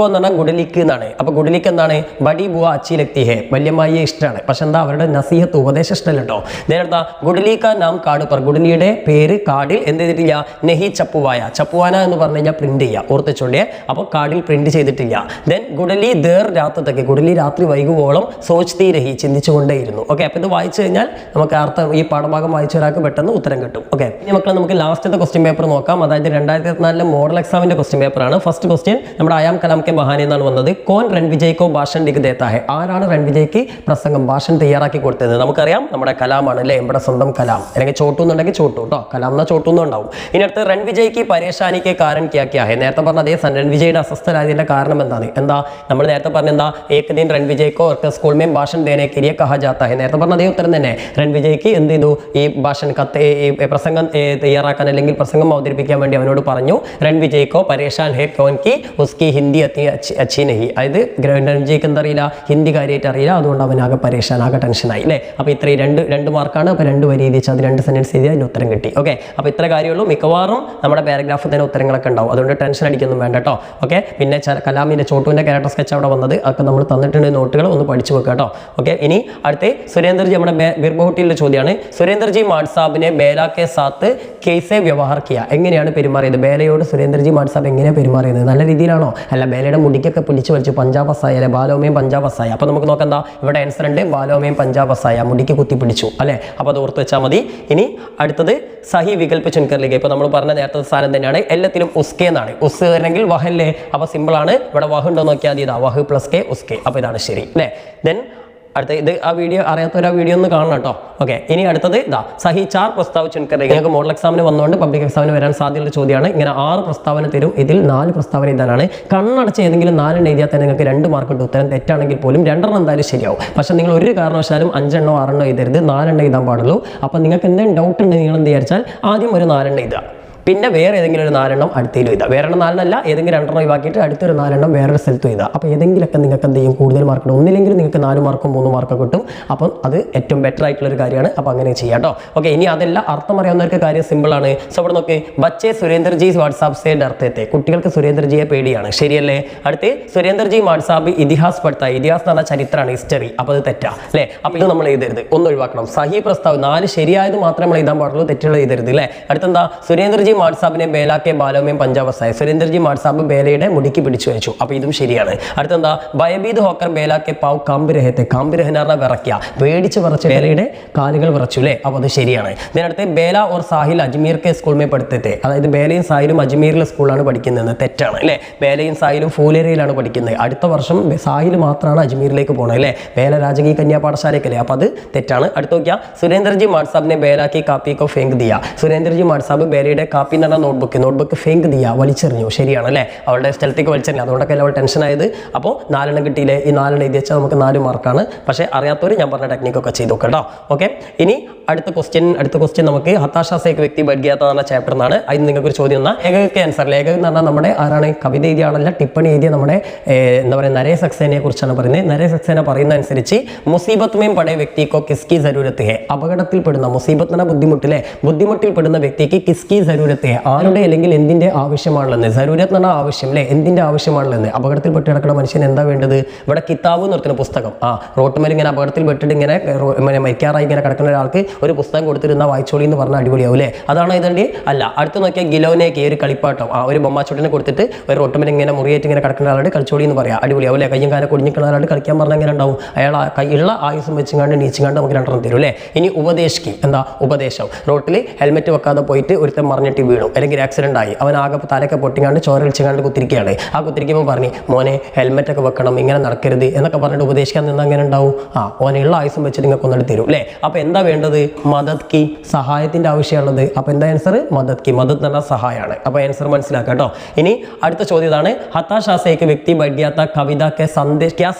എന്ന് പറഞ്ഞാൽ ഗുഡലിക്ക് എന്നാണ്. അപ്പൊ ഗുഡലിക്ക് എന്താണ്, ബഡി ബുവ അച്ചി ലക്തി ഹേ, വല്യമ്മായിയെ ഇഷ്ടമാണ്, പക്ഷെ എന്താ അവരുടെ നസീഹത്ത് ഉപദേശം ഇഷ്ടമല്ല കേട്ടോ. നേരത്തെ ഗുഡലിക്ക നാം കാട് പറ, ഗുഡലിയുടെ പേര് കാടിൽ എന്ത് ചെയ്തിട്ടില്ല, നെഹി ചപ്പുവാന എന്ന് പറഞ്ഞു കഴിഞ്ഞാൽ പ്രിന്റ് ചെയ്യുക, ഓർത്തിച്ചോണ്ടിയെ. അപ്പോൾ കാടിൽ പ്രിന്റ് ചെയ്തിട്ടില്ല. ദെൻ ഗുഡലി ദേർ രാത്രിത്തൊക്കെ, ഗുഡലി രാത്രി വൈകുവോളം സോച്ച്തി രഹി, ചിന്തിച്ചുകൊണ്ടേയിരുന്നു. ഓക്കെ, അപ്പോൾ ഇത് വായിച്ചു കഴിഞ്ഞാൽ നമുക്ക് അർത്ഥം, ഈ പാഠഭാഗം വായിച്ച ഒരാൾക്ക് പെട്ടെന്ന് ഉത്തരം കിട്ടും. ഓക്കെ, ഇനി മക്കളെ നമുക്ക് ലാസ്റ്റത്തെ ക്വസ്റ്റ്യൻ പേപ്പർ നോക്കാം. അതായത് 2024 മോഡൽ എക്സാമിന്റെ ക്വസ്റ്റ്യൻ പേപ്പറാണ്. ഫസ്റ്റ് ക്വസ്റ്റ്യൻ നമ്മുടെ ആയാം കലാം കെ ബഹാനെ എന്നാണ് വന്നത്. കോൻ രൺവിജയ് കോ ഭാഷൺ ലിഖ് ദേത്താ ഹെ, ആരാണ് രൺവിജയ്ക്ക് ഭാഷൺ തയ്യാറാക്കി കൊടുത്തത്. നമുക്കറിയാം നമ്മുടെ കലാമാണ് അല്ലേ, നമ്മുടെ സ്വന്തം കലാം, അല്ലെങ്കിൽ ചോട്ടു എന്നുണ്ടെങ്കിൽ ചോട്ടു കേട്ടോ, കലാം എന്നാൽ ചോട്ടു എന്നും ഉണ്ടാവും. ഇനി അടുത്ത് രൺവിജയ്ക്ക് പരേഷാനിക്ക് കാരൻ ക്യാ ഹെ, നേരത്തെ പറഞ്ഞ അതേ രൺവിജയുടെ അസ്വസ്ഥരായതിന്റെ കാരണം എന്താണ്, എന്താ നമ്മൾ നേരത്തെ പറഞ്ഞ എന്താ, ഏക് ദിൻ രൺവിജയ്ക്കോ സ്കൂൾ മേം ഭാഷൺ ദേനെ കെ ലിയെ കഹാ ജാത്താ ഹെ, നേരത്തെ പറഞ്ഞ അതേ ഉത്തരം തന്നെ. രൺവിജയ്ക്ക് എന്ത് ചെയ്തു, ഈ ഭാഷൺ പ്രസംഗം തയ്യാറാക്കാൻ അല്ലെങ്കിൽ പ്രസംഗം അവതരിപ്പിക്കാൻ വേണ്ടി അവനോട് പറഞ്ഞു, രൺവിജയ്ക്കോ പരേഷാൻ ഹെ കോൻകി ഉസ്കി ഹിന്ദി അച്ചി നഹി, അതായത് രൺവിജയ്ക്ക് എന്താ അറിയില്ല, ഹിന്ദി കാര്യമായിട്ട് അറിയില്ല, അതുകൊണ്ട് അവനാകെ പരേഷാൻ, ആകെ ടെൻഷനായി അല്ലേ. അപ്പോൾ ഇത്രയും രണ്ട് മാർക്കാണ്. അപ്പോൾ 2 വരി എഴുതിച്ച് അത് 2 സെന്റൻസ് എഴുതി അതിന് ഉത്തരം കിട്ടി. ഓക്കെ, അപ്പോൾ ഇത്ര കാര്യമുള്ളൂ. മിക്കവാറും നമ്മുടെ പാരഗ്രാഫിൽ തന്നെ ഉത്തരങ്ങളൊക്കെ ഉണ്ടാവും, അതുകൊണ്ട് ടെൻഷൻ അടിക്കൊന്നും വേണ്ട കേട്ടോ. ഓക്കെ, പിന്നെ കലാമിന്റെ ചോട്ടുവിന്റെ ക്യാരക്ടർ സ്കെച്ച് അവിടെ വന്നത് അതൊക്കെ നമ്മൾ തന്നിട്ടുണ്ട്, നോട്ടുകൾ ഒന്ന് പഠിച്ചു വെക്കുക കേട്ടോ. ഓക്കെ, ഇനി അടുത്ത് സുരേന്ദ്രജി, നമ്മുടെ ബിർബഹുട്ടിയിലെ ചോദ്യമാണ്. സുരേന്ദ്രജി മാഡ്സാബിനെ ബേല കെ സാത്ത് കേസെ വ്യവഹാർ കിയ, എങ്ങനെയാണ് പെരുമാറിയത്, ബേലയോട് സുരേന്ദ്രജി മാഡ്സാബ് എങ്ങനെയാണ് പെരുമാറിയത്, നല്ല രീതിയിലാണോ, അല്ല ബേലയുടെ മുടിക്കൊക്കെ പിടിച്ചു വലിച്ചു പഞ്ചാബ് അസായ അല്ലെ, ബാലോമയും പഞ്ചാബ് അസായ. അപ്പോൾ നമുക്ക് നോക്കാം എന്താ ഇവിടെ ആൻസർ ഉണ്ട്, ബാലോമയും പഞ്ചാബ് അസായ, മുടിക്ക് കുത്തി പിടിച്ചു അല്ലെ. അപ്പോൾ അത് ഓർത്ത് വെച്ചാൽ മതി. ഇനി അടുത്തത് സഹി വികല്പ ചുൻകറിലേക്ക്, ഇപ്പോൾ നമ്മൾ പറഞ്ഞ നേരത്തെ സാധനം തന്നെയാണ്, എല്ലാത്തിലും ഉസ്കെ എന്നാണ്. ഉസ് അല്ലെങ്കിൽ വഹല്ലേ, അപ്പോൾ സിമ്പിൾ ആണ്. ഇവിടെ വഹ് ഉണ്ടോ നോക്കിയാൽ മതി, ഇതാ വഹ് പ്ലസ് കെ ഉസ്കെ, അപ്പോൾ ഇതാണ് ശരി അല്ലേ. ദെൻ അടുത്ത ഇത് ആ വീഡിയോ അറിയാത്തവർ ആ വീഡിയോ ഒന്ന് കാണണം കേട്ടോ. ഓക്കെ, ഇനി അടുത്തത് ഇതാ സഹി 4 പ്രസ്താവ് ചുൻകർ. നിങ്ങൾക്ക് മോഡൽ എക്സാമിന് വന്നുകൊണ്ട് പബ്ലിക് എക്സാമിന് വരാൻ സാധ്യതയുള്ള ചോദ്യമാണ്. ഇങ്ങനെ 6 പ്രസ്താവന തരും, ഇതിൽ 4 പ്രസ്താവന ഇതാണ്. കണ്ണടച്ച് ഏതെങ്കിലും 4 എഴുതിയാൽ തന്നെ നിങ്ങൾക്ക് 2 മാർക്ക് കിട്ടും. ഉത്തരം തെറ്റാണെങ്കിൽ പോലും 2 എന്തായാലും ശരിയാവും. പക്ഷെ നിങ്ങൾ ഒരു കാരണവശാലും 5 എണ്ണോ 6 എണ്ണോ എഴുതരുത്, 4 എഴുതാൻ പാടുള്ളൂ. അപ്പോൾ നിങ്ങൾക്ക് എന്തെങ്കിലും ഡൗട്ട് ഉണ്ടെങ്കിൽ നിങ്ങൾ എന്ത് വിചാരിച്ചാൽ ആദ്യം ഒരു 4 എഴുതുക, പിന്നെ വേറെ ഏതെങ്കിലും ഒരു 4 അടുത്തേലും എഴുതുക. വേറെ 4 അല്ല, ഏതെങ്കിലും 2 ഒഴിവാക്കിയിട്ട് അടുത്തൊരു 4 വേറൊരു സ്ഥലത്തും എഴുതുക. അപ്പോൾ ഏതെങ്കിലുമൊക്കെ നിങ്ങൾക്ക് എന്ത് ചെയ്യും, കൂടുതൽ മാർക്ക് കിട്ടും. ഒന്നില്ലെങ്കിൽ നിങ്ങൾക്ക് 4 മാർക്കോ 3 മാർക്കോ കിട്ടും. അപ്പം അത് ഏറ്റവും ബെറ്റർ ആയിട്ടുള്ളൊരു കാര്യമാണ്. അപ്പോൾ അങ്ങനെ ചെയ്യാം കേട്ടോ. ഓക്കെ, ഇനി അതെല്ലാം അർത്ഥം അറിയാവുന്നവർക്ക് കാര്യം സിമ്പിളാണ്. സോ ഇവിടെ നോക്കി, ബച്ചേ സുരേന്ദ്രജി വാട്സാപ്പ് സേ ഡർത്തേത്തെ, കുട്ടികൾക്ക് സുരേന്ദ്രജിയെ പേടിയാണ്, ശരിയല്ലേ. അടുത്ത് സുരേന്ദ്രജി വാട്സാപ്പ് ഇതിഹാസ് പഠിത്ത, ഇതിഹാസ് എന്ന് പറഞ്ഞാൽ ചരിത്രമാണ്, ഹിസ്റ്ററി. അപ്പോൾ അത് തെറ്റാ അല്ലേ. അപ്പോൾ ഇത് നമ്മൾ എഴുതരുത്, ഒന്ന് ഒഴിവാക്കണം. സഹി പ്രസ്താവ് 4 ശരിയായത് മാത്രമേ നമ്മൾ എഴുതാൻ പാടുള്ളൂ, തെറ്റുകൾ എഴുതരുത് അല്ലേ. അടുത്തെന്താ, സുരേന്ദ്രജി മാഡ് സാബിനെ ബേല കെ ബാലോമേം പഞ്ചാവസായ. സുരേന്ദ്രജി മാഡ് സാബ് ബേലയുടെ മുടിക്ക് പിടിച്ചു വെച്ചു. അപ്പോൾ ഇതും ശരിയാണ്. അടുത്തെന്താ? ഭയഭീത് ഹോക്കർ ബേല കെ പാവ് കാമ്പ് രഹത്തെ. കാമ്പ് രഹന വിറയ്ക്കുക, പേടിച്ച് വിറച്ച് ബേലയുടെ കാലുകൾ വിറച്ചു അല്ലേ. അപ്പോൾ അത് ശരിയാണ്. ഇതിനടുത്ത് ബേല ഓർ സാഹിൽ അജ്മീർ കെ സ്കൂൾ മേ പഠിത്തത്തെ. അതായത് ബേലയും സാഹിലും അജ്മീറിലെ സ്കൂളാണ് പഠിക്കുന്നത്. തെറ്റാണ് അല്ലേ. ബേലയും സാഹിലും ഫൂലേരയിലാണ് പഠിക്കുന്നത്. അടുത്ത വർഷം സാഹിൽ മാത്രമാണ് അജ്മീറിലേക്ക് പോകുന്നത് അല്ലേ. ബേല രാജകീയ കന്യാ പാഠശാലയ്ക്കല്ലേ. അപ്പോൾ അത് തെറ്റാണ്. അടുത്ത് നോക്കിയാൽ സുരേന്ദ്രജി മാഡ് സാബിനെ ബേല കി കാപ്പി കോ ഫേങ്ക് ദിയ. സുരേന്ദ്രജി മാഡ് സാബ് ബേലയുടെ കാപ്പി എന്ന് പറഞ്ഞാൽ നോട്ട്ബുക്ക് ഫേങ്ക് ദിയ, വലിച്ചെറിഞ്ഞു. ശരിയാണ് അല്ലേ. അവളുടെ സ്ഥലത്തേക്ക് വലിച്ചെറിഞ്ഞു. അതുകൊണ്ടൊക്കെ അവൾ ടെൻഷൻ ആയത്. അപ്പോൾ 4 കിട്ടിയില്ലേ. ഈ 4 എഴുതി വെച്ചാൽ നമുക്ക് 4 മാർക്കാണ്. പക്ഷേ അറിയാത്തവർ ഞാൻ പറഞ്ഞ ടെക്നിക്കൊക്കെ ചെയ്തു കേട്ടോ. ഓക്കെ, ഇനി അടുത്ത ക്വസ്റ്റ്യൻ നമുക്ക് ഹത്താശാസേക്ക് വ്യക്തി ബഡ്ഗിയാത്ത എന്ന ചാപ്റ്റർ എന്നാണ്. അതിന് നിങ്ങൾക്ക് ഒരു ചോദ്യം എന്നാൽ ലേഖകക്ക് ആൻസർ. ലേഖകൻ എന്ന് പറഞ്ഞാൽ നമ്മുടെ ആരാണ്? കവിത എഴുതിയാണല്ല, ടിപ്പണി എഴുതിയ നമ്മുടെ എന്താ പറയുക നരേഷ് സക്സേനയെ കുറിച്ചാണ് പറയുന്നത്. നരേഷ് സക്സേന പറയുന്ന അനുസരിച്ച് മുസീബത്തുമേം പടയ വ്യക്തിക്കോ കിസ്കി സരൂരത്ത് ഹെ. അപകടത്തിൽപ്പെടുന്ന, മുസീബത്ത് എന്ന ബുദ്ധിമുട്ടിലെ, ബുദ്ധിമുട്ടിൽപ്പെടുന്ന വ്യക്തിക്ക് കിസ്കി സരൂരത്ത് ഹെ. ആരുടെ അല്ലെങ്കിൽ എന്തിന്റെ ആവശ്യമാണുള്ളത്? സരൂരത്ത് എന്ന് പറഞ്ഞാൽ ആവശ്യം അല്ലേ. എന്തിന്റെ ആവശ്യമാണുള്ളത്? അപകടത്തിൽപ്പെട്ട് കിടക്കുന്ന മനുഷ്യൻ എന്താ വേണ്ടത്? ഇവിടെ കിതാബ് എന്ന് പറയുന്ന പുസ്തകം. റോട്ടുമേൽ ഇങ്ങനെ അപകടത്തിൽപ്പെട്ടിട്ട് ഇങ്ങനെ മരിക്കാറായി ഇങ്ങനെ കിടക്കുന്ന ഒരാൾക്ക് ഒരു പുസ്തകം കൊടുത്തിരുന്ന വായിച്ചോളി എന്ന് പറഞ്ഞാൽ അടിപൊളിയാവും അല്ലേ. അതാണോ ഇതേണ്ടി? അല്ല. അടുത്ത് നോക്കിയാൽ ഗിലോനേക്ക് ഒരു കളിപ്പാട്ടം ഒരു ബൊമ്മാച്ചോട്ടിനെ കൊടുത്തിട്ട് ഒരു റോട്ടുമേൽ ഇങ്ങനെ മുറിയേറ്റ് ഇങ്ങനെ കിടക്കുന്ന ആളോട് കളിച്ചോളി എന്ന് പറയാം. അടിപൊളിയാവും അല്ലേ. കയ്യും കാലം കുടിഞ്ഞിക്കുന്ന ആളോട് കളിക്കാൻ പറഞ്ഞാൽ എങ്ങനെ ഉണ്ടാവും? അയാൾ കൈയുള്ള ആയുസം വെച്ചുകൊണ്ട് നീച്ചുകൊണ്ട് നമുക്ക് 2 തരും അല്ലേ. ഇനി ഉപദേശിക്ക് എന്താ? ഉപദേശം. റോട്ടിൽ ഹെൽമെറ്റ് വെക്കാതെ പോയിട്ട് ഒരുത്തൻ മറിഞ്ഞിട്ട് വീണു, അല്ലെങ്കിൽ ആക്സിഡന്റ് ആയി, അവൻ ആകെ തലയൊക്കെ പൊട്ടിക്കാണ്ട് ചോരളിച്ചുകൊണ്ട് കുത്തിരിക്കുകയാണ്. ആ കുത്തിരിക്കുമ്പോൾ പറഞ്ഞു മോനെ ഹെൽമെറ്റ് ഒക്കെ വെക്കണം, ഇങ്ങനെ നടക്കരുത് എന്നൊക്കെ പറഞ്ഞിട്ട് ഉപദേശിക്കാൻ നിന്ന് അങ്ങനെ ഉണ്ടാവും. ഓനുള്ള ആയുസം വെച്ചിട്ട് നിങ്ങൾക്ക് ഒന്നിട്ട് തരും അല്ലേ. അപ്പോൾ എന്താ വേണ്ടത്? മദത് കി, സഹായത്തിന്റെ ആവശ്യമുള്ളത്. അപ്പോൾ എന്താ ആൻസർ? മദത് കി. മദത് എന്ന് പറഞ്ഞാൽ സഹായമാണ്. അപ്പോൾ ആൻസർ മനസ്സിലാക്കാം കേട്ടോ. ഇനി അടുത്ത ചോദ്യം ഇതാണ്. ഹത്താശാസേക്ക് വ്യക്തി ബഡ്യാത്ത കവിത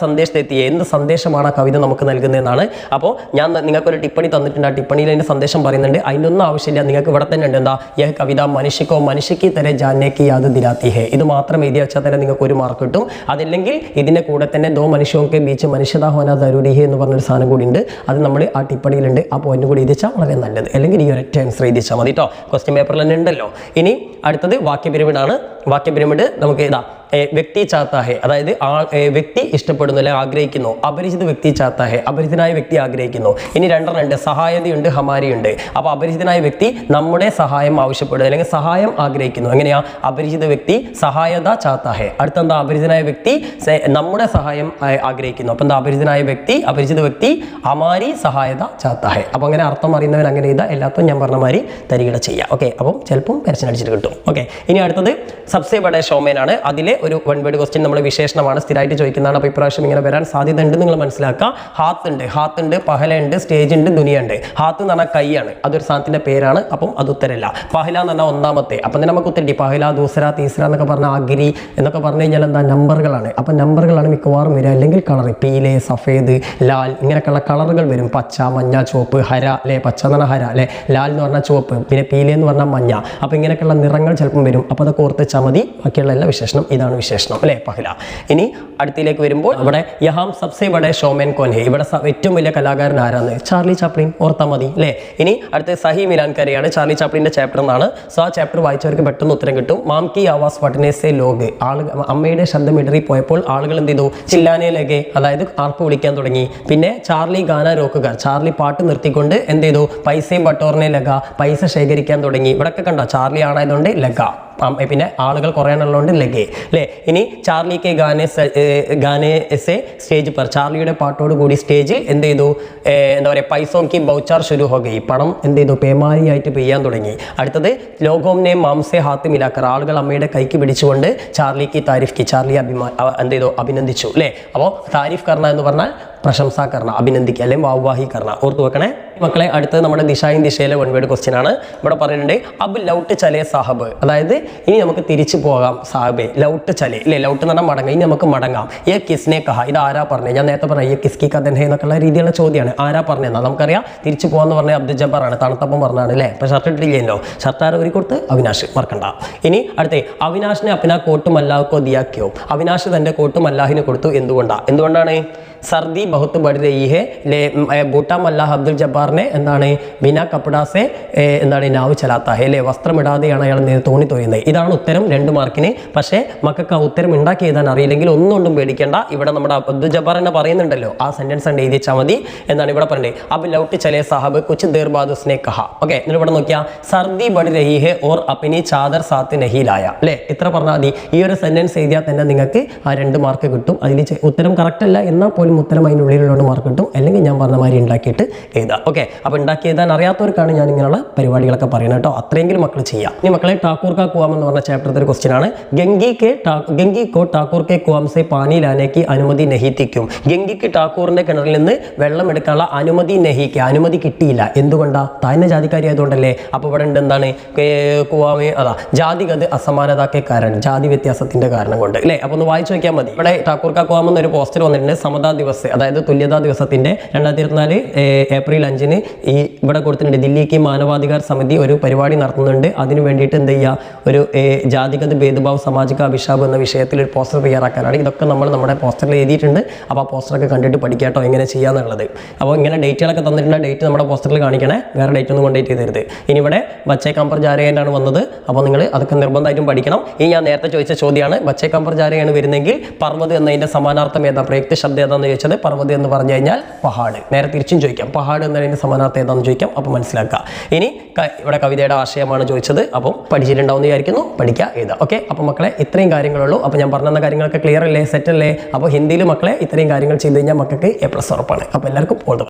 സന്ദേശ എത്തിയേ. എന്ത് സന്ദേശമാണ് ആ കവിത നമുക്ക് നൽകുന്നതെന്നാണ്. അപ്പോൾ ഞാൻ നിങ്ങൾക്കൊരു ടിപ്പണി തന്നിട്ടുണ്ട്. ആ ടിപ്പണിയിൽ അതിന്റെ സന്ദേശം പറയുന്നുണ്ട്. അതിനൊന്നും ആവശ്യമില്ല, നിങ്ങൾക്ക് ഇവിടെ തന്നെ ഉണ്ട്. എന്താ? യഹ് കവിത മനുഷ്യക്ക് തരെ ജാനേക്ക് യാദ് ദിലാത്തി ഹേ. ഇത് മാത്രം എഴുതി വെച്ചാൽ തന്നെ നിങ്ങൾക്ക് 1 മാർക്ക് കിട്ടും. അതല്ലെങ്കിൽ ഇതിന്റെ കൂടെ തന്നെ ദോ മനുഷ്യോക്കെ ബീച്ച് മനുഷ്യതാ ഹോന ജരൂരി ഹേ എന്ന് പറഞ്ഞൊരു സാധനം കൂടി ഉണ്ട്. അത് നമ്മൾ ആ ടിപ്പണിയിലുണ്ട്. ആ പോയിന്റ് കൂടി എഴുതി വെച്ചാൽ വളരെ നല്ലത്. അല്ലെങ്കിൽ ഈ ഒരൊറ്റ ആൻസർ എഴുതി വെച്ചാൽ മതി കേട്ടോ. ക്വസ്റ്റ്യൻ പേപ്പറിൽ തന്നെ ഉണ്ടല്ലോ. ഇനി അടുത്തത് വാക്യ പിരമിഡാണ്. വാക്യ പിരമിഡ് നമുക്ക് ഇതാ വ്യക്തി ചാത്ത ഹെ, അതായത് വ്യക്തി ഇഷ്ടപ്പെടുന്നു അല്ലെങ്കിൽ ആഗ്രഹിക്കുന്നു. അപരിചിത വ്യക്തി ചാത്ത ഹെ, അപരിചിതനായ വ്യക്തി ആഗ്രഹിക്കുന്നു. ഇനി 2 ഉണ്ട്, സഹായതയുണ്ട്, ഹമാരിയുണ്ട്. അപ്പോൾ അപരിചിതനായ വ്യക്തി നമ്മുടെ സഹായം ആവശ്യപ്പെടുന്നു അല്ലെങ്കിൽ സഹായം ആഗ്രഹിക്കുന്നു. എങ്ങനെയാ? അപരിചിത വ്യക്തി സഹായത ചാത്ത ഹെ. അടുത്തെന്താ? അപരിചിതനായ വ്യക്തി നമ്മുടെ സഹായം ആഗ്രഹിക്കുന്നു. അപ്പം എന്താ? അപരിചിത വ്യക്തി ഹമാരി സഹായത ചാത്ത ഹെ. അപ്പോൾ അങ്ങനെ അർത്ഥം അറിയുന്നവൻ അങ്ങനെ ചെയ്താൽ എല്ലാത്തും ഞാൻ പറഞ്ഞ മാതിരി തരികിട ചെയ്യാം. ഓക്കെ, അപ്പം ചിലപ്പം പെരച്ചനടിച്ചിട്ട് കിട്ടും. ഓക്കെ, ഇനി അടുത്തത് സബ്സെ ബഡേ ഷോമേനാണ്. അതിലെ ഒരു 1 വേർഡ് ക്വസ്റ്റ്യൻ നമ്മൾ വിശേഷണമാണ്, സ്ഥിരമായിട്ട് ചോദിക്കുന്നതാണ്. അപ്പോൾ ഇപ്രാവശ്യം ഇങ്ങനെ വരാൻ സാധ്യത ഉണ്ട്, നിങ്ങൾ മനസ്സിലാക്കുക. ഹാത്ത് ഉണ്ട്, പഹല ഉണ്ട്, സ്റ്റേജ് ഉണ്ട്, ദുനിയ ഉണ്ട്. ഹാത്ത് എന്ന് പറഞ്ഞാൽ കൈയാണ്, അതൊരു സാധനത്തിന്റെ പേരാണ്. അപ്പം അത് ഉത്തരല്ല. പഹല എന്ന് പറഞ്ഞാൽ ഒന്നാമത്തെ. അപ്പം തന്നെ നമുക്ക് ഉത്തരട്ടി പഹല, ദൂസര, തീസര എന്നൊക്കെ പറഞ്ഞാൽ അഗ്രി എന്നൊക്കെ പറഞ്ഞു കഴിഞ്ഞാൽ എന്താ? നമ്പറുകളാണ്. അപ്പം നമ്പറുകളാണ് മിക്കവാറും വരിക. അല്ലെങ്കിൽ കളർ, പീലെ, സഫേദ്, ലാൽ ഇങ്ങനെയൊക്കെയുള്ള കളറുകൾ വരും. പച്ച, മഞ്ഞ, ചുവപ്പ്, ഹര അല്ലെ. പച്ച എന്ന് പറഞ്ഞാൽ ഹര അല്ലെ, ലാൽ എന്ന് പറഞ്ഞാൽ ചുവപ്പ്, പിന്നെ പീലെ എന്ന് പറഞ്ഞാൽ മഞ്ഞ. അപ്പോൾ ഇങ്ങനെയൊക്കെയുള്ള നിറങ്ങൾ ചിലപ്പം വരും. അപ്പോൾ അതൊക്കെ ഓർത്ത് വെച്ചാൽ മതി. ബാക്കിയുള്ള എല്ലാ വിശേഷണം ഇതാണ് വിശേഷണം അല്ലേ, പഹല. ഇനി അടുത്തിലേക്ക് വരുമ്പോൾ ഇവിടെ യഹാം സബ്സെ ബഡേ ഷോമൻ കോൻ ഹെ. ഇവിടെ ഏറ്റവും വലിയ കലാകാരൻ ആരാണ്? Charlie Chaplin. ഓർത്താൽ മതി അല്ലേ. ഇനി അടുത്ത സഹി മിലാൻ കരയാണ്. ചാർലി ചാപ്ലിന്റെ ചാപ്റ്റർ എന്നാണ്. സോ ആ ചാപ്റ്റർ വായിച്ചവർക്ക് പെട്ടെന്ന് ഉത്തരം കിട്ടും. മാം കി ആവാസ് ഫട്നെ സെ ലോഗ്. അമ്മയുടെ ശബ്ദം ഇടറി പോയപ്പോൾ ആളുകൾ എന്ത് ചെയ്തു? ചില്ലാനെ ലഗെ, അതായത് ആർപ്പ് വിളിക്കാൻ തുടങ്ങി. പിന്നെ ചാർലി ഗാന രോക്കുകാർ, ചാർലി പാട്ട് നിർത്തിക്കൊണ്ട് എന്ത് ചെയ്തു? പൈസയും ബട്ടോറിനെ ലഗ, പൈസ ശേഖരിക്കാൻ തുടങ്ങി. ഇവിടെയൊക്കെ കണ്ടോ? ചാർലി ആണായതുകൊണ്ട് ലഗ, പിന്നെ ആളുകൾ കുറയാനുള്ളതുകൊണ്ട് ലഗേ അല്ലേ. ഇനി ചാർലി കെ ഗാനെ എസെ സ്റ്റേജ് പർ, ചാർലിയുടെ പാട്ടോട് കൂടി സ്റ്റേജിൽ എന്ത് ചെയ്തു? എന്താ പറയുക, പൈസോം കി ബൗച്ചാർ ശുരു ഹോ ഗയി, പണം എന്ത് ചെയ്തു? പേമാരിയായിട്ട് പെയ്യാൻ തുടങ്ങി. അടുത്തത് ലോകോംനെ മാംസെ ഹാത്ത് മിലാക്കർ, ആളുകൾ അമ്മയുടെ കൈക്ക് പിടിച്ചുകൊണ്ട് ചാർലിക്ക് താരിഫ് കി, ചാർലി എന്ത് ചെയ്തു? അഭിനന്ദിച്ചു അല്ലേ. അപ്പോൾ താരിഫ് കർണ എന്ന് പറഞ്ഞാൽ പ്രശംസ കർണ, അഭിനന്ദിക്കുക അല്ലെങ്കിൽ വാഹ്വാഹി കർണ. ഓർത്ത് വെക്കണേ മക്കളെ. അടുത്തത് നമ്മുടെ ദിശായും ദിശയിലെ 1 വേർഡ് ക്വസ്റ്റ്യൻ ആണ്. ഇവിടെ പറയുന്നുണ്ട് അബ് ലൗട്ട് ചലേ സാഹബ്, അതായത് ഇനി നമുക്ക് തിരിച്ചു പോകാം. സാഹബേ ലൗട്ട് ചലേ അല്ലേ, ലൗട്ട് എന്ന് പറഞ്ഞാൽ മടങ്ങാം. ഇനി നമുക്ക് മടങ്ങാം. യെ കിസ്നെ കഹ, ഇത് ആരാ പറഞ്ഞത്? ഞാൻ നേരത്തെ പറഞ്ഞു യെ കിസ്കി കഥൻ ഹേ എന്നൊക്കെയുള്ള രീതിയിലുള്ള ചോദ്യമാണ്. ആരാ പറഞ്ഞതെന്നാ നമുക്കറിയാം. തിരിച്ചു പോകാന്ന് പറഞ്ഞാൽ അബ്ദുൽ ജബ്ബാറാണ്, തണുത്തപ്പം പറഞ്ഞാണ് അല്ലേ. ഇപ്പം ഷർട്ട് ഇട്ടില്ലല്ലോ, ഷർട്ട് ആരെ ഒരു കൊടുത്ത്? അവിനാഷ്, മറക്കണ്ട. ഇനി അടുത്തേ അവിനാഷിനെ അപ്പന കോട്ടും അല്ലാഹ്ക്കോ ദിയാക്കിയോ, അവിനാഷ് തന്റെ കോട്ടും അല്ലാഹിന് കൊടുത്തു. എന്തുകൊണ്ടാണ്? സർദി ബഹുത്ത് ബഡ് രഹി ഹെ ബൂട്ട മല്ലാഹ് അബ്ദുൽ ജബ്ബാറിനെ എന്താണ് ബിനാ കപ്പടാസെ എന്താണ് നാവ് ചലാത്ത ഹെ അല്ലേ, വസ്ത്രമിടാതെയാണ് അയാൾ തോണി തൊയ്യുന്നത്. ഇതാണ് ഉത്തരം 2 മാർക്കിന്. പക്ഷേ മക്കൾക്ക് ആ ഉത്തരം ഉണ്ടാക്കി എഴുതാൻ അറിയില്ലെങ്കിൽ ഒന്നുകൊണ്ടും പേടിക്കേണ്ട. ഇവിടെ നമ്മുടെ അബ്ദുൽ ജബ്ബാർ എന്നെ പറയുന്നുണ്ടല്ലോ, ആ സെന്റൻസ് ഉണ്ട് എഴുതി വെച്ചാൽ മതി. എന്നാണ് ഇവിടെ പറയുന്നത്, അബ് ലൗട്ട് ചലേ സാഹബ് കുച്ച് ദേർ ബാദ് ഉസ്നെ കഹാ. ഓക്കെ, എന്നിട്ട് ഇവിടെ നോക്കിയാ സർദി ബഡ് രഹി ഹെ ഓർ അപ്നി ചാദർ സാത്ത് നഹി ലായ അല്ലേ, ഇത്ര പറഞ്ഞാൽ മതി. ഈ ഒരു സെന്റൻസ് എഴുതിയാൽ തന്നെ നിങ്ങൾക്ക് ആ 2 മാർക്ക് കിട്ടും. അതിൽ ഉത്തരം കറക്റ്റ് അല്ല എന്നാൽ പോലും ഉത്തരം അതിനുള്ളിലുള്ള മാർക്ക് കിട്ടും. അല്ലെങ്കിൽ ഞാൻ പറഞ്ഞ മാതിരി ഉണ്ടാക്കിയിട്ട് എഴുതാം. ഓക്കെ, അപ്പോൾ ഉണ്ടാക്കി എഴുതാൻ അറിയാത്തവർക്കാണ് ഞാൻ ഇങ്ങനെയുള്ള പരിപാടികളൊക്കെ പറയുന്നത് കേട്ടോ. അത്രയെങ്കിലും മക്കൾ ചെയ്യാം. ഈ മക്കളെ ടാക്കൂർ കാ കുവാം എന്ന് പറഞ്ഞ ചാപ്റ്ററിലെ ഒരു ക്വസ്റ്റ്യൻ ആണ്. ഗംഗി കോ ടാക്കൂർ കെ കുവാം സെ പാനി ലാനെ കി അനുമതി നഹി തിക്കും. ഗംഗിക്ക് ടാക്കൂറിന്റെ കിണറിൽ നിന്ന് വെള്ളം എടുക്കാനുള്ള അനുമതി നഹിക്ക്, അനുമതി കിട്ടിയില്ല. എന്തുകൊണ്ടാ? താഴ്ന്ന ജാതിക്കാരി ആയതുകൊണ്ടല്ലേ. അപ്പോൾ ഇവിടെ ഉണ്ട് എന്താണ് കുവാമേ, അതാ ജാതിഗത് അസമാനതയ്ക്ക് കാരണം, ജാതി വ്യത്യാസത്തിന്റെ കാരണം കൊണ്ട് അല്ലേ. അപ്പോൾ ഒന്ന് വായിച്ചു നോക്കിയാൽ മതി. ഇവിടെ ടാക്കൂർ കാ കുവാം എന്നൊരു പോസ്റ്റർ വന്നിട്ടുണ്ട്. സമതാ ദിവസ്, അതായത് തുല്യതാ ദിവസത്തിന്റെ 2024 ഏപ്രിൽ 5 ഈ ഇവിടെ കൊടുത്തിട്ടുണ്ട്. ദില്ലിക്ക് മാനവാധികാർ സമിതി ഒരു പരിപാടി നടത്തുന്നുണ്ട്. അതിന് വേണ്ടിയിട്ട് എന്ത് ചെയ്യുക, ഒരു ജാതിഗത് ഭേദഭാവ് സാമാജിക അഭിഷാബ് എന്ന വിഷയത്തിൽ ഒരു പോസ്റ്റർ തയ്യാറാക്കാനാണ്. ഇതൊക്കെ നമ്മൾ നമ്മുടെ പോസ്റ്ററിൽ എഴുതിയിട്ടുണ്ട്. അപ്പോൾ ആ പോസ്റ്ററൊക്കെ കണ്ടിട്ട് പഠിക്കാട്ടോ എങ്ങനെ ചെയ്യാന്നുള്ളത്. അപ്പോൾ ഇങ്ങനെ ഡേറ്റുകളൊക്കെ തന്നിട്ടുണ്ട്. ഡേറ്റ് നമ്മുടെ പോസ്റ്ററിൽ കാണിക്കണേ, വേറെ ഡേറ്റ് ഒന്നും കൊണ്ടേറ്റ് ചെയ്തരുത്. ഇനി ഇവിടെ ബച്ചേ കമ്പർ ജാരയാണ് വന്നത്. അപ്പോൾ നിങ്ങൾ അതൊക്കെ നിർബന്ധമായിട്ടും പഠിക്കണം. ഇനി ഞാൻ നേരത്തെ ചോദിച്ച ചോദ്യമാണ്, ബച്ചേ കമ്പർ ജാരയാണ് വരുന്നെങ്കിൽ പർവ്വത് എന്നതിൻ്റെ സമാനാർത്ഥം ഏതാ, പ്രയുക്ത ശബ്ദം ഏതാണെന്ന് ചോദിച്ചത്. പർവ്വത് എന്ന് പറഞ്ഞു കഴിഞ്ഞാൽ പഹാഡ്. നേരെ തിരിച്ചും ചോദിക്കാം, പഹാഡ് എന്നതിൻ്റെ സമാനാർത്ഥം ഏതാണെന്ന് ചോദിക്കാം. അപ്പോൾ മനസ്സിലാക്കുക. ഇനി ഇവിടെ കവിതയുടെ ആശയമാണ് ചോദിച്ചത്. അപ്പം പഠിച്ചിട്ടുണ്ടാവും എന്ന് വിചാരിക്കുന്നു. പഠിക്കുക, എഴുതാം. ഓക്കെ, അപ്പോൾ മക്കളെ ഇത്രയും കാര്യങ്ങളുള്ളൂ. അപ്പോൾ ഞാൻ പറഞ്ഞ കാര്യങ്ങളൊക്കെ ക്ലിയർ അല്ലേ, സെറ്റ് അല്ലേ? അപ്പോൾ ഹിന്ദിയിൽ മക്കളെ ഇത്രയും കാര്യങ്ങൾ ചെയ്ത് കഴിഞ്ഞാൽ മക്കൾക്ക് A+ ഉറപ്പാണ്. അപ്പോൾ എല്ലാവർക്കും ഓൾ ദ